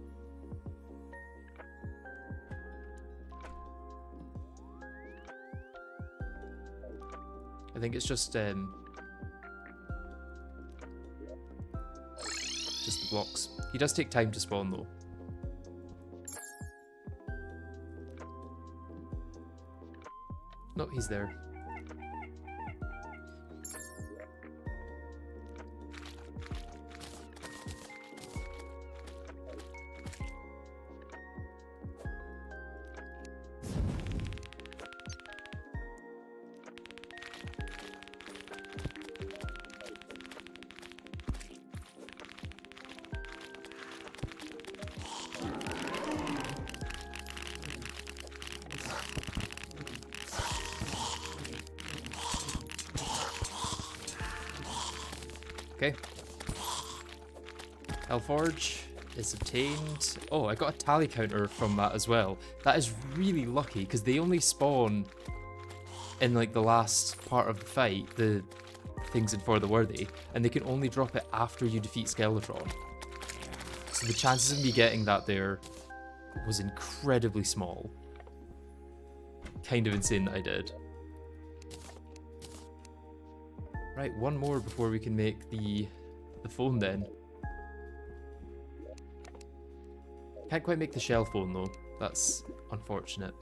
I think it's just the blocks. He does take time to spawn though. No, he's there. Okay. Hellforge is obtained. Oh, I got a tally counter from that as well. That is really lucky because they only spawn in like the last part of the fight, the things in For the Worthy, and they can only drop it after you defeat Skeletron. So the chances of me getting that there was incredibly small. Kind of insane that I did. Right, one more before we can make the phone then. Can't quite make the shell phone though. That's unfortunate.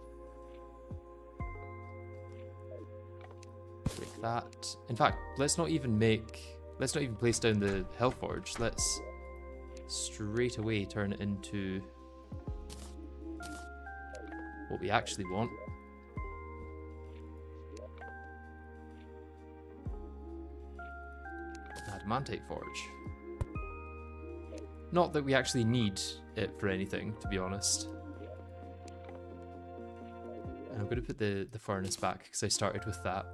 Break that. In fact, let's not even place down the Hellforge. Let's straight away turn it into what we actually want. Adamantite Forge. Not that we actually need it for anything, to be honest. And I'm going to put the furnace back because I started with that.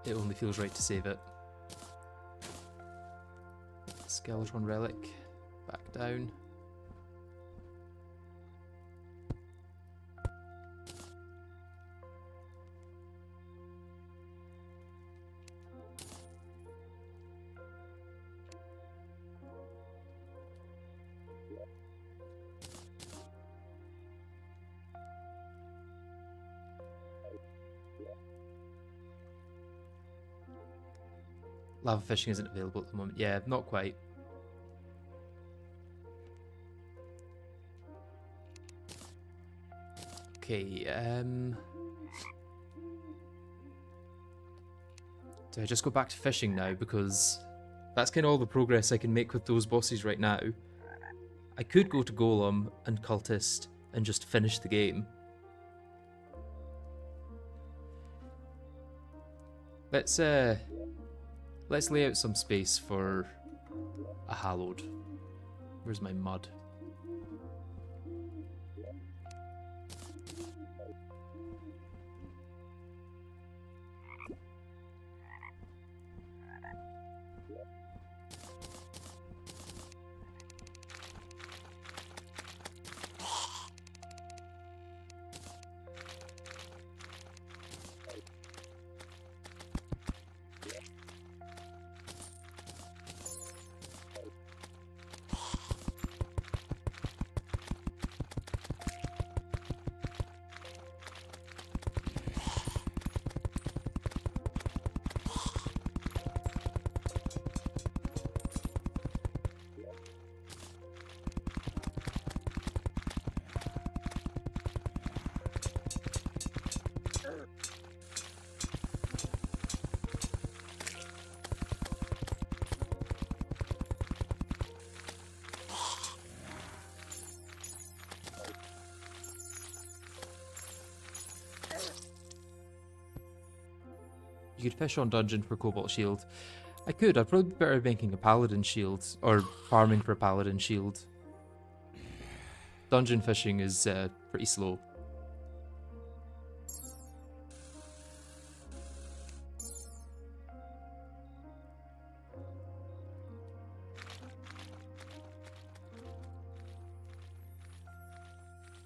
It only feels right to save it. Skeleton relic, back down. Lava fishing isn't available at the moment. Yeah, not quite. Okay, do I just go back to fishing now? Because that's kind of all the progress I can make with those bosses right now. I could go to Golem and Cultist and just finish the game. Let's lay out some space for a hallowed. Where's my mud? You could fish on dungeon for Cobalt Shield. I could. I'd probably be better making a Paladin Shield, or farming for a Paladin Shield. Dungeon fishing is pretty slow.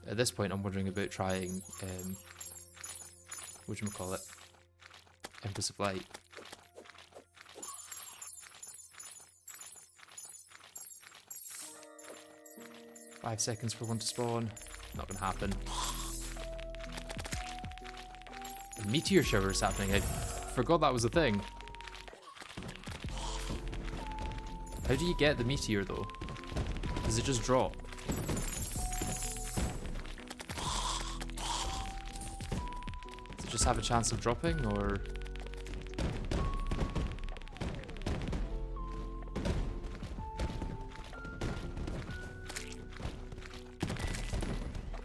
At this point, I'm wondering about trying, whatchamacallit? Empress of Light. Five seconds for one to spawn. Not gonna happen. A meteor shower is happening. I forgot that was a thing. How do you get the meteor though? Does it just drop? Does it just have a chance of dropping, or?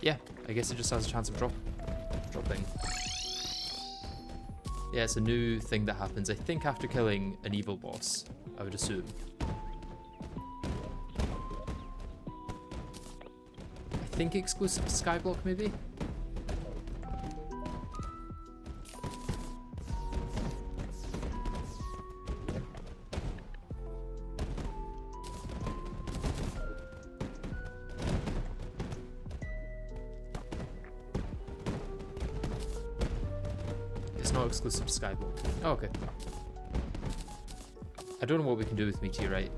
Yeah, I guess it just has a chance of dropping. Yeah, it's a new thing that happens, I think, after killing an evil boss, I would assume. I think exclusive to Skyblock, maybe? Not exclusive to Skyblock. Oh, okay. I don't know what we can do with Meteorite.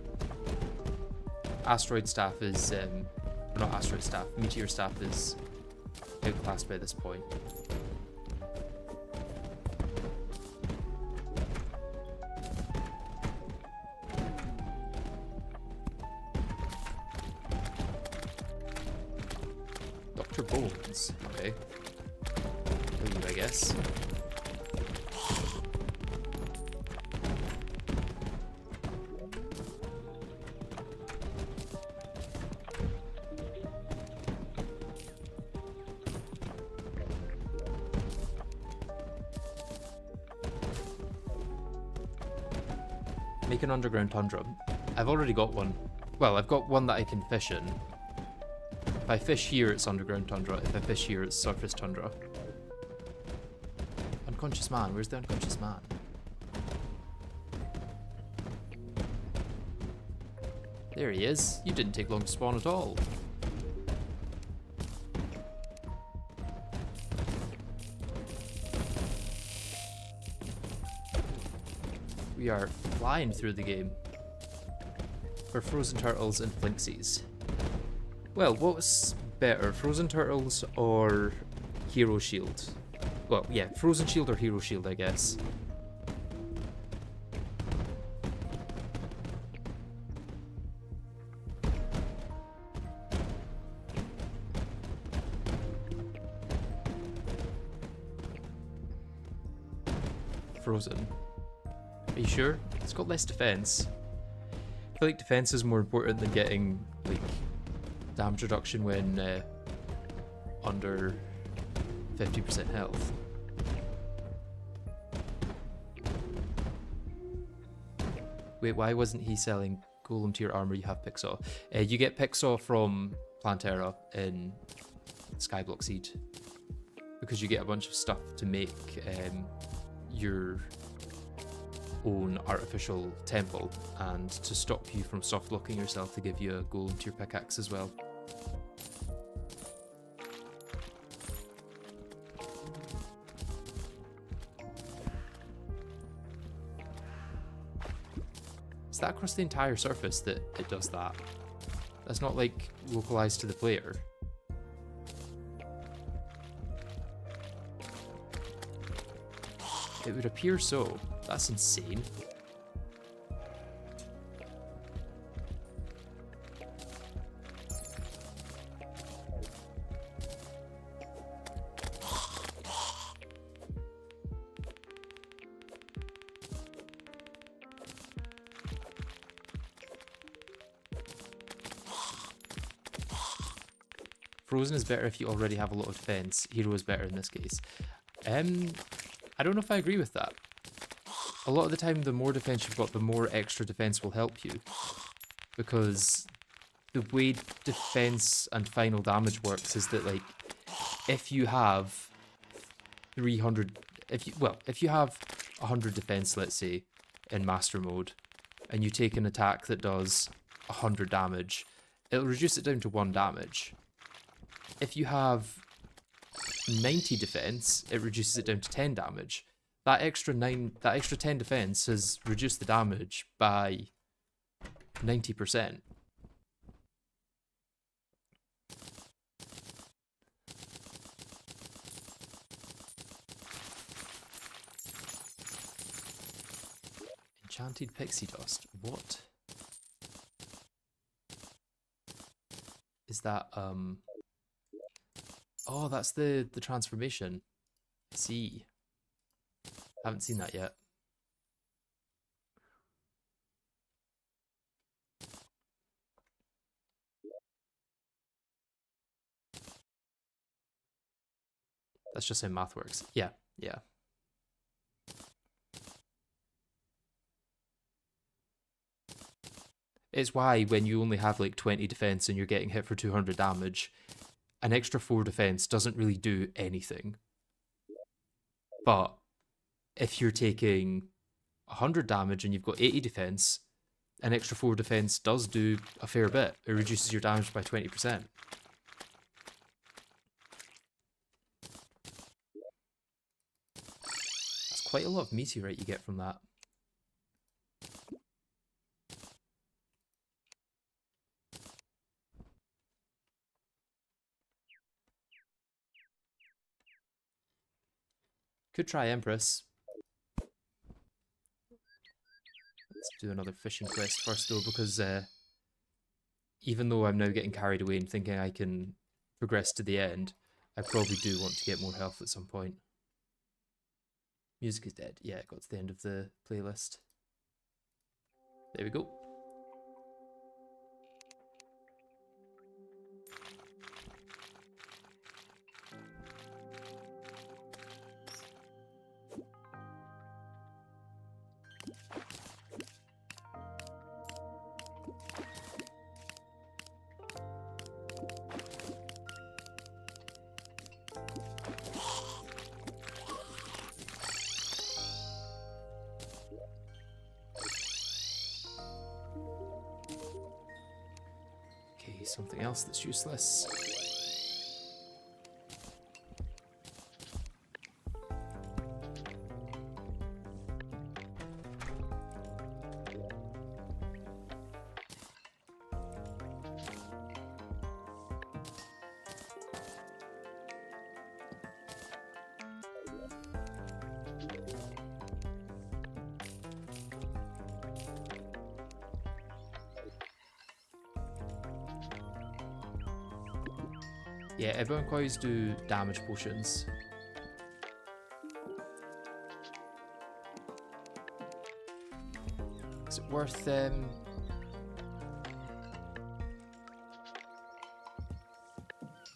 Asteroid Staff is, or not Asteroid Staff, Meteor Staff is outclassed by this point. Dr. Bones, okay. Kill you, I guess. Make an underground tundra. I've already got one. Well, I've got one that I can fish in. If I fish here, it's underground tundra. If I fish here, it's surface tundra. Unconscious man. Where's the unconscious man? There he is. You didn't take long to spawn at all. We are flying through the game. For frozen turtles and flinksies. Well, what's better, frozen turtles or hero shield? Well, yeah, frozen shield or hero shield, I guess. Frozen. Are you sure? It's got less defense. I feel like defense is more important than getting like damage reduction when under 50% health. Wait, why wasn't he selling golem tier armor? You have Pixaw. You get Pixaw from Plantera in Skyblock Seed because you get a bunch of stuff to make your own artificial temple, and to stop you from soft locking yourself, to give you a golem tier pickaxe as well. Is that across the entire surface that it does that? That's not like localized to the player. It would appear so. That's insane. Frozen is better if you already have a lot of defense. Hero is better in this case. I don't know if I agree with that. A lot of the time, the more defense you've got, the more extra defense will help you. Because the way defense and final damage works is that, like, if you have 300... If you have 100 defense, let's say, in Master Mode, and you take an attack that does 100 damage, it'll reduce it down to 1 damage. If you have 90 defense, it reduces it down to 10 damage. That extra 10 defense has reduced the damage by 90%. Enchanted pixie dust. What is that? Oh, that's the transformation. I see. Haven't seen that yet. That's just how math works. Yeah, yeah. It's why when you only have like 20 defense and you're getting hit for 200 damage, an extra 4 defense doesn't really do anything. But if you're taking 100 damage and you've got 80 defense, an extra 4 defense does do a fair bit. It reduces your damage by 20%. That's quite a lot of meteorite you get from that. Could try Empress. Let's do another fishing quest first though, because even though I'm now getting carried away and thinking I can progress to the end, I probably do want to get more health at some point. Music is dead. Yeah, it got to the end of the playlist. There we go. something else that's useless. Yeah, everyone quite do damage potions. Is it worth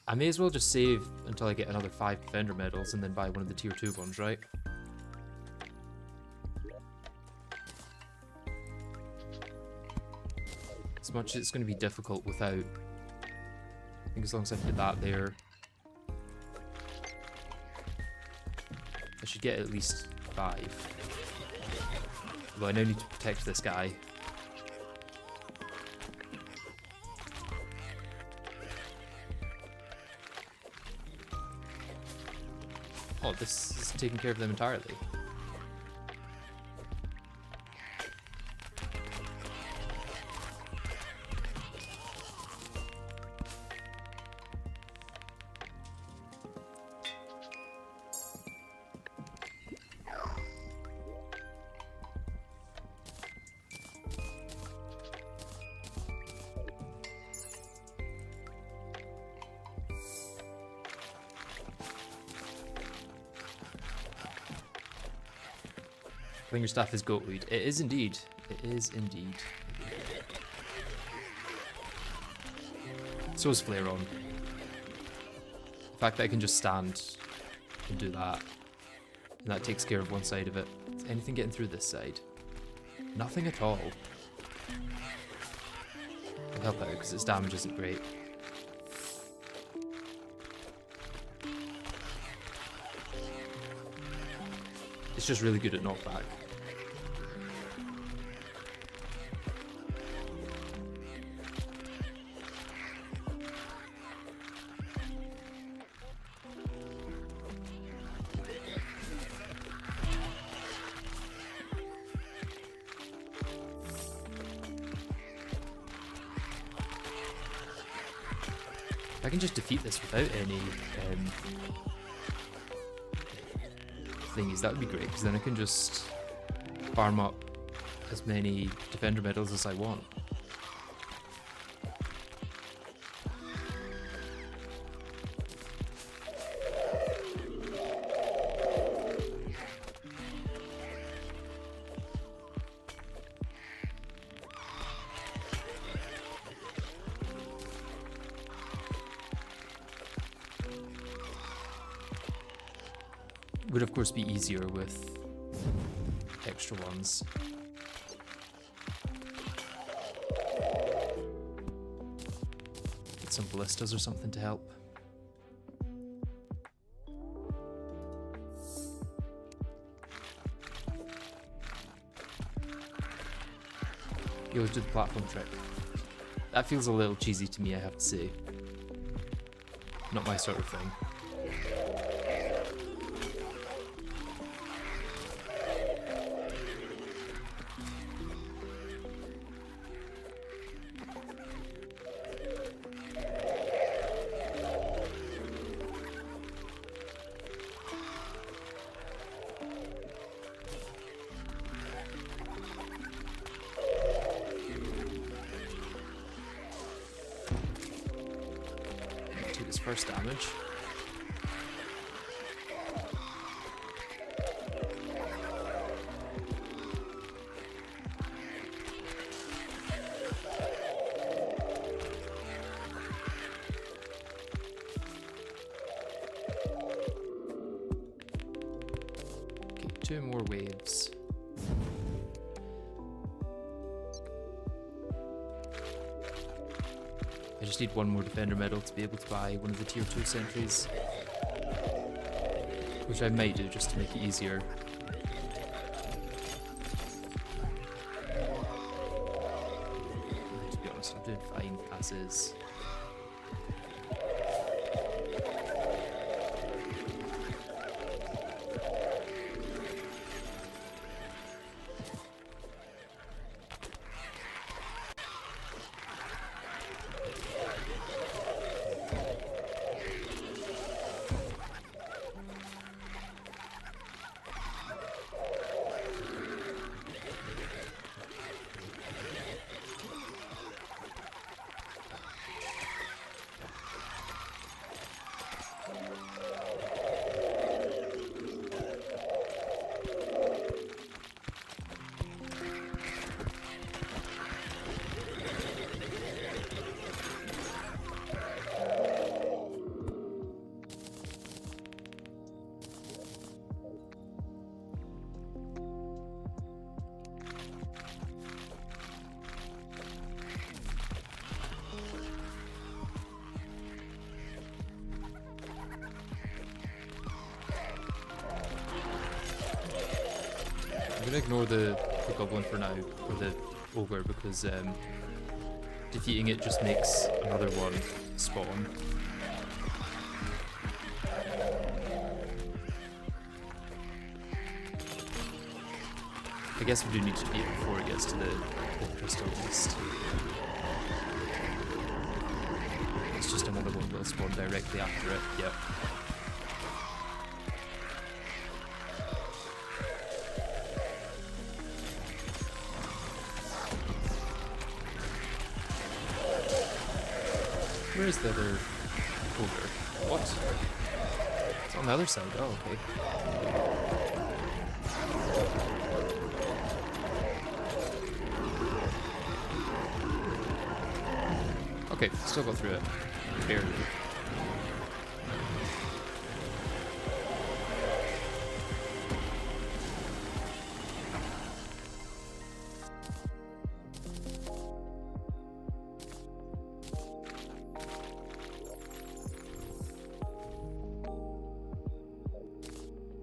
I may as well just save until I get another 5 defender medals and then buy one of the tier 2 ones, right? As much as it's going to be difficult without... I think as long as I did that there, I should get at least 5. Although I now need to protect this guy. Oh, this is taking care of them entirely. I think your stuff is goatweed. It is indeed. It is indeed. So is Flare on. The fact that I can just stand and do that, and that takes care of one side of it. Is anything getting through this side? Nothing at all. I'll help out because its damage isn't great. It's just really good at knockback. I can just defeat this without any thingies. That would be great, because then I can just farm up as many defender medals as I want. Would of course be easier with extra ones. Get some ballistas or something to help. You always do the platform trick. That feels a little cheesy to me, I have to say. Not my sort of thing. First damage. Okay, 2 more waves. I just need 1 more defender medal to be able to buy one of the tier 2 sentries, which I might do just to make it easier. To be honest, I'm doing fine as is. gonna ignore the goblin for now, or the ogre, because defeating it just makes another one spawn. I guess we do need to beat it before it gets to the crystal at least. It's just another one will spawn directly after it, yep. Where is the other ogre? What? It's on the other side, oh okay. Okay, still got through it. Barely.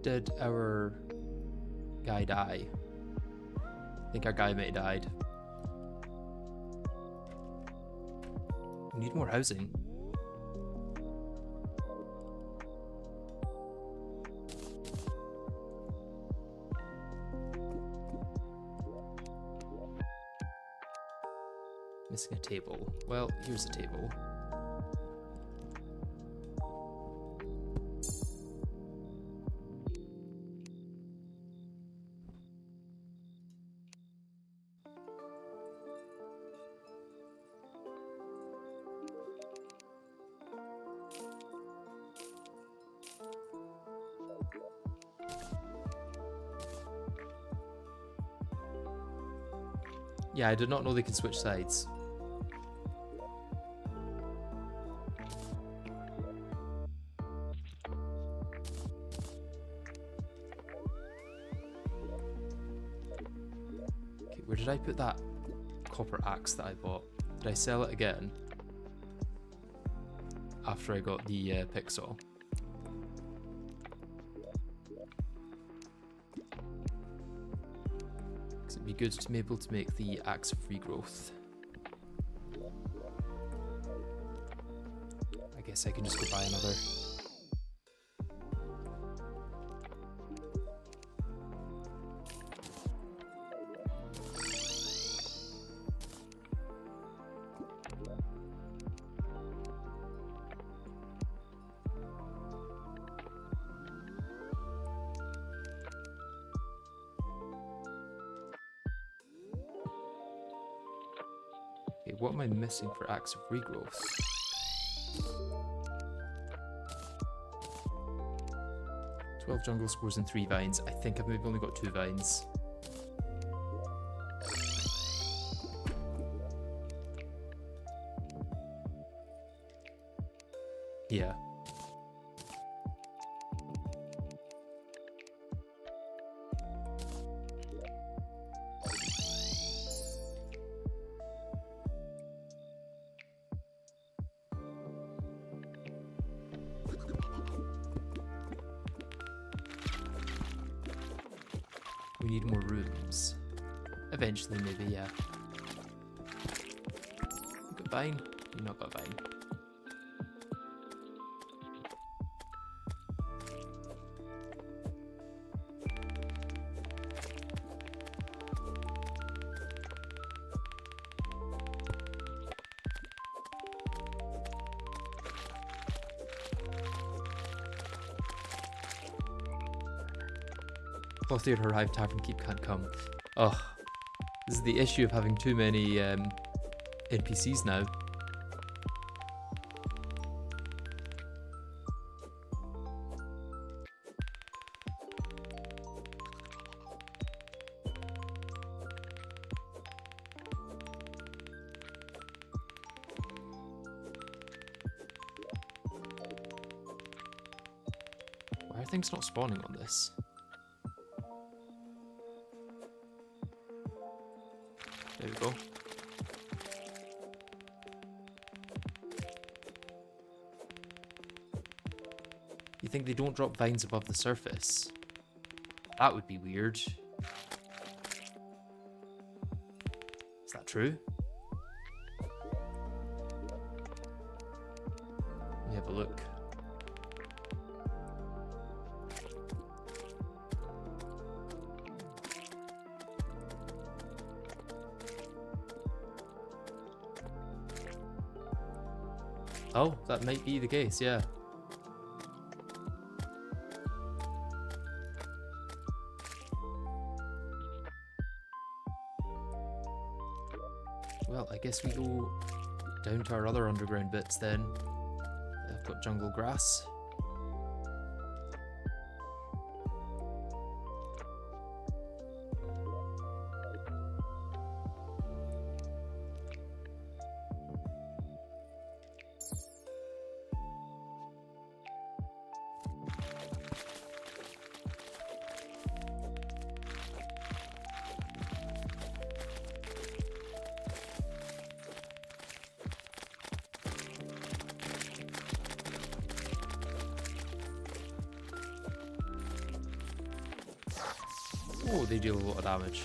Did our guy die? I think our guy may have died. We need more housing. Missing a table. Well, here's a table. Yeah, I did not know they could switch sides. Okay, where did I put that copper axe that I bought? Did I sell it again? After I got the pixel. It'd be good to be able to make the axe of regrowth. I guess I can just go buy another. Okay, what am I missing for axe of regrowth? "12 jungle spores and 3 vines." I think I've maybe only got 2 vines. Yeah. We need more rooms. Eventually, maybe, yeah. You got vine? You not got vine. Clothier her Hive Tavern Keep can't come. Oh, this is the issue of having too many NPCs now. Why are things not spawning on this? There we go. You think they don't drop vines above the surface? That would be weird. that true? Let me have a look. Oh, that might be the case, yeah. Well, I guess we go down to our other underground bits then. I've got jungle grass. Oh, they deal a lot of damage.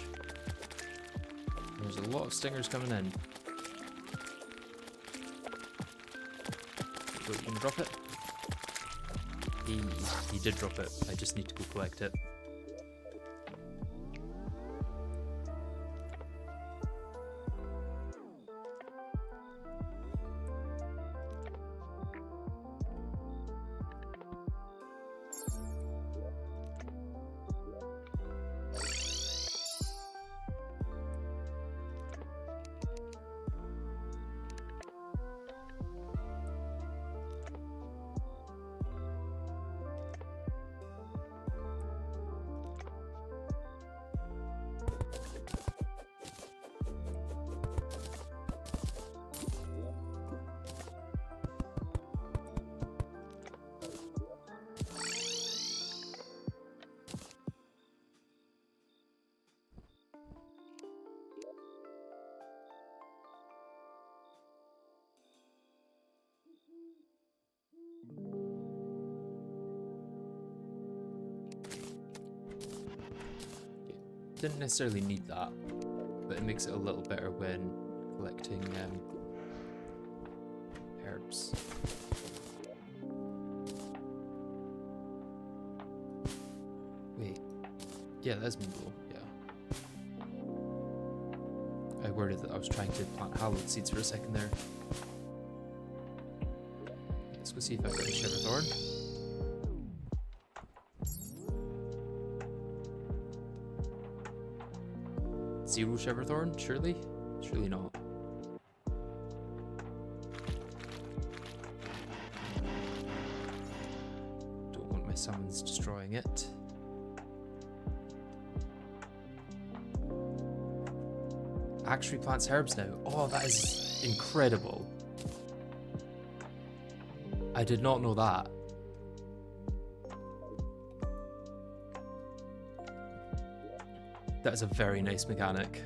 There's a lot of stingers coming in. So you can drop it? He did drop it. I just need to go collect it. Didn't necessarily need that, but it makes it a little better when collecting herbs. Wait, yeah, that's Moonglow, yeah. I worded that I was trying to plant hallowed seeds for a second there. Let's go see if I've got a Shiverthorn. Zero Shiverthorn? Surely? Surely not. Don't want my summons destroying it. Actually plants herbs now. Oh, that is incredible. I did not know that. That is a very nice mechanic.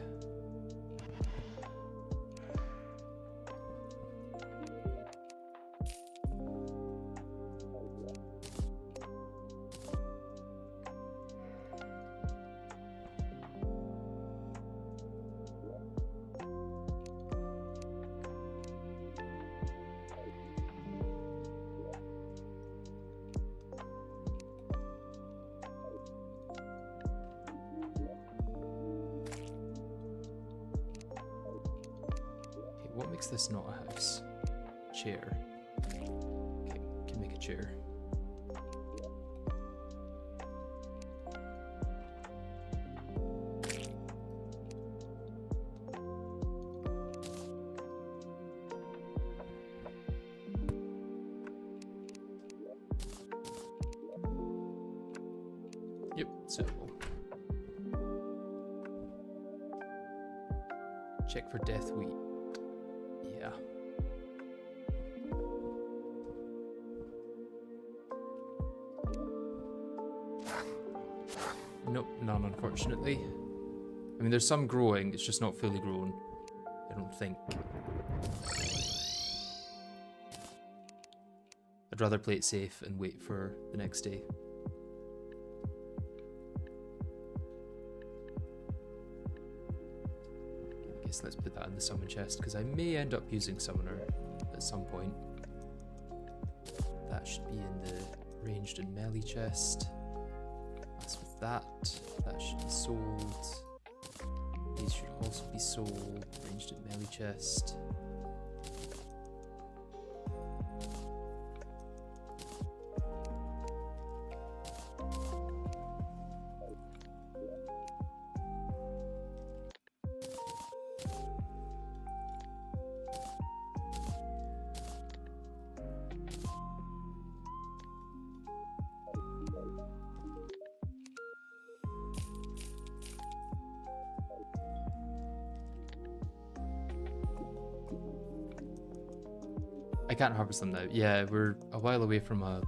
What makes this not a house? Chair. Okay, can make a chair. Yep, suitable. Check for death wheat. Yeah. Nope, none unfortunately. I mean, there's some growing, it's just not fully grown, I don't think. I'd rather play it safe and wait for the next day. guess let's put that in the summon chest, because I may end up using Summoner at some point. That should be in the ranged and melee chest. That's with that. That should be sold. These should also be sold. Ranged and melee chest. I can't harvest them now. Yeah, we're a while away from a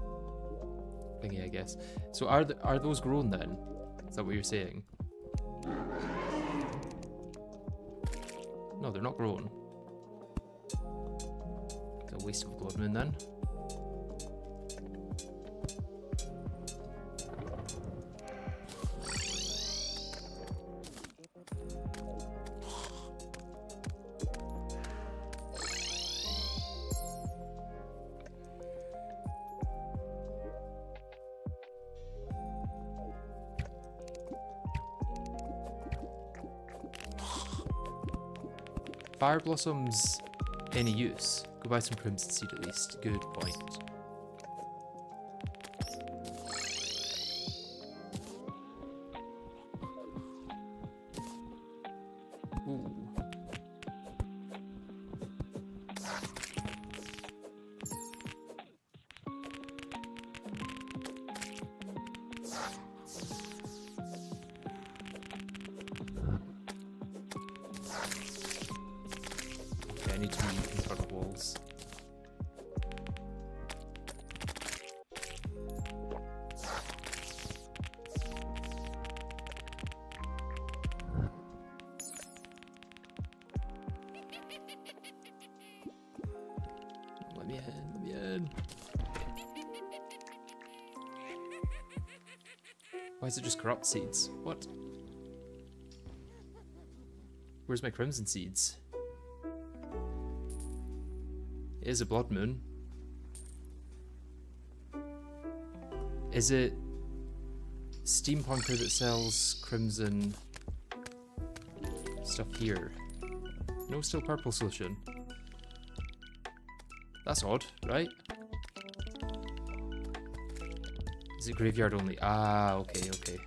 thingy, I guess. So are those grown then? Is that what you're saying? No, they're not grown. It's a waste of blood moon then. Fire Blossoms, any use? Go buy some Crimson Seed at least. Good point. Ooh. I need to be in front of walls. Let me in. Why is it just corrupt seeds? What? Where's my crimson seeds? It is a blood moon. Is it Steampunker that sells crimson stuff here? No, still purple solution. That's odd, right? Is it graveyard only? Ah, okay.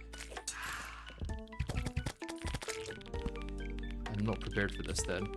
I'm not prepared for this then.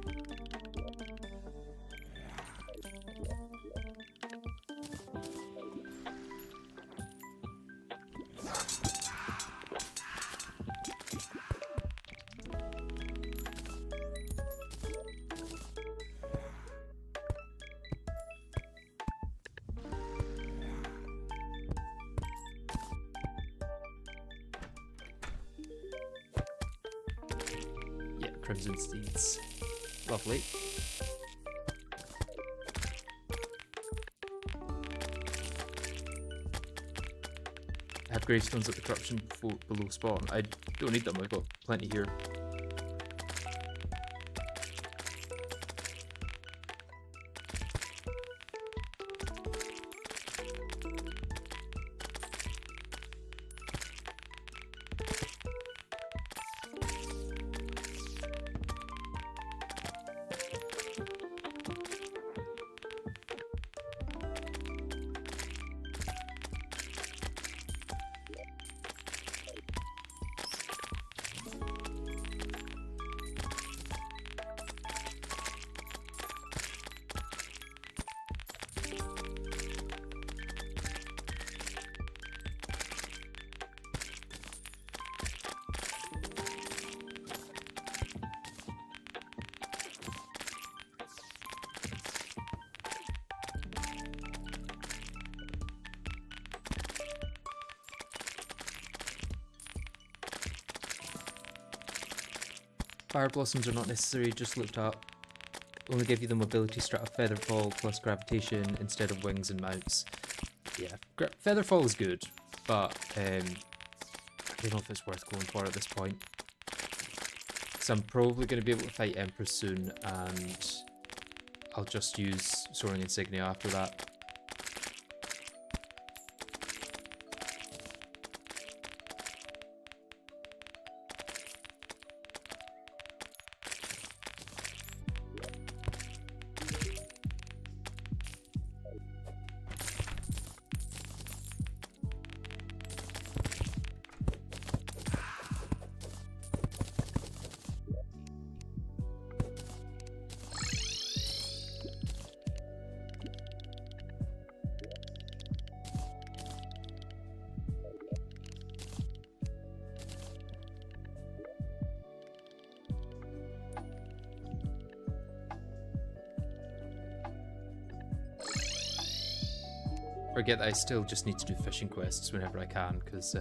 Crimson Steeds. Lovely. I have gravestones at the corruption below spawn. I don't need them, I've got plenty here. Fire Blossoms are not necessary, just looked up. Only give you the mobility strat of Featherfall plus Gravitation instead of Wings and Mounts. Yeah, Featherfall is good, but I don't know if it's worth going for at this point. Because I'm probably going to be able to fight Empress soon, and I'll just use Soaring Insignia after that. Forget that I still just need to do fishing quests whenever I can, because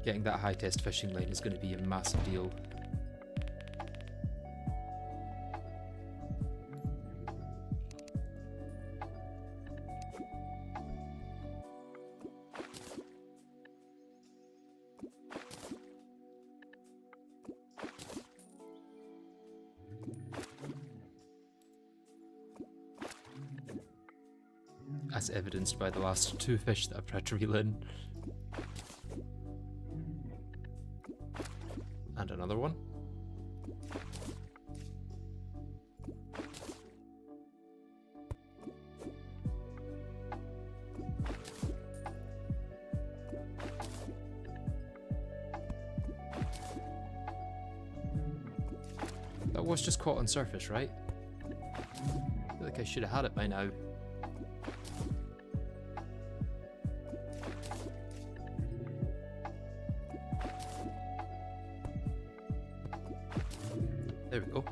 getting that high test fishing line is going to be a massive deal. As evidenced by the last 2 fish that I've tried to reel in. And another one. That was just caught on surface, right? I feel like I should have had it by now. There we go.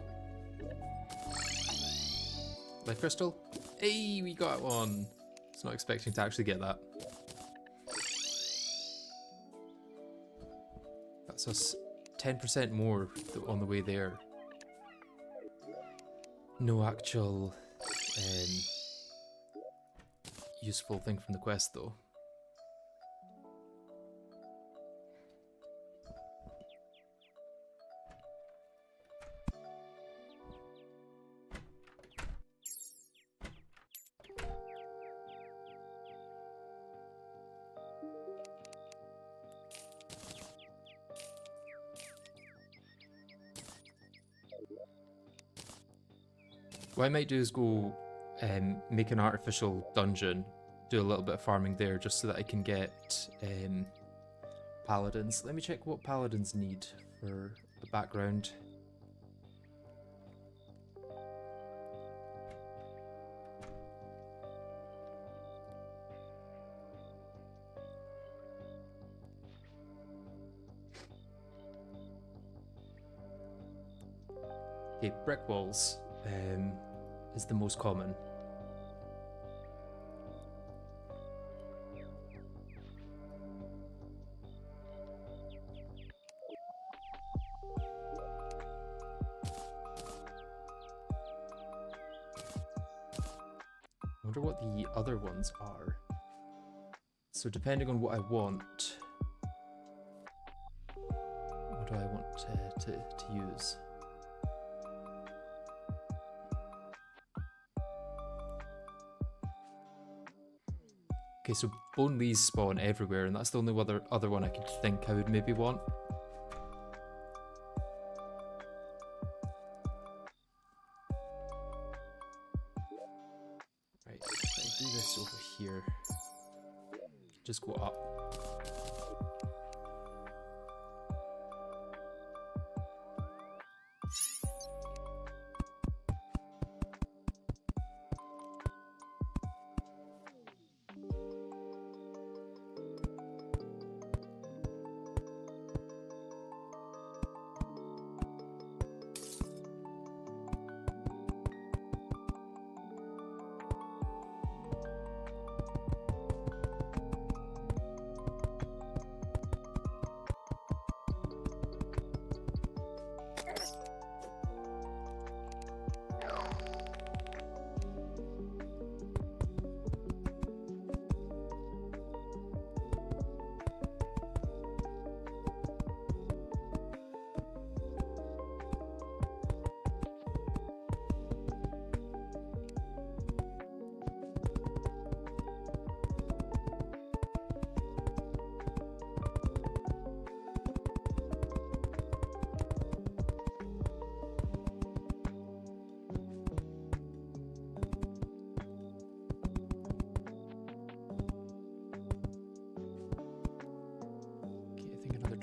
Life crystal. Hey, we got one. I was not expecting to actually get that. That's us 10% more on the way there. No actual useful thing from the quest though. What I might do is go make an artificial dungeon, do a little bit of farming there just so that I can get paladins. Let me check what paladins need for the background. Okay, brick walls is the most common. I wonder what the other ones are. So depending on what I want, what do I want to use? Okay, so bone leaves spawn everywhere, and that's the only other one I could think I would maybe want. Right, let's do this over here. Just go up.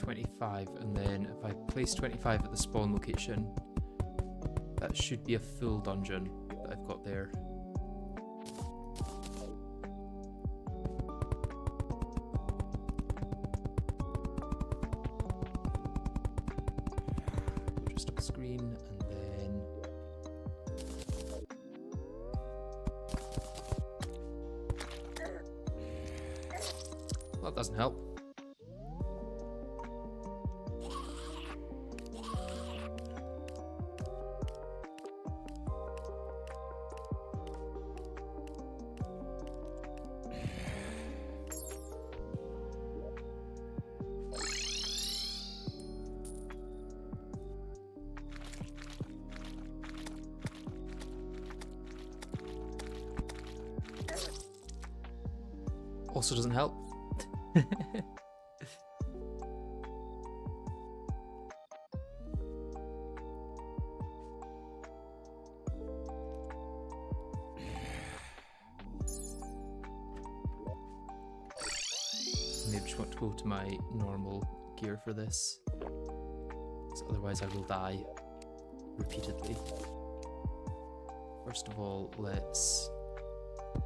25, and then if I place 25 at the spawn location, that should be a full dungeon that I've got there. Just a screen, and then well, that doesn't help. Also doesn't help. Maybe just want to go to my normal gear for this, because otherwise I will die repeatedly. First of all, let's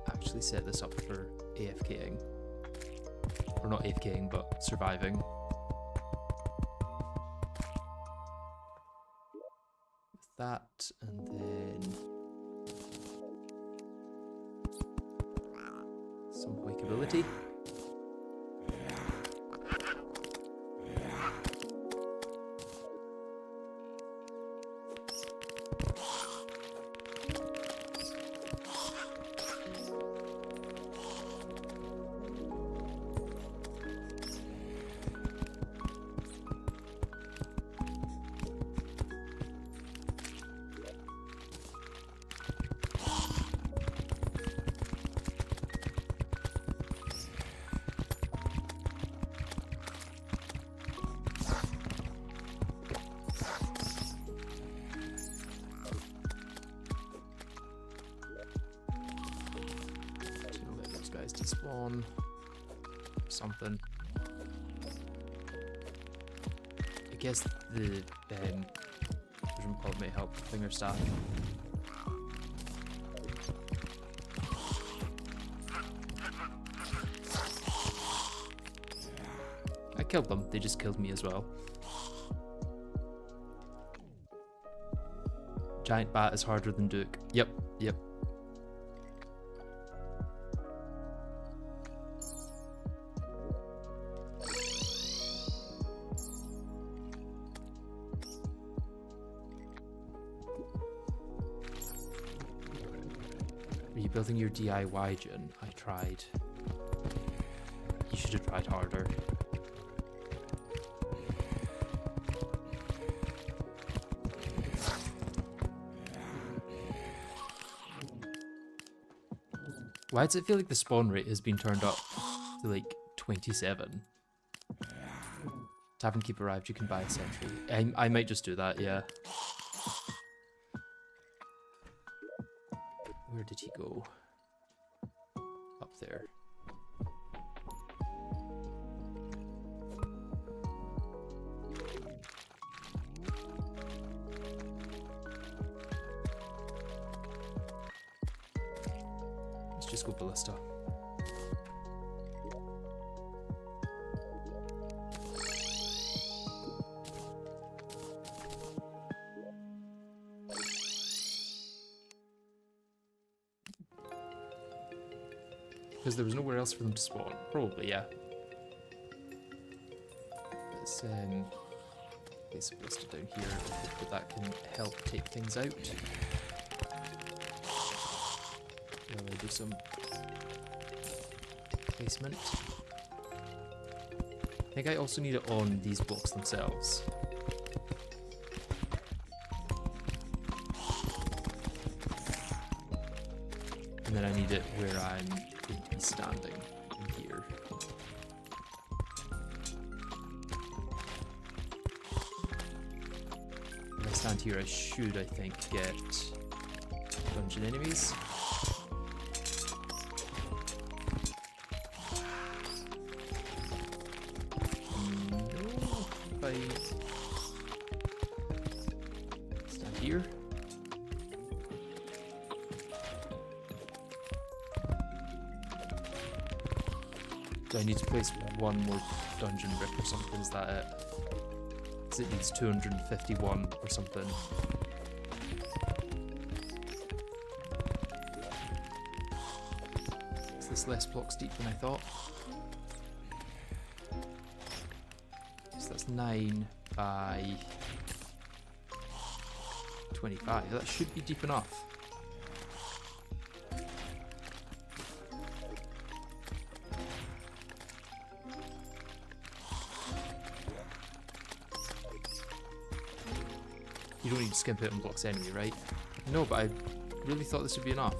actually set this up for AFKing. Or not AFKing, but surviving. With that, and then some wakeability. To spawn something. I guess the what may help finger staff. I killed them, they just killed me as well. Giant bat is harder than Duke. Yep. Rebuilding your DIY gen, I tried. You should have tried harder. Why does it feel like the spawn rate has been turned up to like 27? Tavern Keep arrived, you can buy a sentry. I might just do that, yeah. Where did he go? Up there. Let's just go ballista. Because there was nowhere else for them to spawn. Probably, yeah. Let's place a ballista down here. I hope that can help take things out. While I do some placement. I think I also need it on these blocks themselves. And then I need it where I'm going to be standing in here. When I stand here, I should, I think, get dungeon enemies. No. Do I need to place one more dungeon brick or something? Is that it? Because it needs 251 or something. Is this less blocks deep than I thought? So that's 9 by 25. That should be deep enough. You don't need to skimp it on blocks anyway, right? No, but I really thought this would be enough.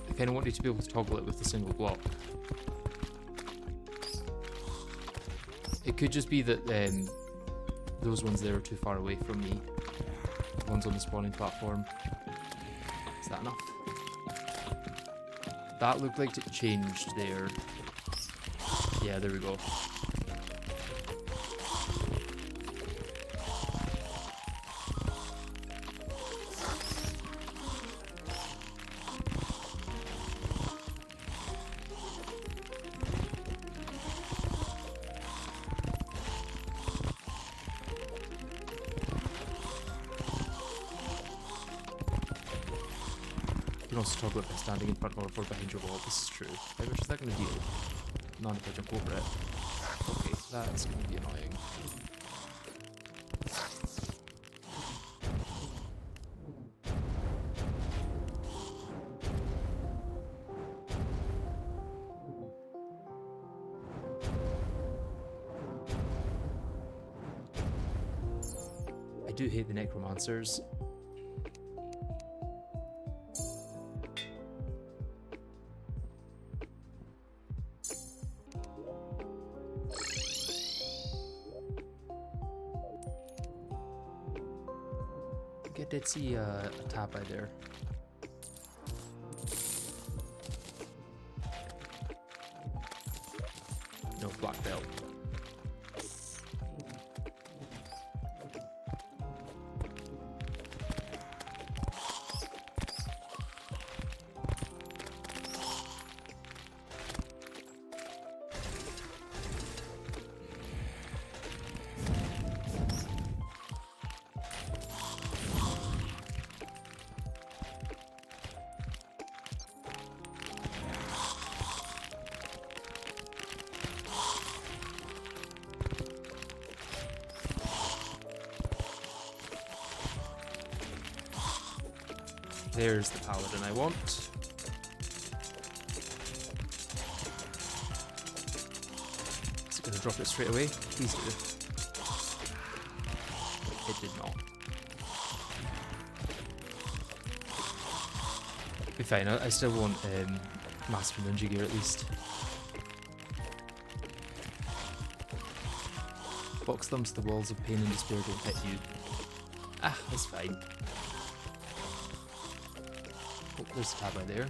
I kind of want you to be able to toggle it with a single block. It could just be that those ones there are too far away from me. The ones on the spawning platform. Is that enough? That looked like it changed there. Yeah, there we go. You can also toggle it by standing in front or behind your wall. This is true. How much is that going to deal? None if I jump over it. Okay, that's going to be annoying. I do hate the necromancers. I did see a tab by there. No, black belt. There's the paladin I want. Is it going to drop it straight away? Please do. It did not. Be fine, I still want Master Ninja gear at least. Box thumbs to the walls of pain and despair don't hit you. Ah, that's fine. Oh, there's a tab right there.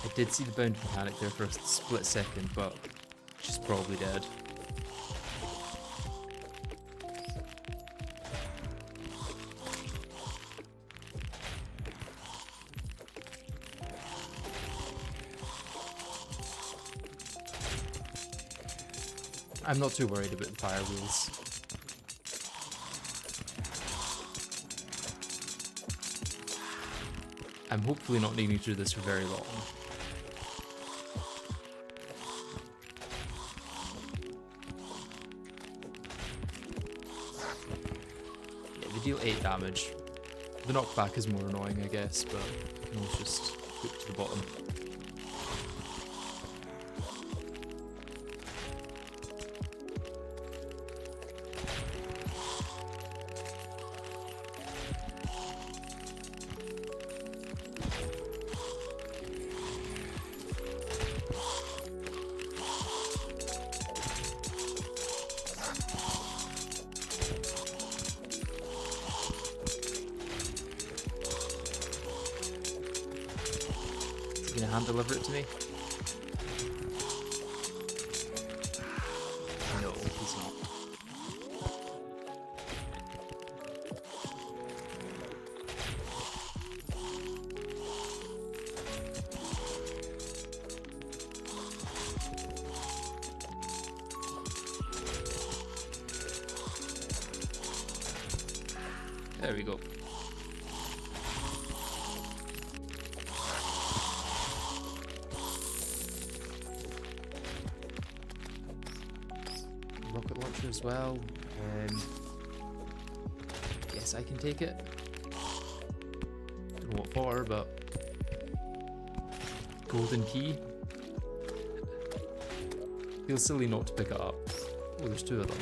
I did see the bound mechanic there for a split second, but she's probably dead. I'm not too worried about the fire wheels. I'm hopefully not needing to do this for very long. Yeah, they deal 8 damage. The knockback is more annoying, I guess, but you can always just hook to the bottom. hand deliver it to me? No, he's not. There we go. Rocket launcher as well. Yes, I can take it. Don't know what for, but golden key. Feels silly not to pick it up. Oh, there's two of them.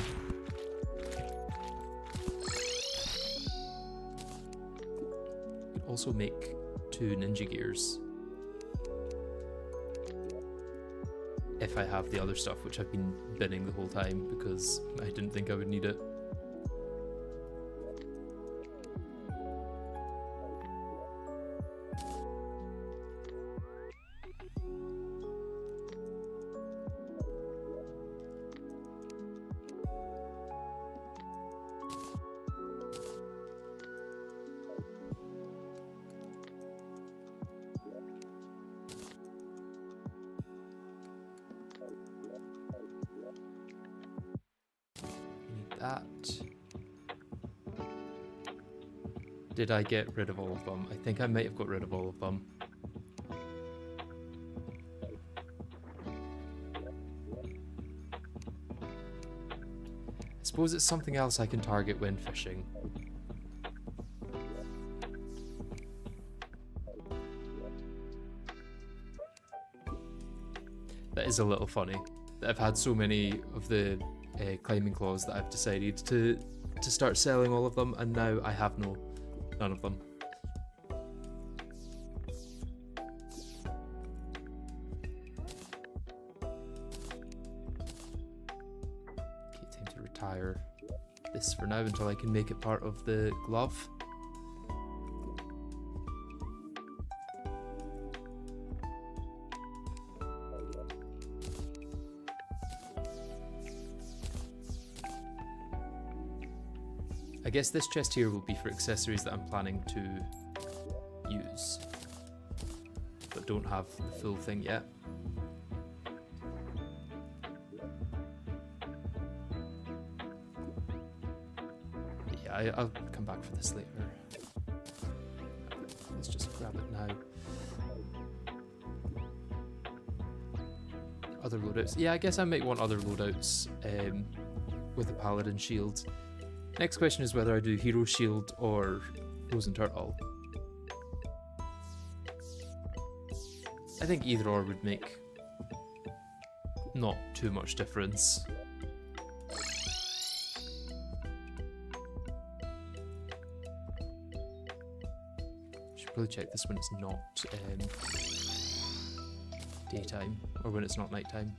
Also make 2 ninja gears if I have the other stuff, which I've been binning the whole time because I didn't think I would need it. That. Did I get rid of all of them? I think I might have got rid of all of them. I suppose it's something else I can target when fishing. That is a little funny. I've had so many of the climbing claws that I've decided to start selling all of them, and now I have none of them. Okay, time to retire this for now until I can make it part of the glove. I guess this chest here will be for accessories that I'm planning to use, but don't have the full thing yet. Yeah, I'll come back for this later. Let's just grab it now. Other loadouts. Yeah, I guess I might want other loadouts with a paladin shield. Next question is whether I do Hero Shield or Frozen Turtle. I think either or would make not too much difference. Should probably check this when it's not daytime, or when it's not nighttime.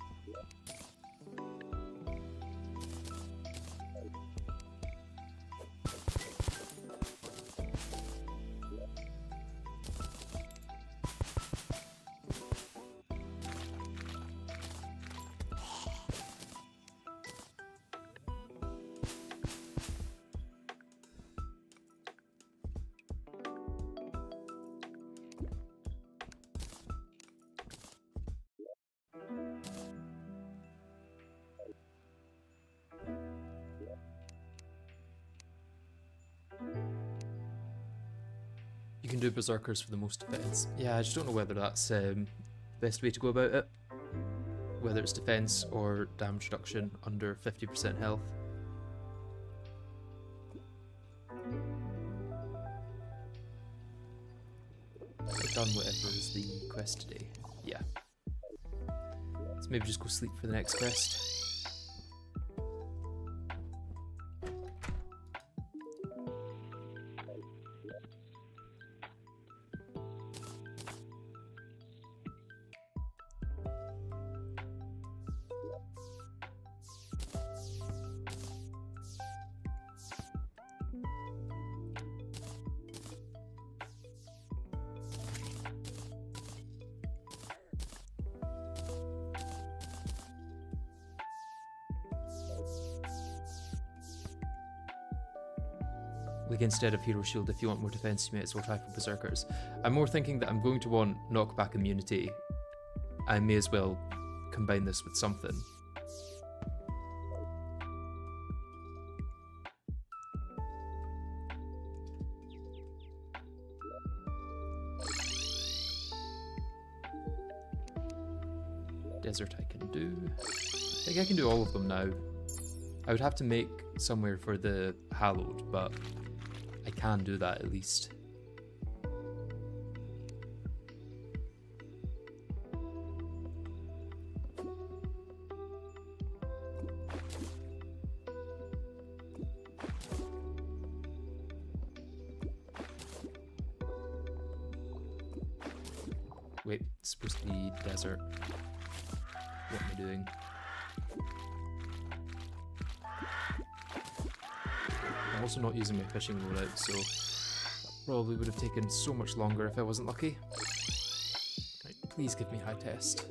You can do berserkers for the most defense. Yeah, I just don't know whether that's the best way to go about it. Whether it's defense or damage reduction under 50% health. I've done whatever is the quest today. Yeah. Let's maybe just go sleep for the next quest. Like instead of Hero Shield, if you want more defense, you may as well try for Berserkers. I'm more thinking that I'm going to want knockback immunity. I may as well combine this with something. Desert I can do. I think I can do all of them now. I would have to make somewhere for the Hallowed, but I can do that at least. Wait, it's supposed to be desert. What am I doing? I'm also not using my fishing loadout, so probably would have taken so much longer if I wasn't lucky. Right, please give me high test.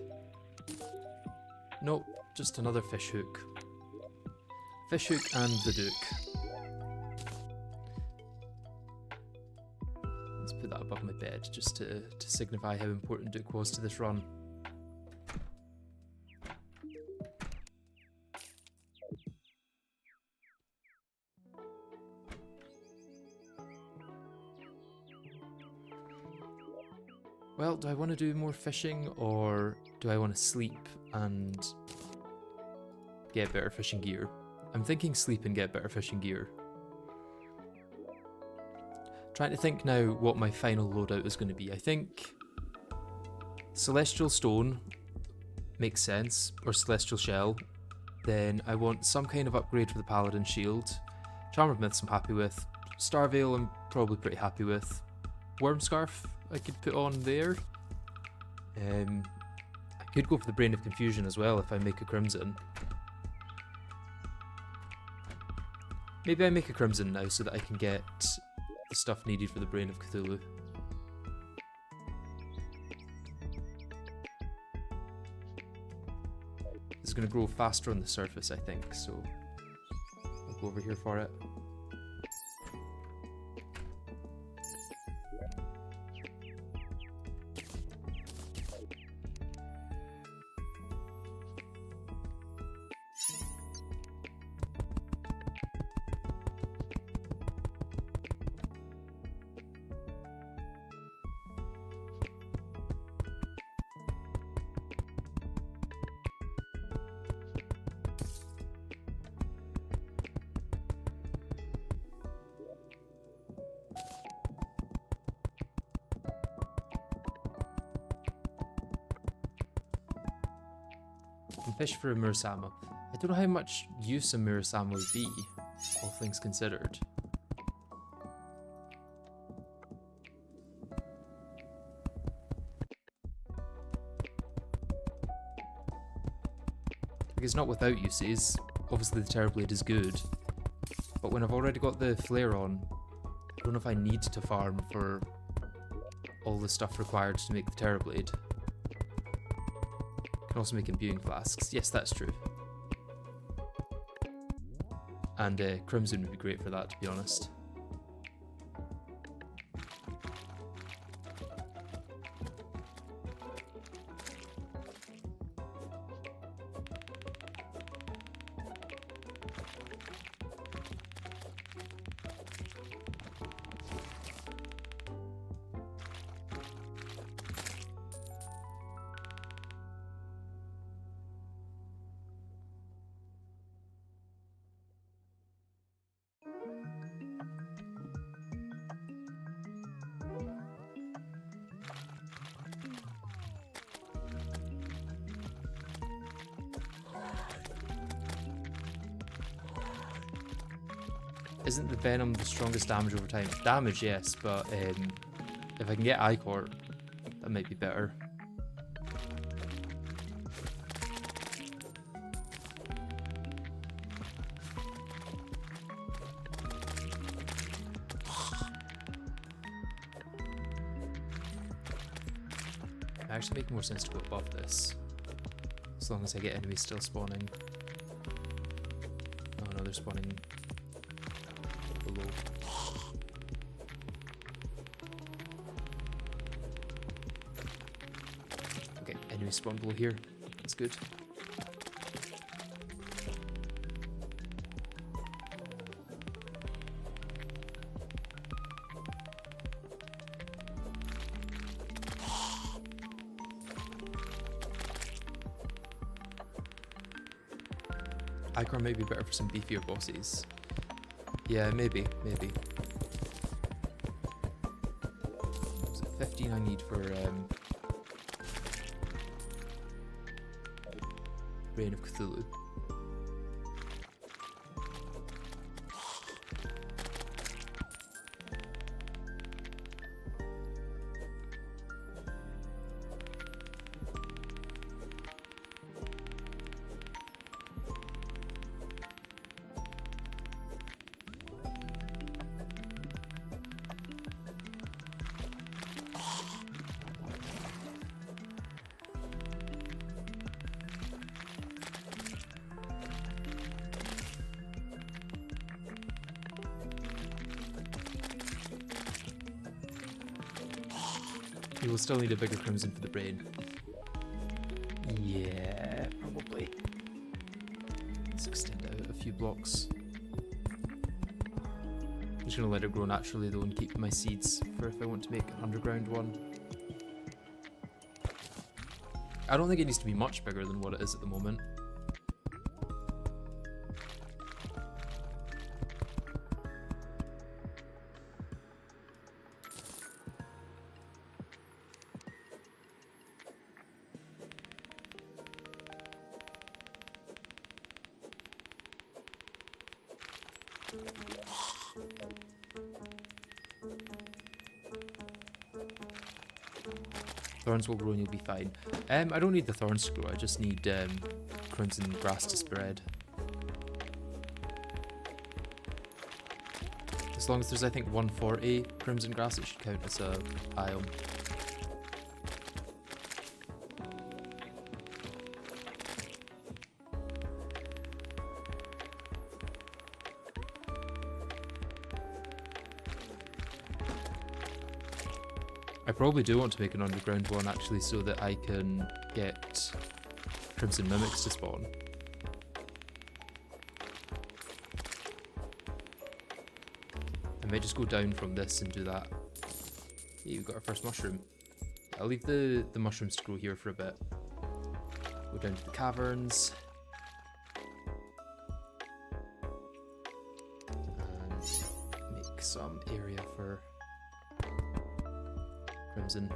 Nope, just another fish hook. Fish hook and the Duke. Let's put that above my bed just to signify how important Duke was to this run. Well, do I want to do more fishing, or do I want to sleep and get better fishing gear? I'm thinking sleep and get better fishing gear. Trying to think now what my final loadout is going to be. I think Celestial Stone makes sense, or Celestial Shell. Then I want some kind of upgrade for the Paladin Shield. Charmed Myths I'm happy with. Star Veil I'm probably pretty happy with. Worm Scarf I could put on there. I could go for the Brain of Confusion as well if I make a Crimson. Maybe I make a Crimson now so that I can get the stuff needed for the Brain of Cthulhu. It's going to grow faster on the surface, I think, so I'll go over here for it. Fish for a Murasama. I don't know how much use a Murasama would be, all things considered. Because not without uses. Obviously the Terrorblade is good, but when I've already got the flare on, I don't know if I need to farm for all the stuff required to make the Terrorblade. Can also make imbuing flasks. Yes, that's true. And Crimson would be great for that, to be honest. Isn't the Venom the strongest damage over time? Damage, yes, but if I can get Icor, that might be better. It actually makes more sense to go above this, as long as I get enemies still spawning. Oh no, they're spawning below. spawn below here. That's good. Ichor might be better for some beefier bosses. Yeah, maybe. So 15 I need for Reign of Cthulhu. You will still need a bigger crimson for the brain. Yeah, probably. Let's extend out a few blocks. I'm just gonna let it grow naturally though and keep my seeds for if I want to make an underground one. I don't think it needs to be much bigger than what it is at the moment. Thorns will grow and you'll be fine. I don't need the thorns to grow, I just need crimson grass to spread. As long as there's, I think, 140 crimson grass, it should count as a biome. I probably do want to make an underground one actually so that I can get crimson mimics to spawn. I might just go down from this and do that. Yeah, we've got our first mushroom. I'll leave the mushrooms to grow here for a bit. Go down to the caverns. And make some area for crimson.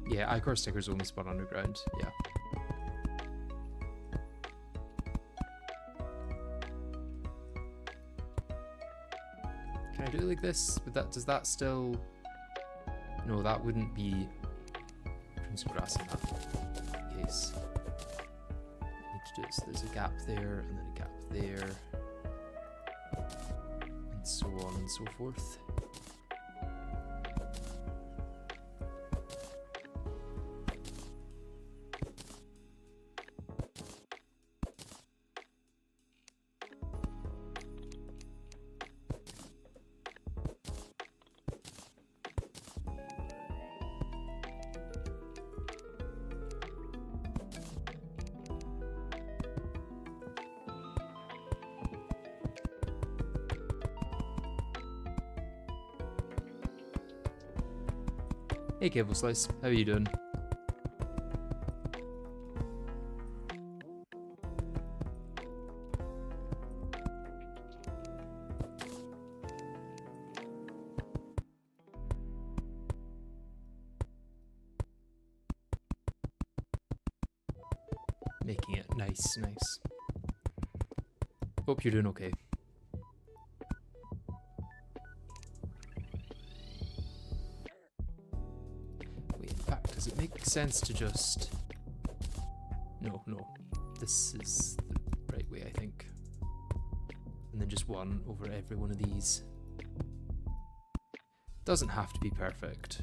Yeah, ichor stickers only spawn underground, yeah. Can I do it like this? But that, does that still... No, that wouldn't be crimson grass in that case. I need to do it so there's a gap there, and then a gap there, and so on and so forth. Hey Cable Slice, how are you doing? Making it nice, nice. Hope you're doing okay. Does it make sense to just... No, this is the right way, I think. just one over every one of these. Doesn't have to be perfect.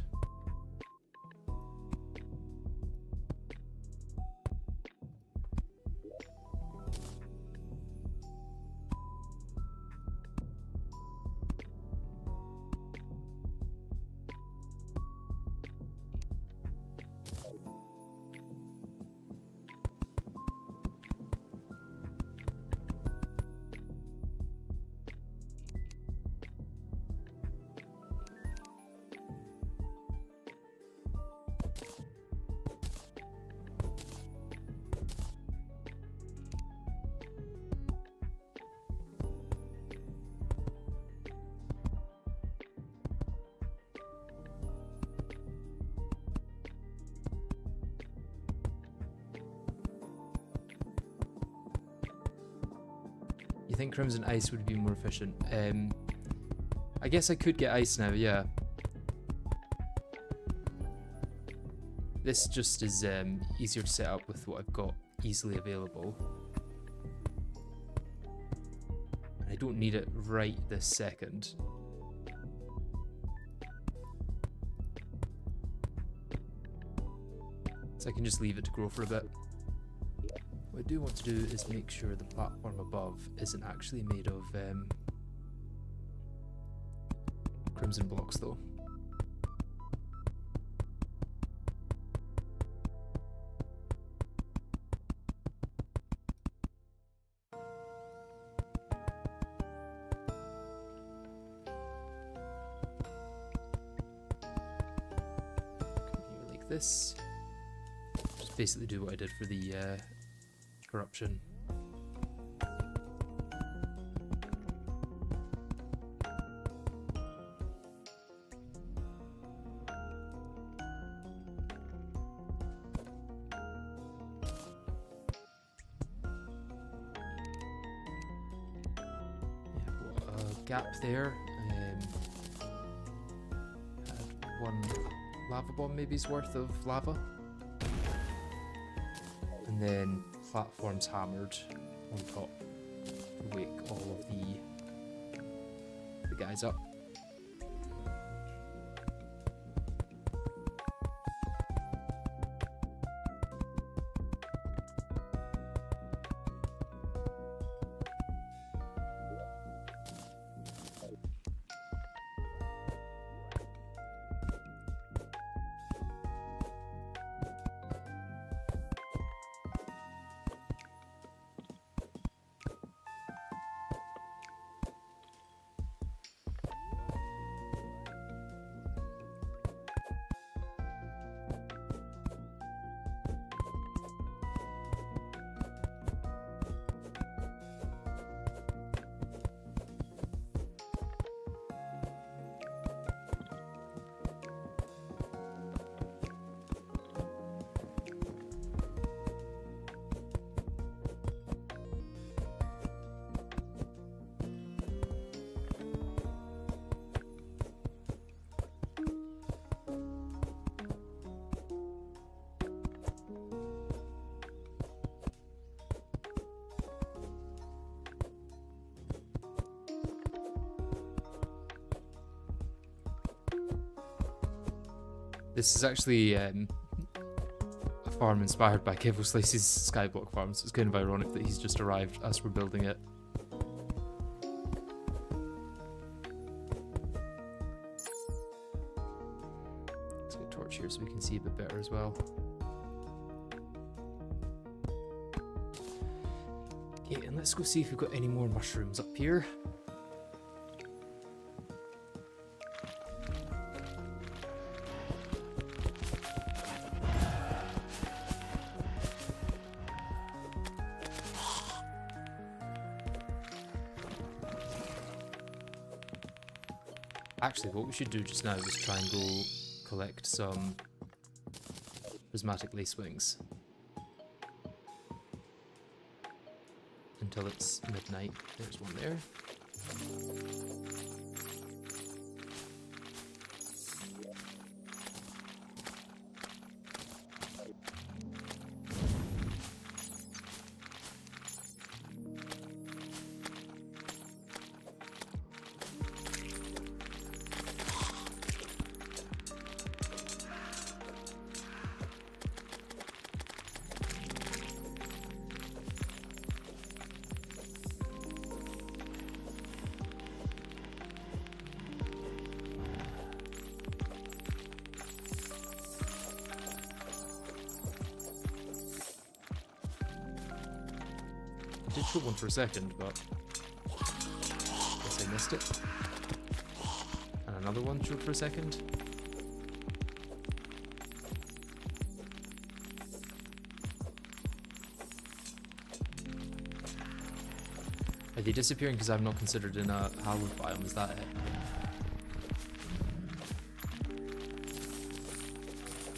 You think Crimson Ice would be more efficient? I guess I could get ice now, yeah. This just is easier to set up with what I've got easily available. I don't need it right this second. So I can just leave it to grow for a bit. What I do want to do is make sure the platform above isn't actually made of crimson blocks though. Like this. Just basically do what I did for the corruption. Gap there. Add one lava bomb maybe's worth of lava, and then platforms hammered on top to wake all of the guys up. This is actually a farm inspired by Kevo Slice's Skyblock farm, so it's kind of ironic that he's just arrived as we're building it. Let's get a torch here so we can see a bit better as well. Okay, and let's go see if we've got any more mushrooms up here. Actually, what we should do just now is try and go collect some prismatic lace wings until it's midnight. There's one there. I did show one for a second, but guess I missed it. And another one showed for a second. Are they disappearing because I'm not considered in a hallowed biome? Is that it?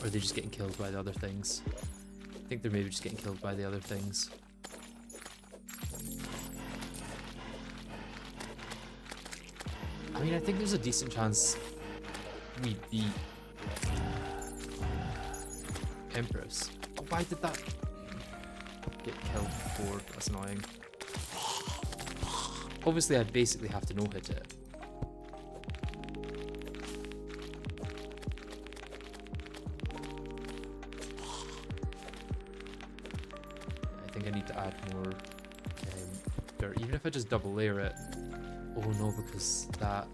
Or are they just getting killed by the other things? I think they're maybe just getting killed by the other things. I mean, I think there's a decent chance we beat Empress. Oh, why did that get killed before? That's annoying. Obviously, I basically have to no-hit it. I think I need to add more dirt, even if I just double layer it. Oh no, because that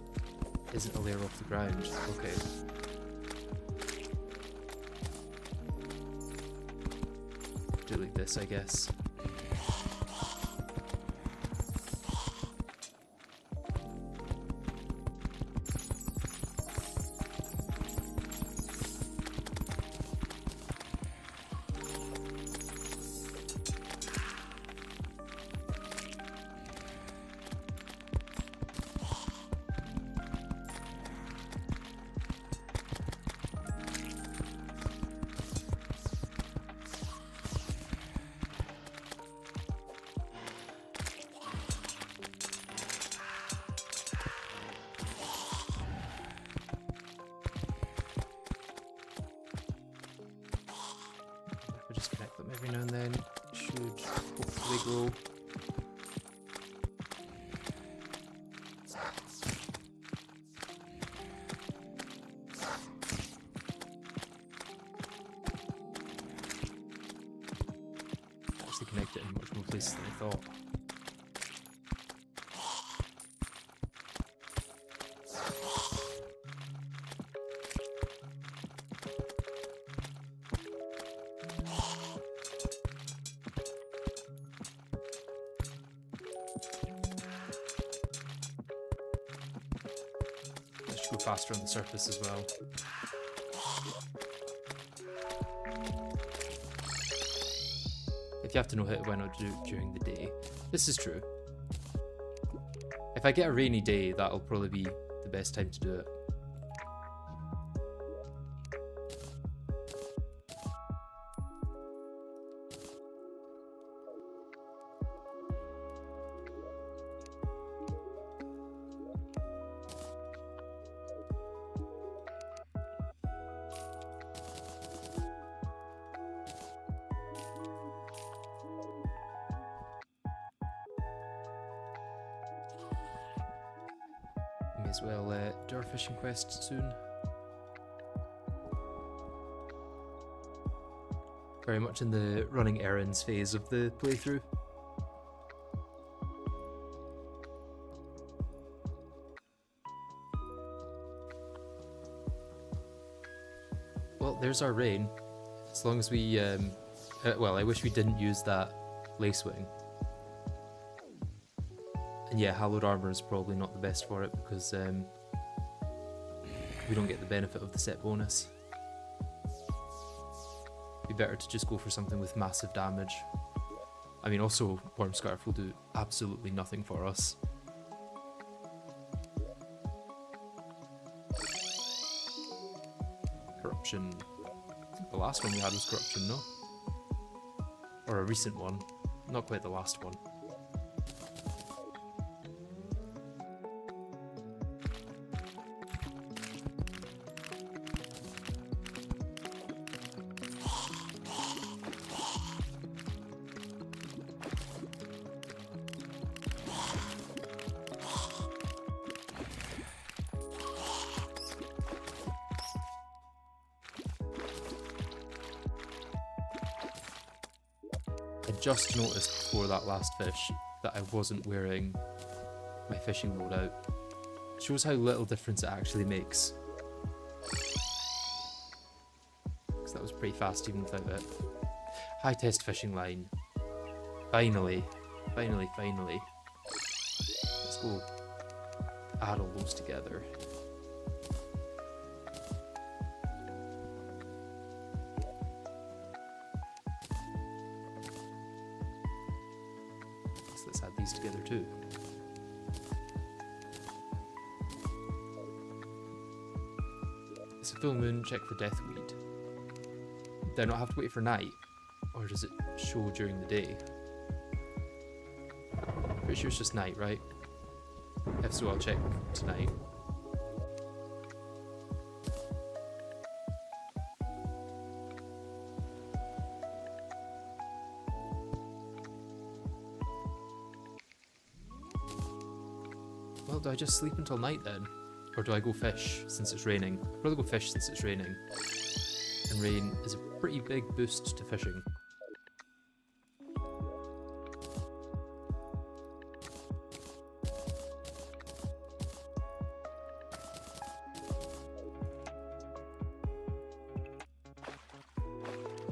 isn't a layer off the ground. Okay. Do it like this, I guess. Just connect them every now and then. Should hopefully grow. Actually connect it in much more places than I thought. Go faster on the surface as well. If you have to no-hit, why not do it during the day? This is true. If I get a rainy day, that'll probably be the best time to do it. May as well do our fishing quest soon. Very much in the running errands phase of the playthrough. Well, there's our rain. As long as we, well, I wish we didn't use that lacewing. And yeah, hallowed armor is probably not the best for it because we don't get the benefit of the set bonus. Be better to just go for something with massive damage. I mean, also, Worm Scarf will do absolutely nothing for us. Corruption. I think the last one we had was corruption, no? Or a recent one. Not quite the last one. I just noticed before that last fish that I wasn't wearing my fishing loadout. It shows how little difference it actually makes. Because that was pretty fast even without it. High test fishing line. Finally. Finally, finally. Let's go add all those together. So let's add these together too. It's a full moon, check for deathweed. Do I not have to wait for night? Or does it show during the day? Pretty sure it's just night, right? If so, I'll check tonight. Well, do I just sleep until night then? Or do I go fish since it's raining? I'd probably go fish since it's raining. And rain is a pretty big boost to fishing.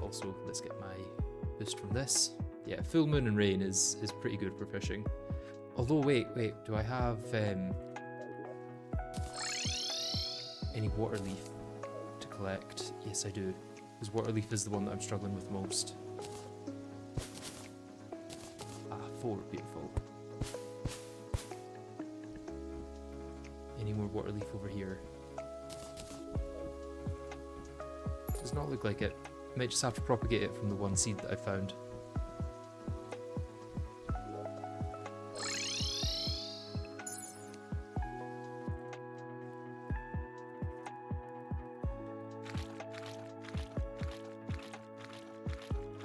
Also, let's get my boost from this. Yeah, full moon and rain is pretty good for fishing. Although, wait, do I have any water leaf to collect? Yes, I do. Because water leaf is the one that I'm struggling with most. Ah, 4, beautiful. Any more water leaf over here? Does not look like it. Might just have to propagate it from the one seed that I found.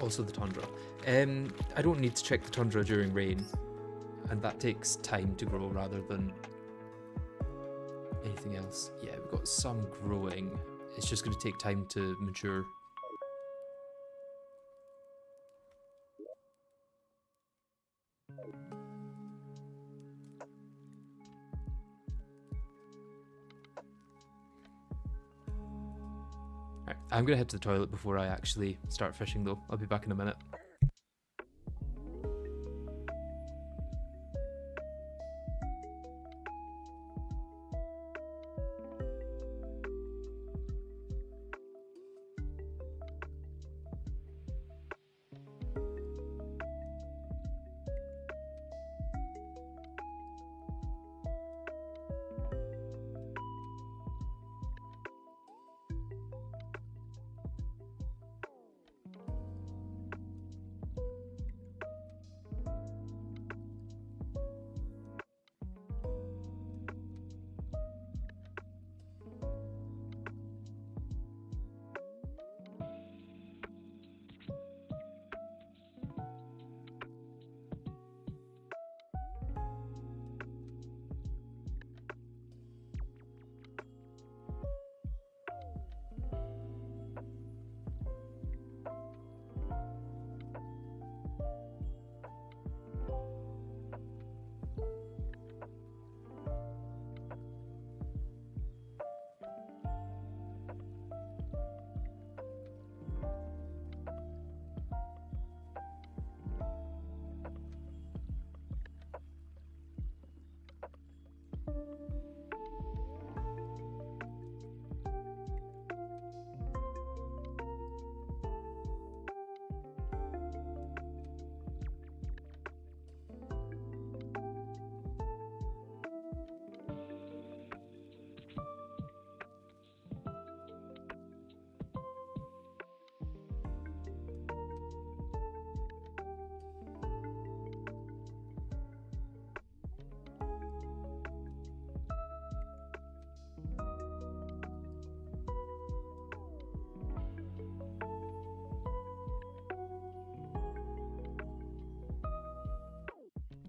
Also the tundra. I don't need to check the tundra during rain, and that takes time to grow rather than anything else. Yeah, we've got some growing. It's just going to take time to mature. Right, I'm going to head to the toilet before I actually start fishing though. I'll be back in a minute.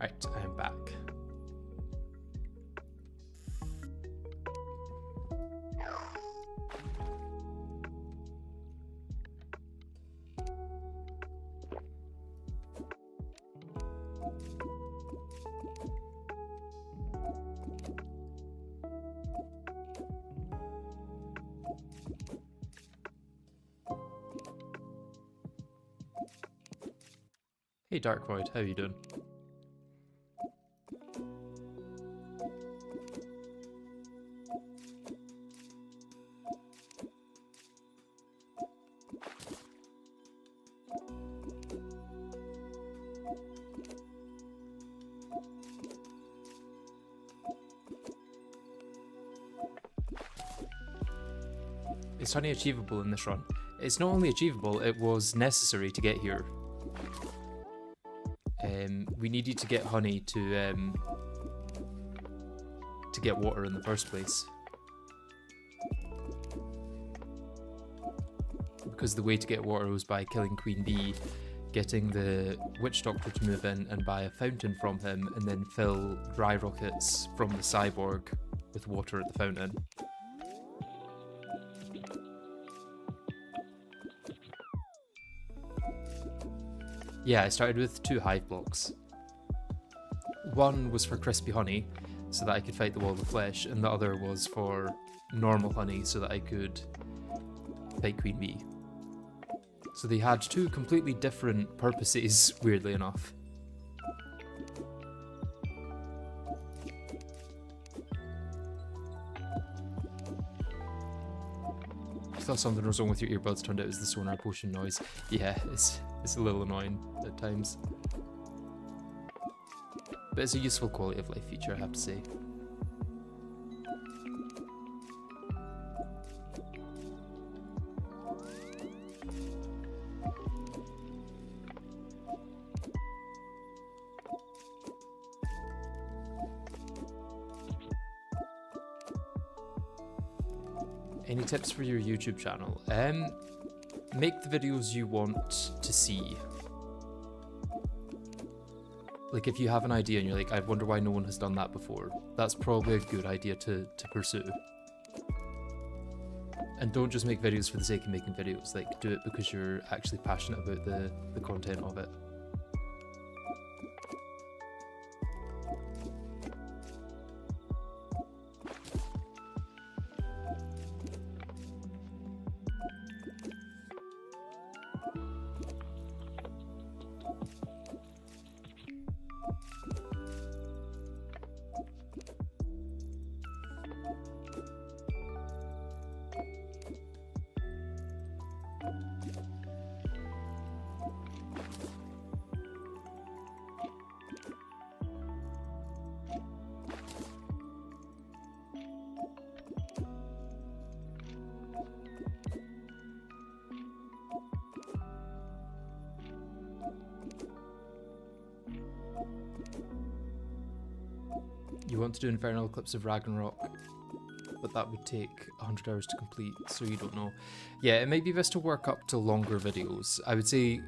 Right, I am back. Hey Dark Void, how you doing? Is honey achievable in this run? It's not only achievable, it was necessary to get here. We needed to get honey to get water in the first place. Because the way to get water was by killing Queen Bee, getting the Witch Doctor to move in and buy a fountain from him, and then fill dry rockets from the cyborg with water at the fountain. Yeah, I started with 2 hive blocks. One was for crispy honey, so that I could fight the wall of flesh, and the other was for normal honey, so that I could fight Queen Bee. So they had 2 completely different purposes, weirdly enough. I thought something was wrong with your earbuds, turned out it was the sonar potion noise. Yeah, it's a little annoying at times. But it's a useful quality of life feature, I have to say. Any tips for your YouTube channel? Make the videos you want to see. Like, if you have an idea and you're like, I wonder why no one has done that before, that's probably a good idea to pursue. And don't just make videos for the sake of making videos, like, do it because you're actually passionate about the content of it. You want to do Infernal Eclipse of Ragnarok, but that would take 100 hours to complete, so you don't know. Yeah, it might be best to work up to longer videos. I would say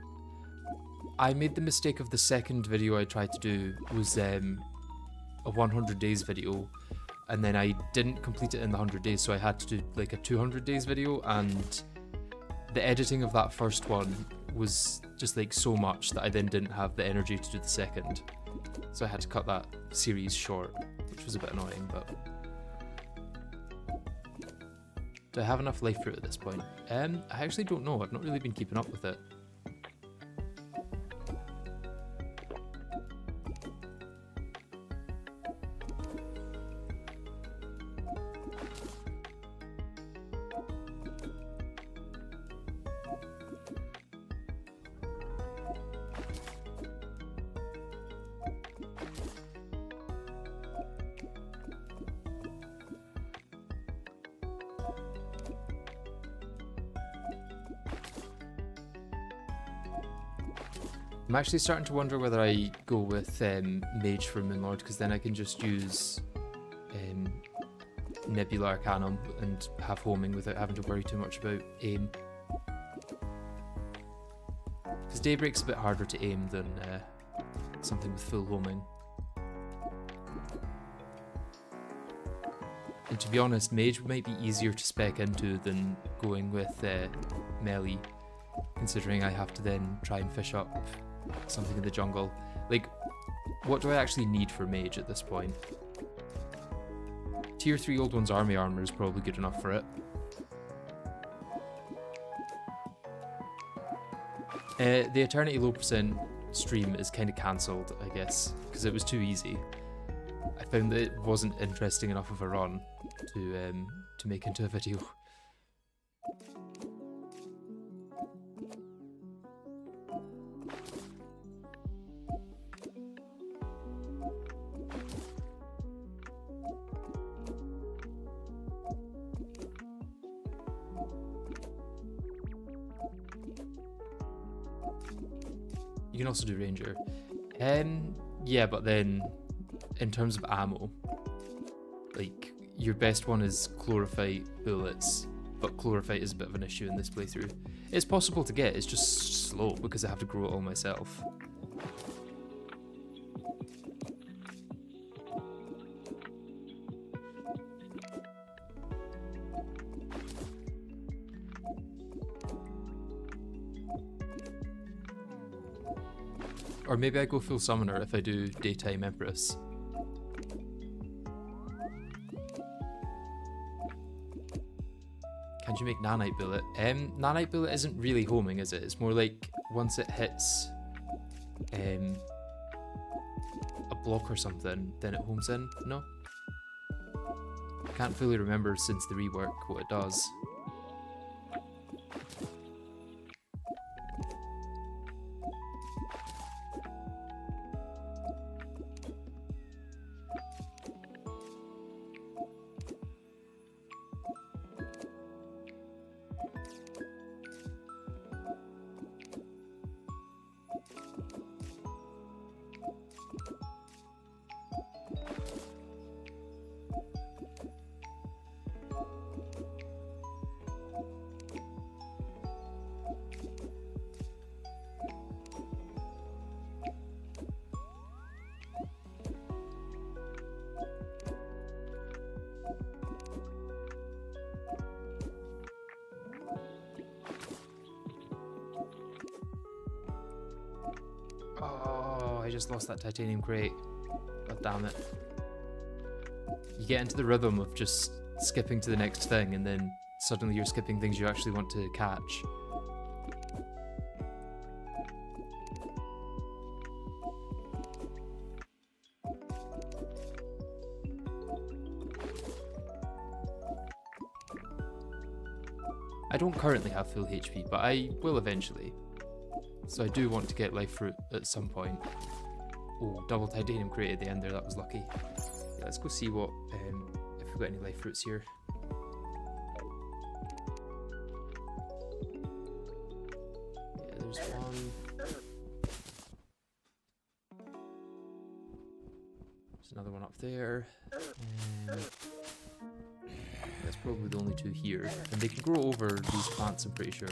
I made the mistake of the second video I tried to do was a 100 days video, and then I didn't complete it in the 100 days, so I had to do like a 200 days video, and the editing of that first one was just like so much that I then didn't have the energy to do the second. So I had to cut that series short, which was a bit annoying, but... Do I have enough life fruit at this point? I actually don't know, I've not really been keeping up with it. I'm actually starting to wonder whether I go with Mage for Moonlord, because then I can just use Nebula Arcanum and have homing without having to worry too much about aim. Because Daybreak's a bit harder to aim than something with full homing. And to be honest, Mage might be easier to spec into than going with melee, considering I have to then try and fish up something in the jungle. Like, what do I actually need for Mage at this point? Tier 3 Old One's army armor is probably good enough for it. The Eternity Low Percent stream is kind of cancelled, I guess, because it was too easy. I found that it wasn't interesting enough of a run to make into a video. You can also do ranger. Yeah, but then in terms of ammo, like your best one is chlorophyte bullets, but chlorophyte is a bit of an issue in this playthrough. It's possible to get, it's just slow because I have to grow it all myself. Or maybe I go full summoner if I do daytime empress. Can you make nanite bullet? Nanite bullet isn't really homing, is it? It's more like once it hits a block or something, then it homes in. No? Can't fully remember since the rework what it does. Oh, I just lost that titanium crate. God damn it. You get into the rhythm of just skipping to the next thing and then suddenly you're skipping things you actually want to catch. I don't currently have full HP, but I will eventually. So I do want to get life fruit at some point. Oh, double titanium crate at the end there, that was lucky. Yeah, let's go see what if we've got any life fruits here. Yeah, there's one. There's another one up there. That's probably the only two here. And they can grow over these plants, I'm pretty sure.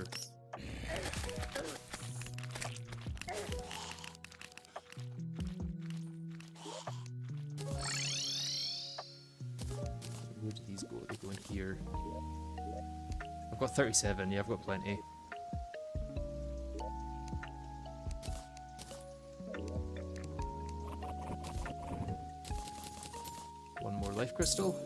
Where do these go? They go in here. I've got 37, yeah, I've got plenty. One more life crystal.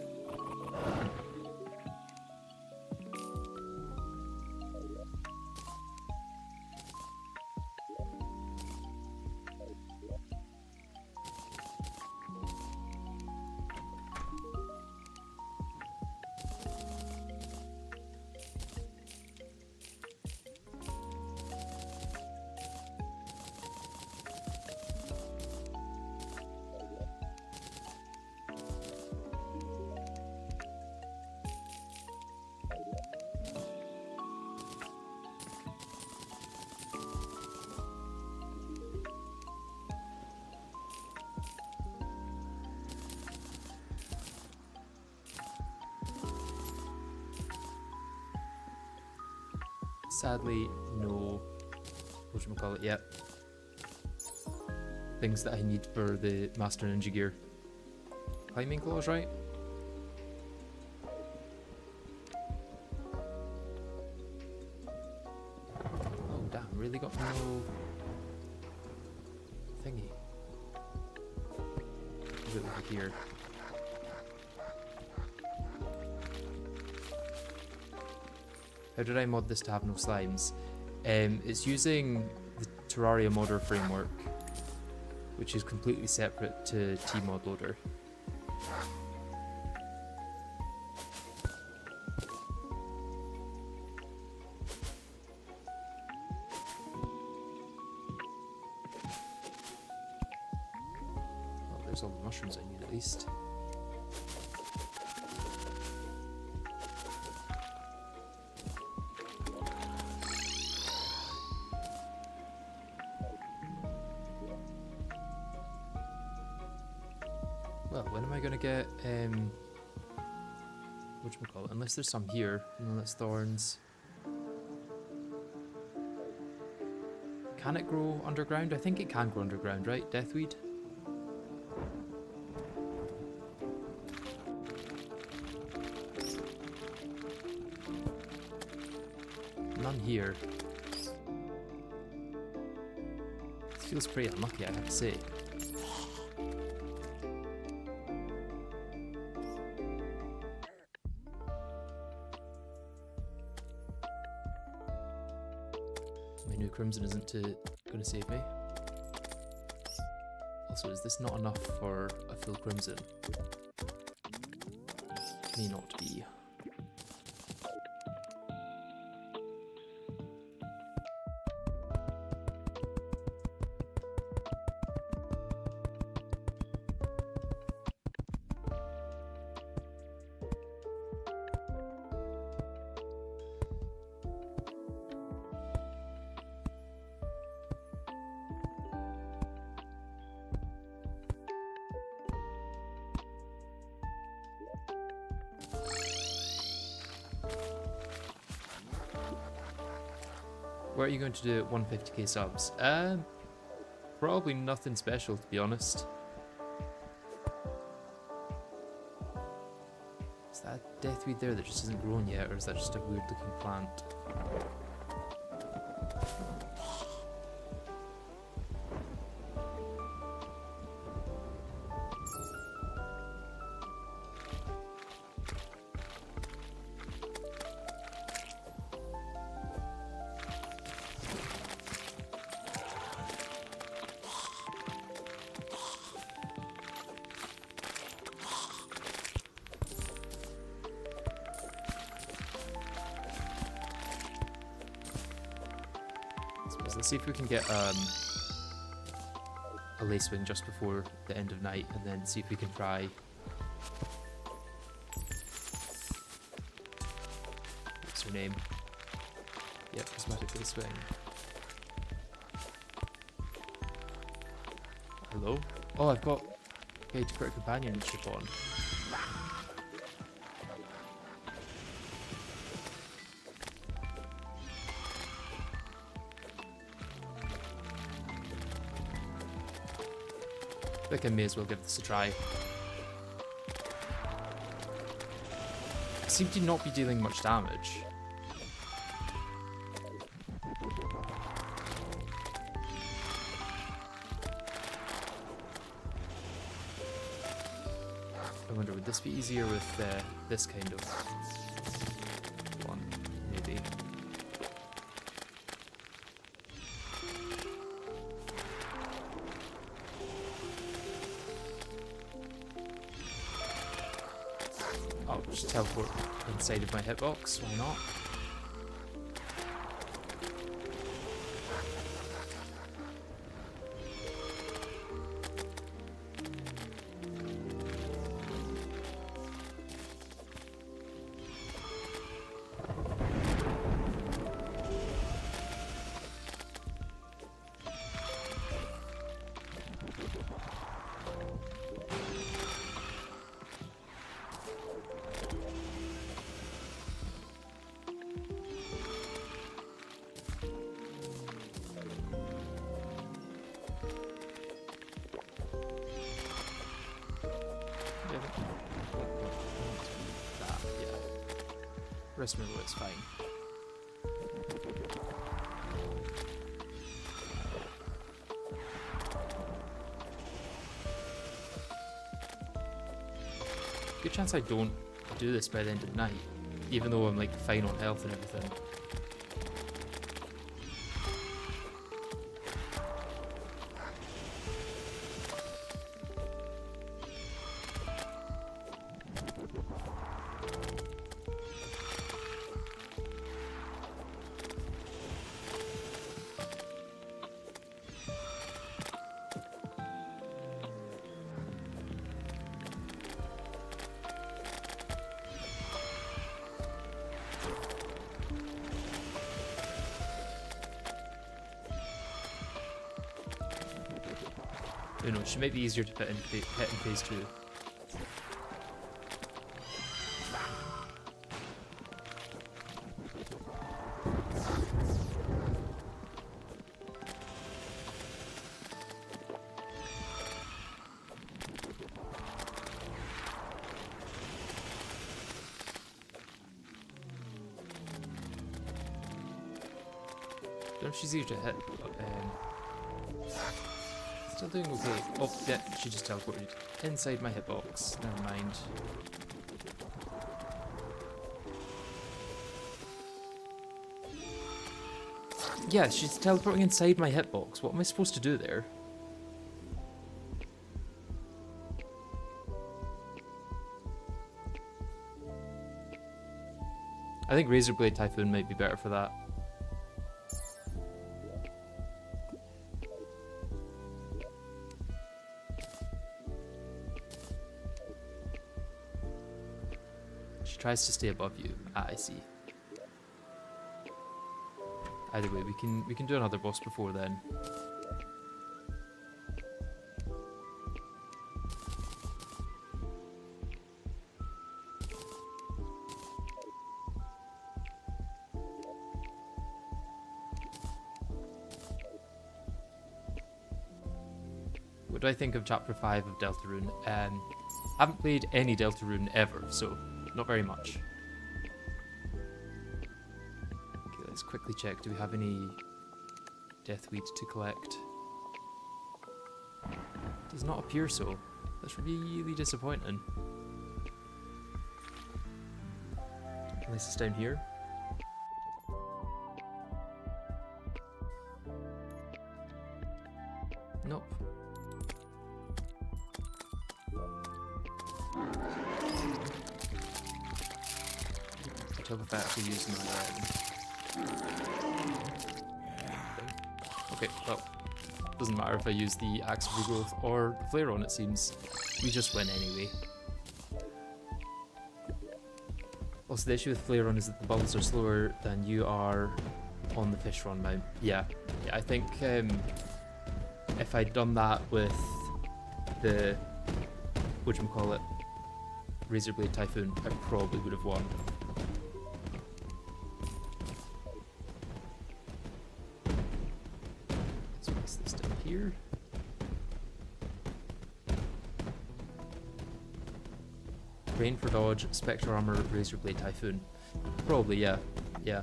Sadly, no, whatchamacallit, yet. Things that I need for the Master Ninja gear. Climbing claws, right? Oh damn, really got no thingy. Is it like here? How did I mod this to have no slimes? It's using the TerrariaModder framework, which is completely separate to modloader. Well, there's all the mushrooms I need at least. I gonna get? Whatchamacallit? Unless there's some here. No, that's thorns. Can it grow underground? I think it can grow underground, right? Deathweed? None here. This feels pretty unlucky, I have to say. My new crimson isn't going to save me. Also, is this not enough for a full crimson? May not be. What are you going to do at 150k subs? Probably nothing special, to be honest. Is that a deathweed there that just isn't grown yet, or is that just a weird looking plant? Let's see if we can get a lacewing just before the end of night, and then see if we can try. What's her name? Yeah, prismatic lacewing. Hello? Oh, I've got to put a companionship on. I think I may as well give this a try. I seem to not be dealing much damage. I wonder, would this be easier with this kind of one? Maybe. I'll just teleport inside of my hitbox, why not? Rest of my it's fine. Good chance I don't do this by the end of the night, even though I'm like fine on health and everything. Who knows, she might be easier to hit in phase 2. know if she's easier to hit, but still doing okay. Oh, yeah, she just teleported inside my hitbox. Never mind. Yeah, she's teleporting inside my hitbox. What am I supposed to do there? I think Razorblade Typhoon might be better for that. She tries to stay above you. Ah, I see. Either way, we can do another boss before then. What do I think of Chapter 5 of Deltarune? Haven't played any Deltarune ever, so not very much. Okay, let's quickly check. Do we have any Deathweed to collect? Does not appear so. That's really disappointing. Unless it's down here. Nope. Until if I actually use my okay, well, doesn't matter if I use the Axe of Regrowth or the Flare on, it seems. We just win anyway. Also, the issue with Flare on is that the bubbles are slower than you are on the fish run mount. Yeah, I think if I'd done that with the whatchamacallit, Razorblade Typhoon, I probably would have won. Let's place this down here. Rain for dodge, Spectre Armor, Razorblade Typhoon. Probably, yeah. Yeah.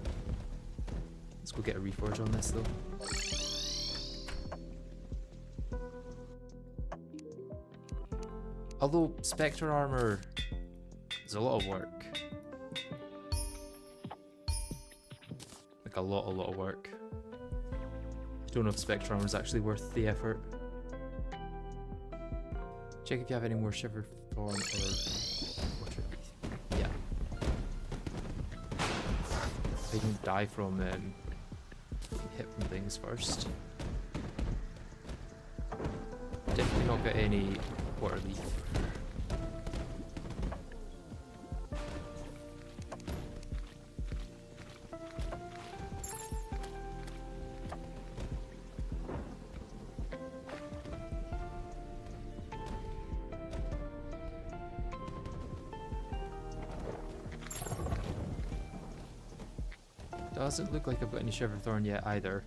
Let's go get a reforge on this though. Although Spectre Armor is a lot of work. Like a lot of work. I don't know if Spectre Armor is actually worth the effort. Check if you have any more Shiver Thorn or Water Breath. Yeah. I can die from hit from things first. Definitely not got any Water Leaf. Doesn't look like I've got any Shiver Thorn yet either.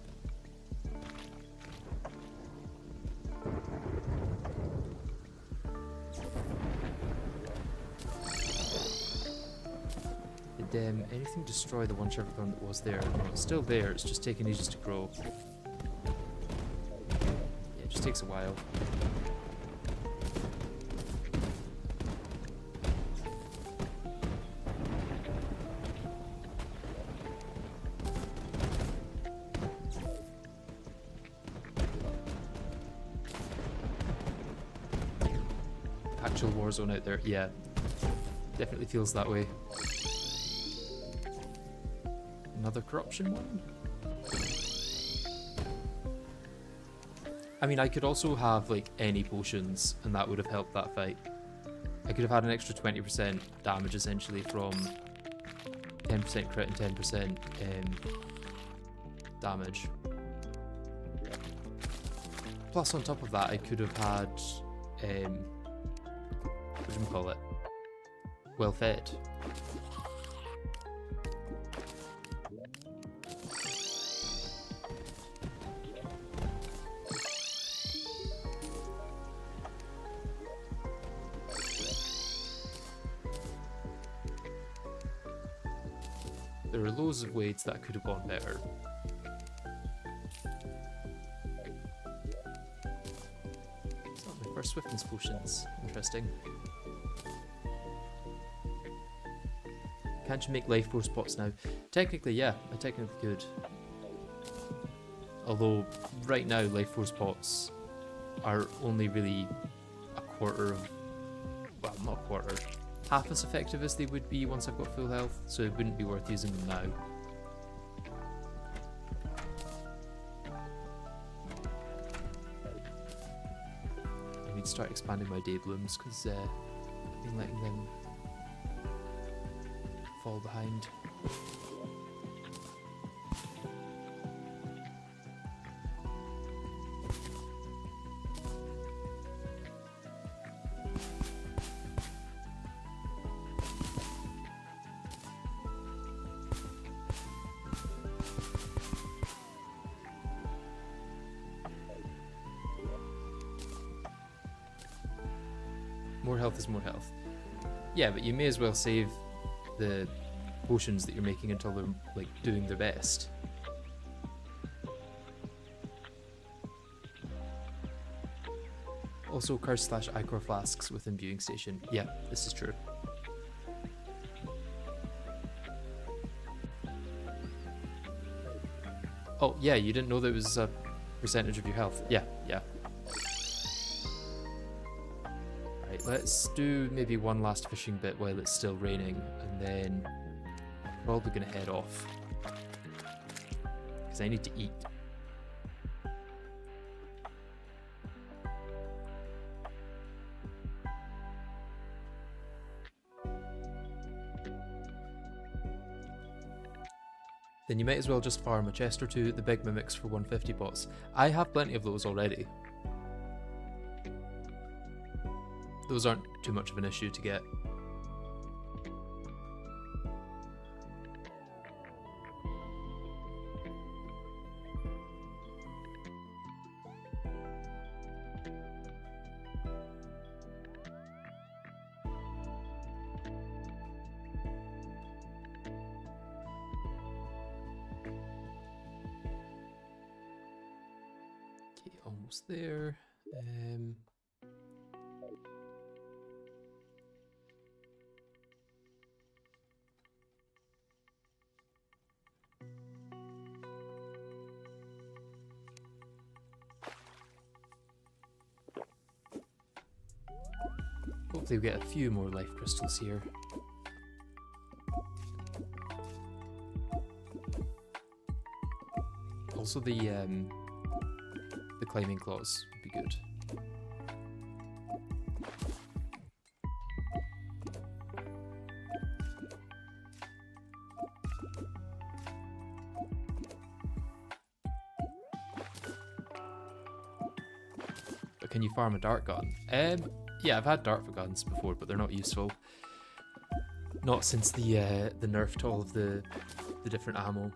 Did anything destroy the one Shiver Thorn that was there? No, it's still there, it's just taking ages to grow. Yeah, it just takes a while. Actual war zone out there, yeah. Definitely feels that way. Another corruption one? I mean, I could also have like any potions and that would have helped that fight. I could have had an extra 20% damage essentially from 10% crit and 10% damage. Plus on top of that I could have had whatchamacallit? Well fed. There are loads of ways that could have gone better. swiftness potions. Interesting. Can't you make life force pots now? Technically, yeah, I technically could. Although, right now, life force pots are only really a quarter of... well, not a quarter. Half as effective as they would be once I've got full health, so it wouldn't be worth using them now. I need to start expanding my day blooms, because I've been letting them fall behind. More health is more health. Yeah, but you may as well save the potions that you're making until they're like doing their best. Also, curse / ichor flasks with imbuing station. Yeah, this is true. Oh yeah, you didn't know that it was a percentage of your health. Yeah, yeah. Right, let's do maybe one last fishing bit while it's still raining, and then I'm probably gonna head off because I need to eat. Then you might as well just farm a chest or two at the big mimics for 150 pots. I have plenty of those already. Those aren't too much of an issue to get. Okay, almost there. Hopefully we get a few more life crystals here. Also the climbing claws would be good. But can you farm a dart gun? Yeah, I've had dart guns before, but they're not useful. Not since the nerf to all of the different ammo.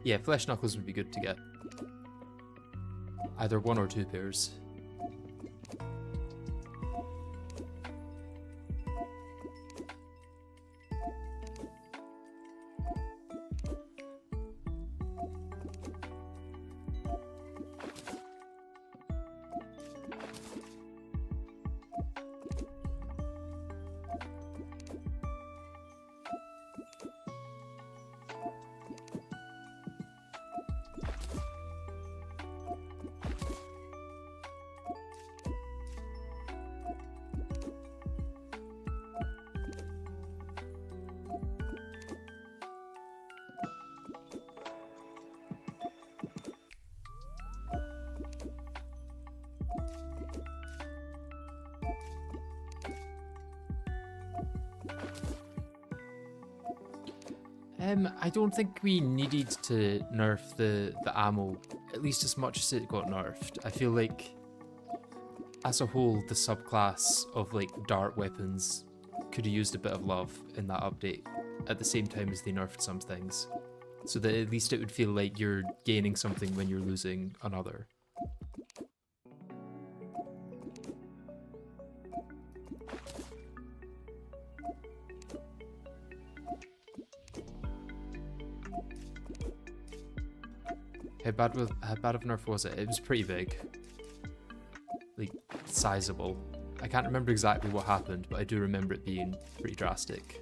Yeah, flesh knuckles would be good to get. Either 1 or 2 pairs. I don't think we needed to nerf the ammo, at least as much as it got nerfed. I feel like, as a whole, the subclass of like dart weapons could have used a bit of love in that update, at the same time as they nerfed some things. so that at least it would feel like you're gaining something when you're losing another. How bad of a nerf was it? It was pretty big. Like, sizable. I can't remember exactly what happened, but I do remember it being pretty drastic.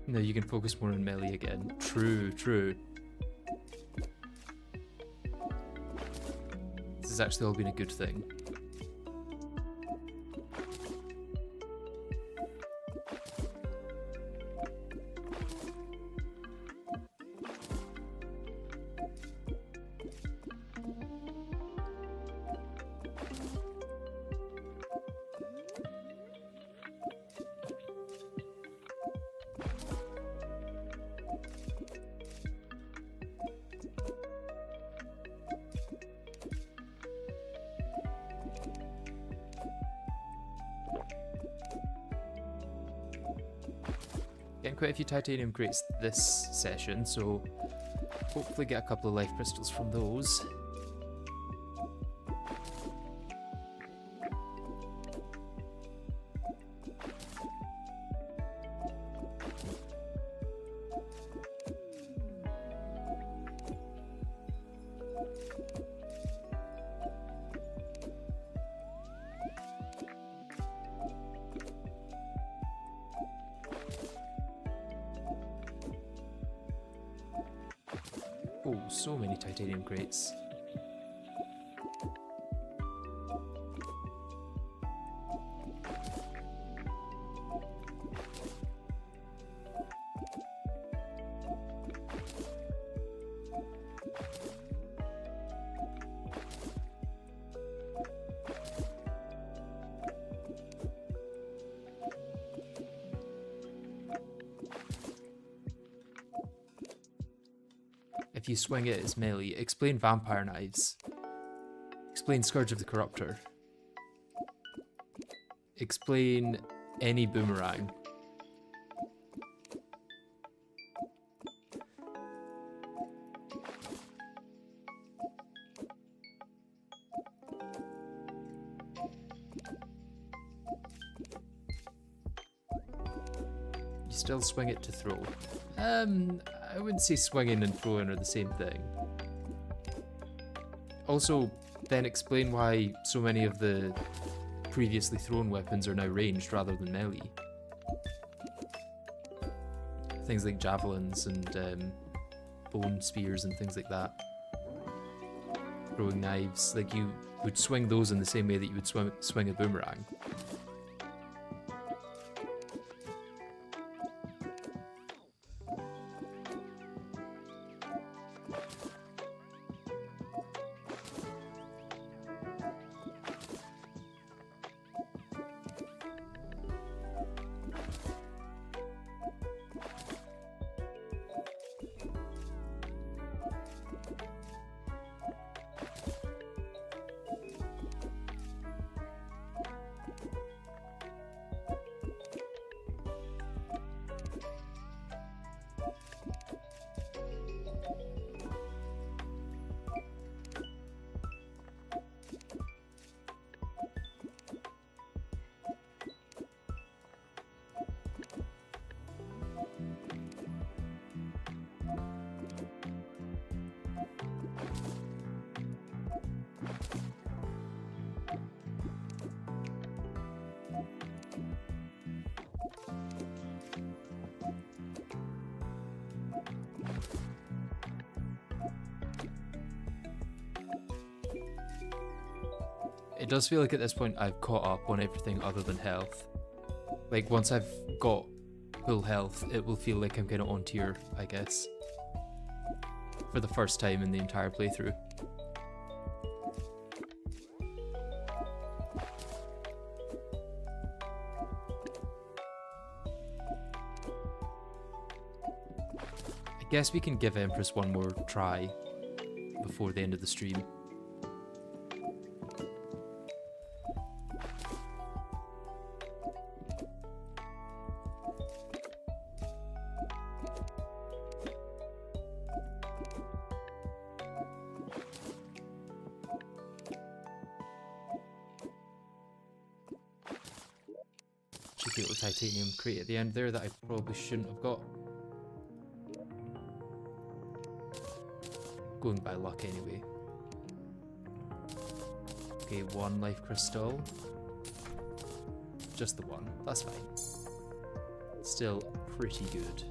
No, you can focus more on melee again. True, true. This has actually all been a good thing. Getting quite a few titanium crates this session, so hopefully get a couple of life crystals from those. Oh, so many titanium crates. If you swing it as melee, explain vampire knives. Explain Scourge of the Corruptor. Explain any boomerang. You still swing it to throw. I wouldn't say swinging and throwing are the same thing. Also, then explain why so many of the previously thrown weapons are now ranged rather than melee. Things like javelins and bone spears and things like that. Throwing knives, like you would swing those in the same way that you would swing a boomerang. It does feel like at this point I've caught up on everything other than health. Like, once I've got full health, it will feel like I'm kind of on tier, I guess. For the first time in the entire playthrough. I guess we can give Empress one more try before the end of the stream. Cheeky little titanium crate at the end there that I probably shouldn't have got. Going by luck anyway. Okay, 1 life crystal. Just the one, that's fine. Still pretty good.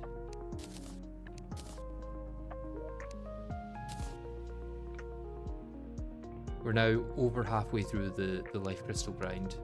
We're now over halfway through the life crystal grind.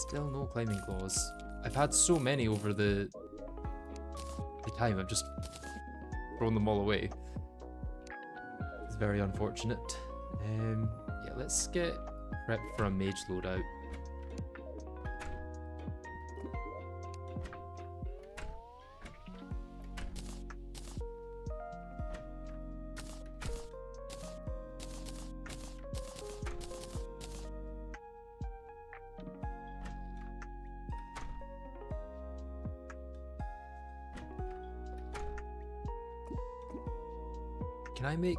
Still no climbing claws. I've had so many over the time, I've just thrown them all away. It's very unfortunate. Yeah, let's get prepped for a mage loadout. Can I make...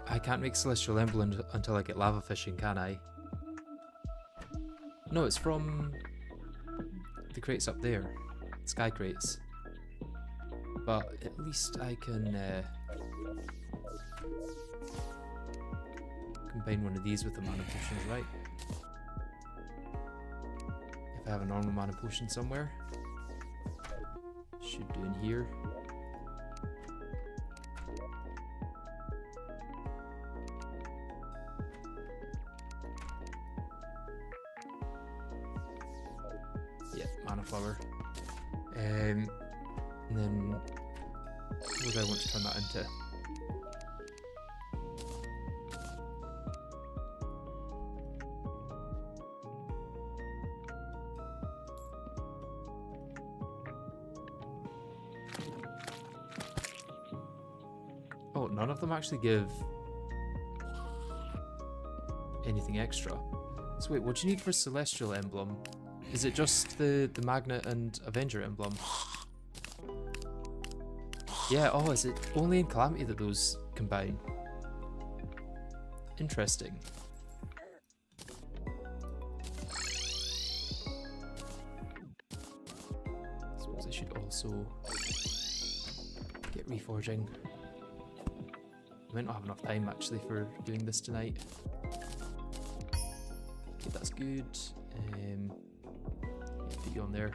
I can't make Celestial Emblem until I get lava fishing, can I? No, it's from the crates up there. Sky crates. But at least I can combine one of these with the mana potions, right? If I have a normal mana potion somewhere. Should do in here. Flower. And then what do I want to turn that into? Oh, none of them actually give anything extra. So wait, what do you need for Celestial Emblem? Is it just the Magnet and Avenger emblem? Yeah, oh, is it only in Calamity that those combine? Interesting. I suppose I should also get reforging. I might not have enough time actually for doing this tonight. Okay, that's good. Put you on there.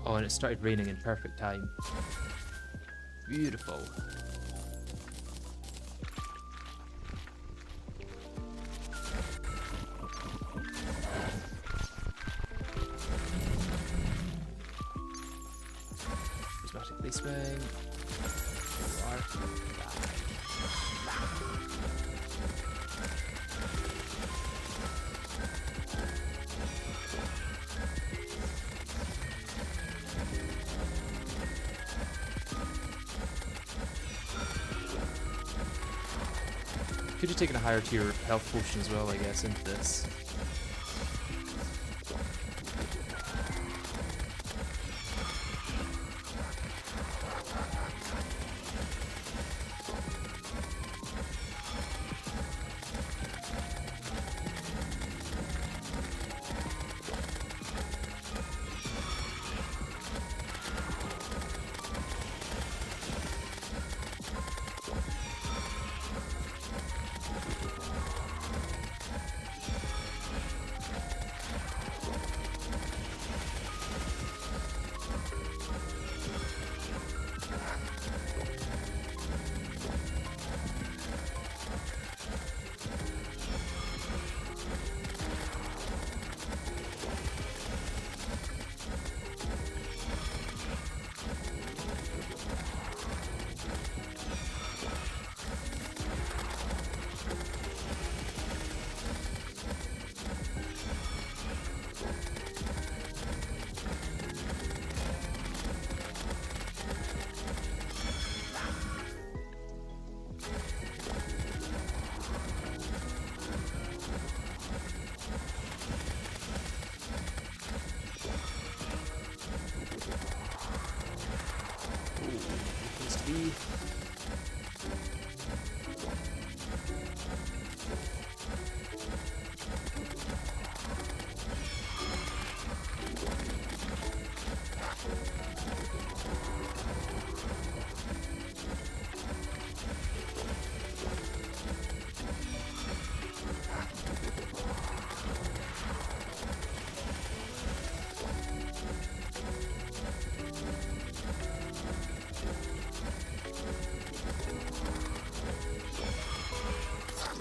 Oh, and it started raining in perfect time. Beautiful. Prismatic Swing. are. Could have taken a higher tier health potion as well, I guess, into this.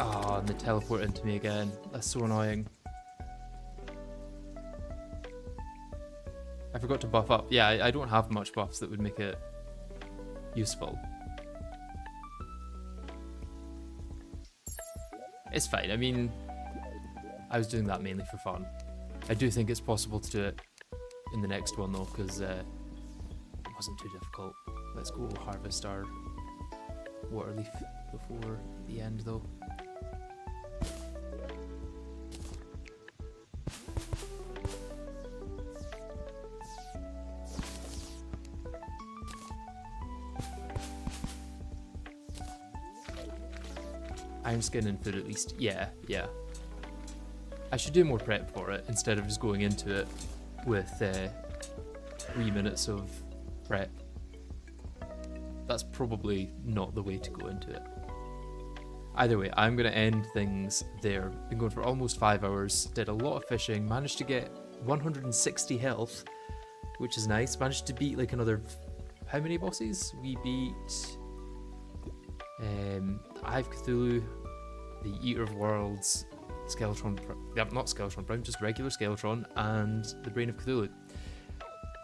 Oh, and they teleport into me again. That's so annoying. I forgot to buff up. Yeah, I don't have much buffs that would make it useful. It's fine. I mean, I was doing that mainly for fun. I do think it's possible to do it in the next one though, because it wasn't too difficult. Let's go harvest our water leaf before the end though. Iron skin and food at least. Yeah. I should do more prep for it instead of just going into it with 3 minutes of prep. That's probably not the way to go into it. Either way, I'm going to end things there. Been going for almost 5 hours, did a lot of fishing, managed to get 160 health, which is nice. Managed to beat like another... How many bosses? We beat... Hive Cthulhu, the Eater of Worlds, Skeletron, not Skeletron Prime, just regular Skeletron, and the Brain of Cthulhu.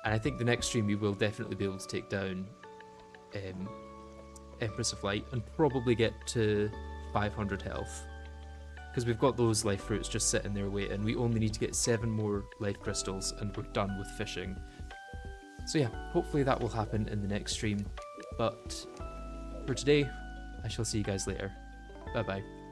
And I think the next stream we will definitely be able to take down Empress of Light and probably get to 500 health. Because we've got those life fruits just sitting there waiting. We only need to get 7 more life crystals and we're done with fishing. So yeah, hopefully that will happen in the next stream. But for today, I shall see you guys later. Bye bye.